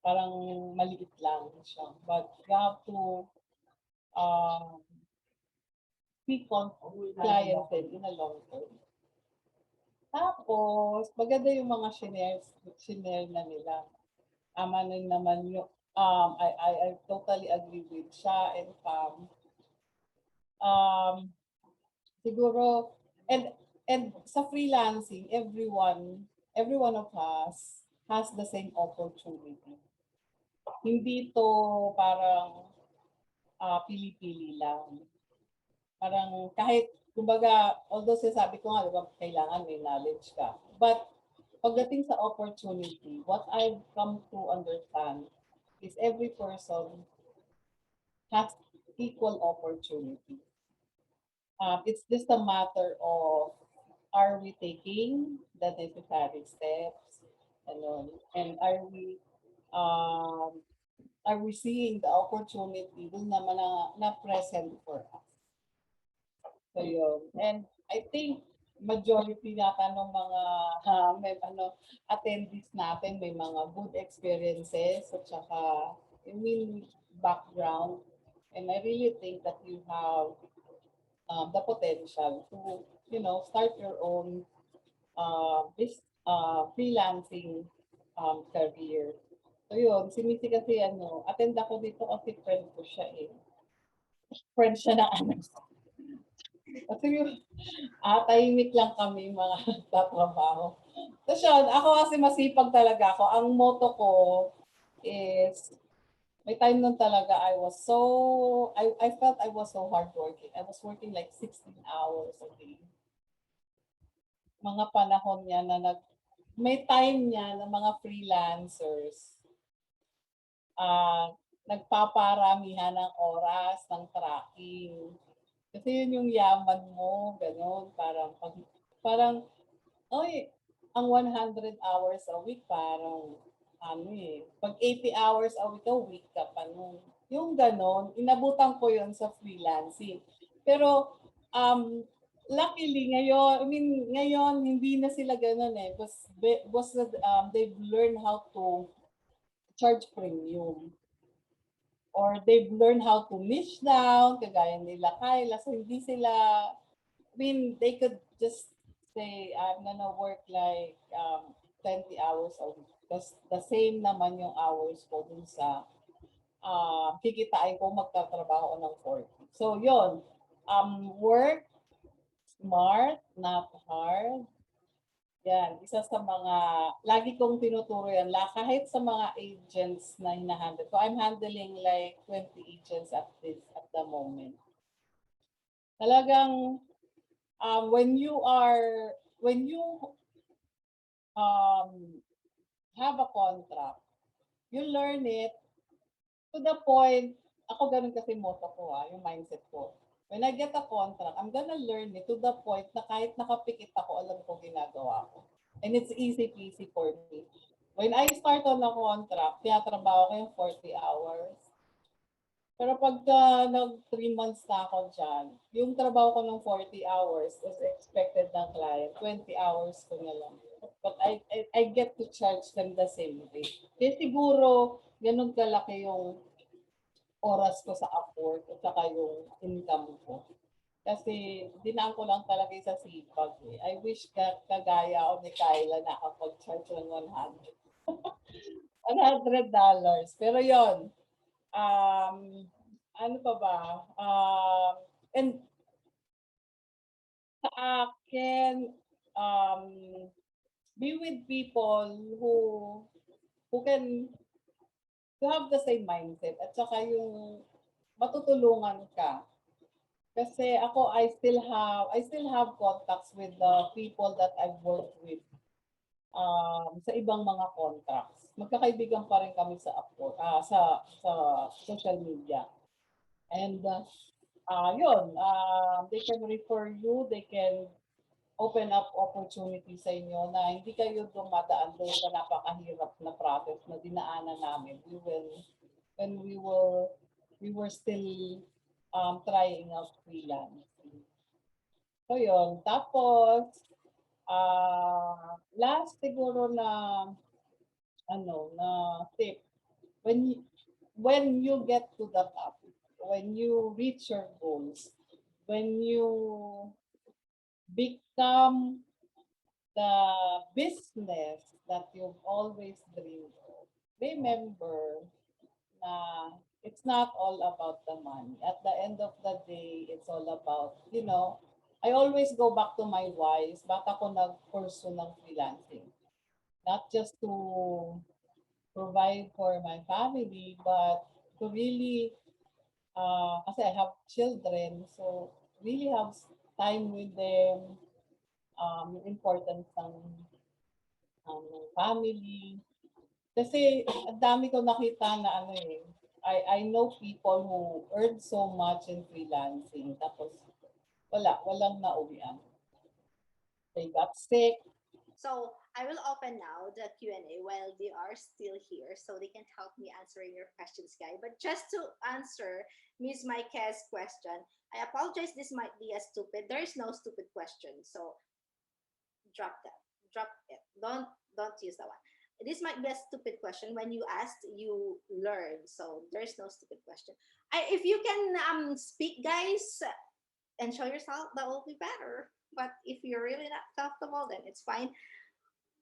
parang maliit lang siya. But you have to speak on clientele in a long term. Tapos, maganda yung mga shinare na nila. Tama rin naman yung, I totally agree with siya and siguro, and sa freelancing, every one of us has the same opportunity. Hindi to parang pili-pili lang. Parang kahit, kumbaga, although sinasabi ko nga, diba, kailangan may knowledge ka. But pagdating sa opportunity, what I've come to understand is every person has equal opportunity. It's just a matter of, are we taking the necessary steps, and are we seeing the opportunity dun naman na present for us. So yun. And I think majority nata ng mga attendees natin may mga good experiences at saka background. And I really think that you have the potential to, start your own freelancing career. So yun, si Missy kasi attend ako dito kasi friend ko siya eh. Friend siya na Kasi tahimik lang kami mga tatrabaho. Tapos yun, ako kasi masipag talaga ako. Ang motto ko is, may time nun talaga I felt I was so hardworking. I was working like 16 hours a day. Mga panahon niya na may time niya na mga freelancers nagpaparamihan ng oras ng tracking. Kasi yun yung yaman mo, gano'n. Parang, ang 100 hours a week, parang, pag 80 hours a week ka pa nun. Yung gano'n, inabutan ko yun sa freelancing. Pero, luckily, ngayon, hindi na sila gano'n eh. They've learned how to charge premium. Or they've learned how to niche down, kagaya nila Kyla. So hindi sila, they could just say, I'm gonna work like 20 hours a week. Because the same naman yung hours ko dun sa kikitain ko magtatrabaho ng 40. So yun, work smart, not hard. Yan, isa sa mga, lagi kong tinuturo yan, kahit sa mga agents na hinahandle ko. I'm handling like 20 agents at the moment. Talagang, when you have a contract, you learn it to the point, ako ganun kasi motto ko yung mindset ko. When I get a contract, I'm gonna learn it to the point na kahit nakapikit ako, alam ko ginagawa ko. And it's easy peasy for me. When I start on a contract, tinatrabaho ko yung 40 hours. Pero pagka 3 months na ako dyan, yung trabaho ko ng 40 hours is expected ng client, 20 hours ko na lang. But I get to charge them the same way. Kaya siguro, ganun kalaki yung oras ko sa Upwork at saka yung income ko. Kasi dinaan ko lang talaga sa sipag eh. I wish kagaya o ni Kyla nakapag-charge ng $100. Pero yon, ano pa ba? And sa akin, be with people who can have the same mindset at saka yung matutulungan ka. Kasi ako, I still have contacts with the people that I've worked with sa ibang mga contracts. Magkakaibigan pa rin kami sa social media. And yun, they can refer you, they can open up opportunities sa inyo na hindi kayo dumadaan doon sa napakahirap na process na dinaanan namin when we were still trying out freelancing. So yun, tapos last siguro na tip when you get to the top, when you reach your goals, when you become the business that you've always dreamed of, remember na it's not all about the money. At the end of the day, it's all about, I always go back to my whys. Bakit ako nag-pursue ng freelancing? Not just to provide for my family, but to really, kasi I have children, so really have time with them, yung importance ng family. Kasi ang dami ko nakita na I know people who earn so much in freelancing, tapos walang nauwian. They got sick.
So I will open now the Q&A while they are still here so they can help me answering your questions, guys. But just to answer Ms. Maike's question, I apologize, this might be a stupid. There is no stupid question, so drop that. Drop it. Don't use that one. This might be a stupid question. When you asked, you learn. So there's no stupid question. If you can speak, guys, and show yourself, that will be better. But if you're really not comfortable, then it's fine.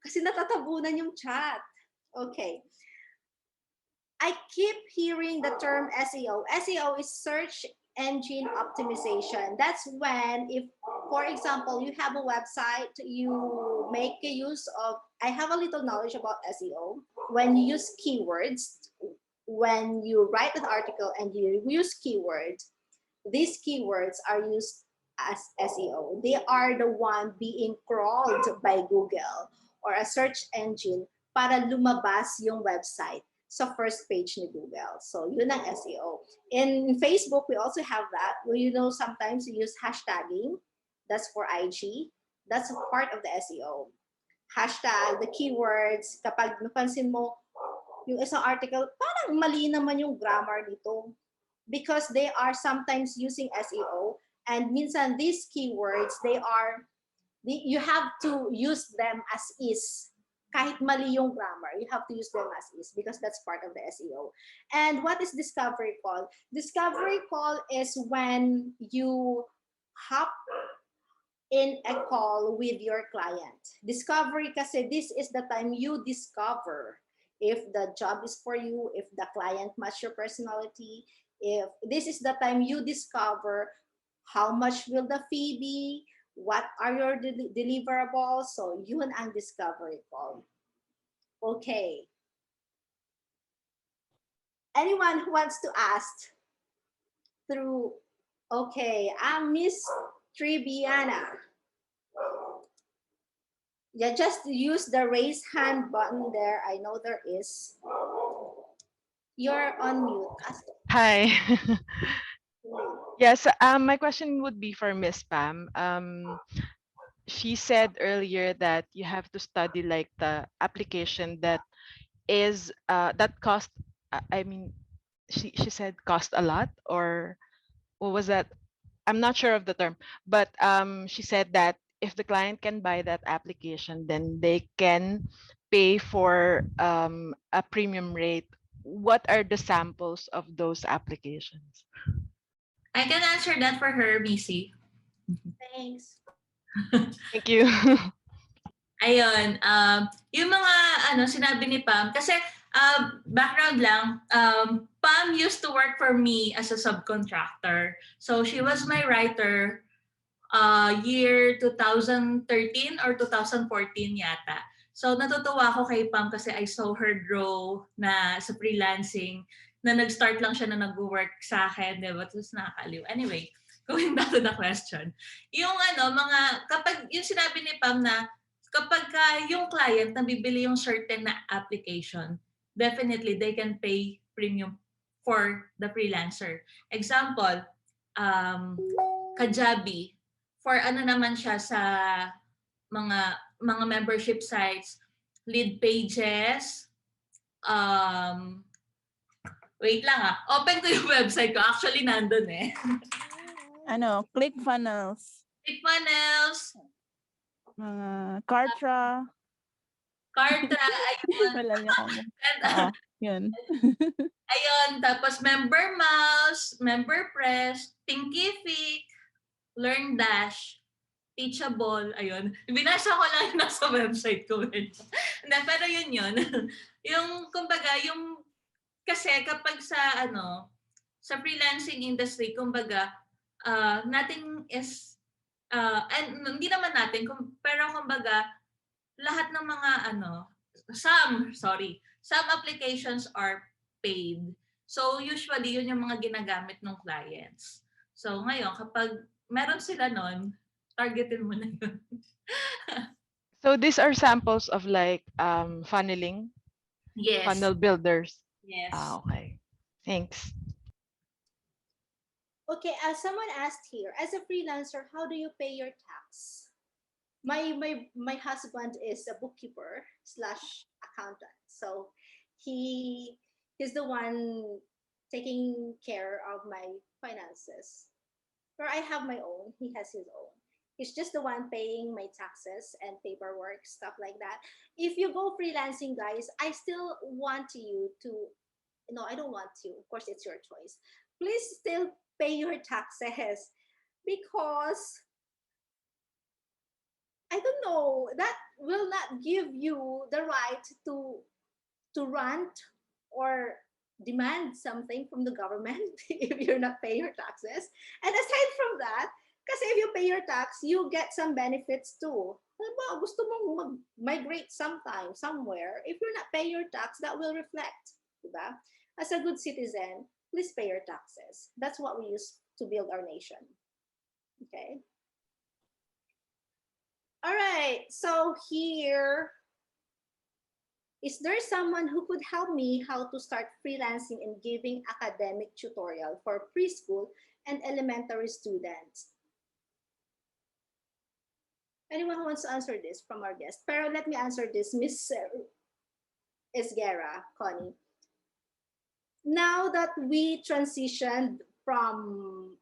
Kasi natatabunan yung chat. Okay. I keep hearing the term SEO. SEO is search engine optimization. That's when, if, for example, you have a website, you make a use of, I have a little knowledge about SEO. When you use keywords, when you write an article and you use keywords, these keywords are used as SEO. They are the one being crawled by Google or a search engine para lumabas yung website sa first page ni Google. So yun ang SEO. In Facebook, we also have that. Sometimes we use hashtagging. That's for IG. That's a part of the SEO. Hashtag, the keywords. Kapag napansin mo, yung isang article, parang mali naman yung grammar nito. Because they are sometimes using SEO. And minsan these keywords, you have to use them as is. Kahit mali yung grammar, you have to use them as is because that's part of the SEO. And what is discovery call? Discovery call is when you hop in a call with your client. Discovery kasi this is the time you discover if the job is for you, if the client match your personality, if this is the time you discover how much will the fee be, what are your deliverables. So yun ang discovery call. Okay. Anyone who wants to ask through, okay, I'm Miss Triviana. Yeah, just use the raise hand button there. I know there is. You're on mute.
Hi. Yes, my question would be for Miss Pam. She said earlier that you have to study like the application that is that cost. I mean, she said cost a lot, or what was that? I'm not sure of the term, but she said that if the client can buy that application, then they can pay for a premium rate. What are the samples of those applications?
I can answer that for her, BC.
Thanks.
Thank you.
Ayun, yung mga sinabi ni Pam, kasi background lang, Pam used to work for me as a subcontractor. So she was my writer year 2013 or 2014 yata. So natutuwa ako kay Pam kasi I saw her grow na sa freelancing, na nag-start lang siya na nag-work sa akin, diba? Tapos nakakaliw. Anyway, going back to the question. Yung kapag yung sinabi ni Pam na kapag yung client nabibili yung certain na application, definitely they can pay premium for the freelancer. Example, Kajabi, for naman siya sa mga membership sites, lead pages, wait lang open ko yung website ko. Actually, nandun eh.
ClickFunnels.
ClickFunnels.
Kartra.
Kartra, ayun.
Wala niya kami.
And,
Yun.
Ayun, tapos member mouse, member press, Thinkific, Learn Dash, Teachable, ayun. Binasa ko lang yung nasa website ko. Hindi, pero yun. Yung, kumbaga, yung, kasi kapag sa freelancing industry, kumbaga, nothing is, and hindi naman natin, pero kumbaga, lahat ng mga some applications are paid. So usually yun yung mga ginagamit ng clients. So ngayon kapag meron sila nun, targetin mo na yun.
So these are samples of like funneling,
Yes.
funnel builders.
Yes.
Okay. Thanks.
Okay, someone asked here, as a freelancer, how do you pay your tax? My husband is a bookkeeper slash accountant, so he's the one taking care of my finances. Where I have my own, he has his own. He's just the one paying my taxes and paperwork, stuff like that. If you go freelancing, guys, I still want you to, no, I don't want to. Of course, it's your choice. Please still pay your taxes because I don't know, that will not give you the right to rant or demand something from the government if you're not paying your taxes. And aside from that, kasi if you pay your tax, you get some benefits too. Diba, gusto mong mag-migrate sometime, somewhere. If you're not paying your tax, that will reflect. Diba? As a good citizen, please pay your taxes. That's what we use to build our nation. Okay? All right, so here, is there someone who could help me how to start freelancing and giving academic tutorial for preschool and elementary students? Anyone who wants to answer this from our guest? Pero let me answer this, Miss Esguera, Connie. Now that we transitioned from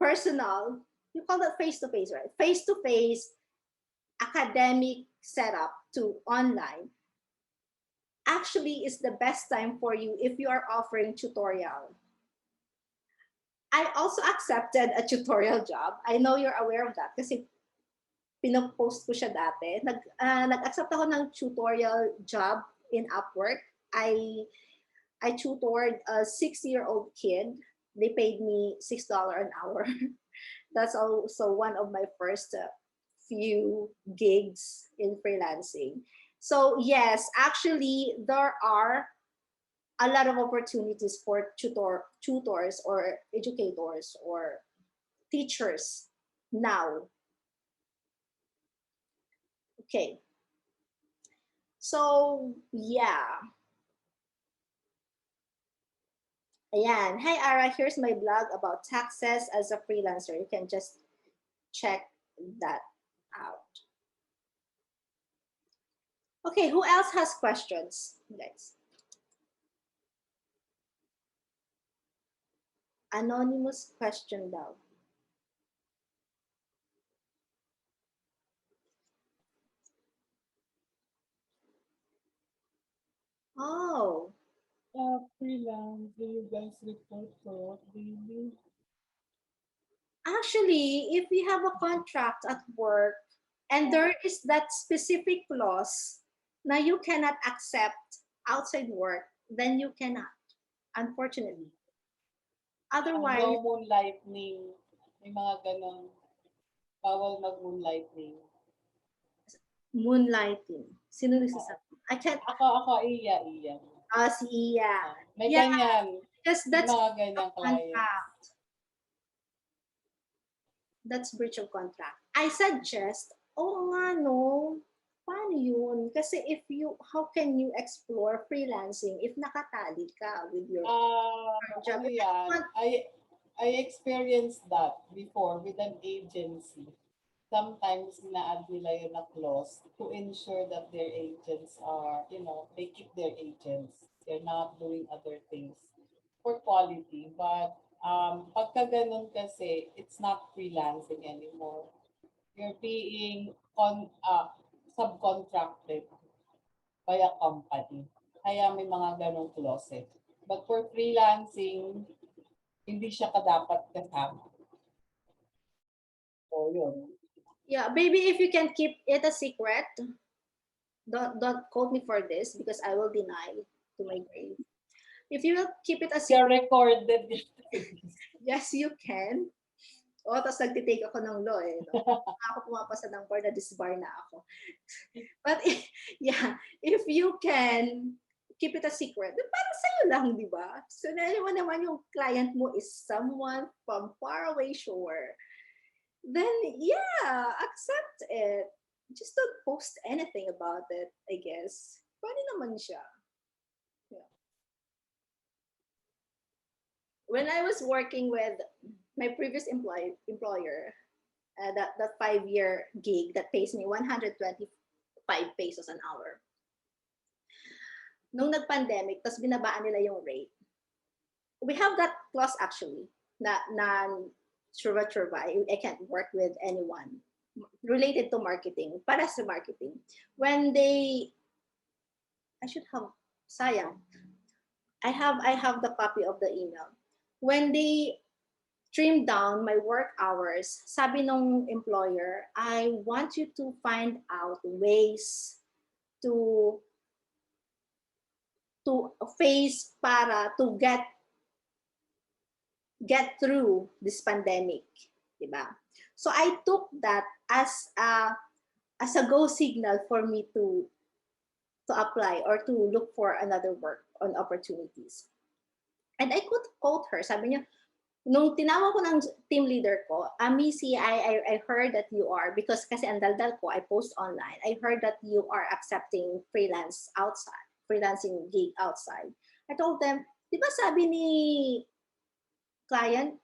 personal, you call that face-to-face, right? Face-to-face academic setup to online, actually is the best time for you if you are offering tutorial. I also accepted a tutorial job. I know you're aware of that kasi pinopost ko siya dati. Nag-accept ako ng tutorial job in Upwork. I tutored a 6-year-old kid. They paid me $6 an hour. That's also one of my first few gigs in freelancing. So yes, actually there are a lot of opportunities for tutors or educators or teachers now. Okay. So yeah. Ayan. Hi Ara, here's my blog about taxes as a freelancer. You can just check that out. Okay, who else has questions, guys? Anonymous question daw. Oh.
Freelance, do you guys report for what daily?
Actually, if we have a contract at work and there is that specific clause na you cannot accept outside work, then you cannot, unfortunately. Otherwise,
No moonlighting. May mga ganun. Bawal mag-moonlighting.
moonlighting. Sino nagsasabi? I can't.
Ako, iya.
Si Iya.
May
Yeah,
ganyan.
because
May
that's
mga ganyang client.
contract. That's breach of contract. I suggest, nga no, paano yun? Kasi how can you explore freelancing if nakatali ka with your job?
Ano yan? I experienced that before with an agency. Sometimes na-add nila yun na clause to ensure that their agents are, they keep their agents. They're not doing other things for quality. But pagka ganun kasi, it's not freelancing anymore. You're being subcontracted by a company. Kaya may mga ganong closet. But for freelancing, hindi siya kadapat kasama. So, yun.
Yeah, maybe if you can keep it a secret, don't quote me for this because I will deny to my grave. If you will keep it a
You're
secret,
recorded.
yes, you can. O, tapos nagtitake ako ng law eh. No? Ako pumapasa ng bar na disbar na ako. But yeah, if you can keep it a secret, parang sa'yo lang, di ba? So, naman yung client mo is someone from far away shore. Then, yeah, accept it. Just don't post anything about it, I guess. Pwede naman siya. Yeah. When I was working with my previous employer, that 5-year gig that pays me 125 pesos an hour. Nung nag-pandemic, tas binabaan nila yung rate. We have that clause actually, na I can't work with anyone related to marketing, para sa marketing. When I should have, sayang, I have the copy of the email. When they trim down my work hours, sabi nung employer, I want you to find out ways to face para to get through this pandemic, diba? So I took that as a go signal for me to apply or to look for another work on opportunities. And I could quote her, sabi niya, nung tinawag ko ng team leader ko, Missy, I heard that you are, because kasi ang daldal ko, I post online, I heard that you are accepting freelancing gig outside. I told them, di ba sabi ni client,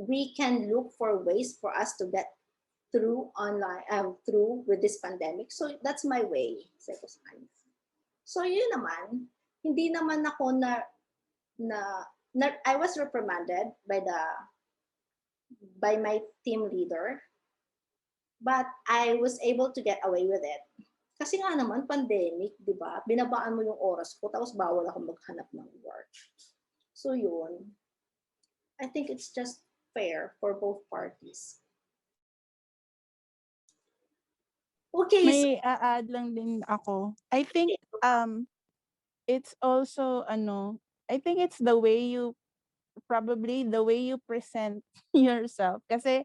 we can look for ways for us to get through online, through with this pandemic. So that's my way. So yun naman, hindi naman ako na I was reprimanded by my team leader, but I was able to get away with it. Kasi nga naman, pandemic, di ba? Binabaan mo yung oras ko, tapos bawal ako maghanap ng work. So yun. I think it's just fair for both parties. Okay.
May add lang din ako. I think it's also I think it's the way you present yourself. Kasi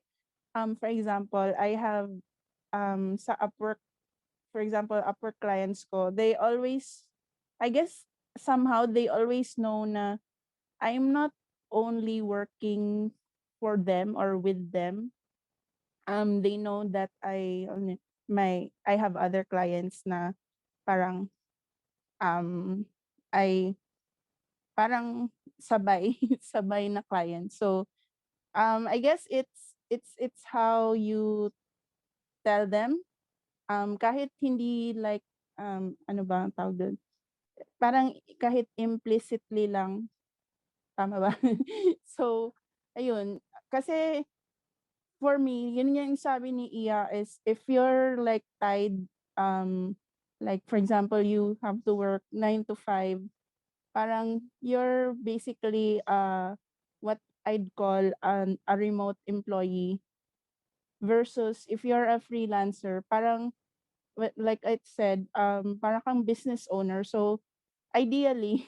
for example, I have sa Upwork, for example, Upwork clients ko, they always, I guess somehow they always know na I'm not only working for them or with them. They know that I have other clients na parang I parang sabay sabay na client. So I guess it's how you tell them, kahit hindi like ano ba ang tawag doon? Parang kahit implicitly lang, tama ba? So ayun, kasi for me, yun yung sabi ni Iya is if you're like tied, like for example, you have to work 9 to 5, parang you're basically what I'd call a remote employee, versus if you're a freelancer, parang like I said, parang kang business owner. So ideally,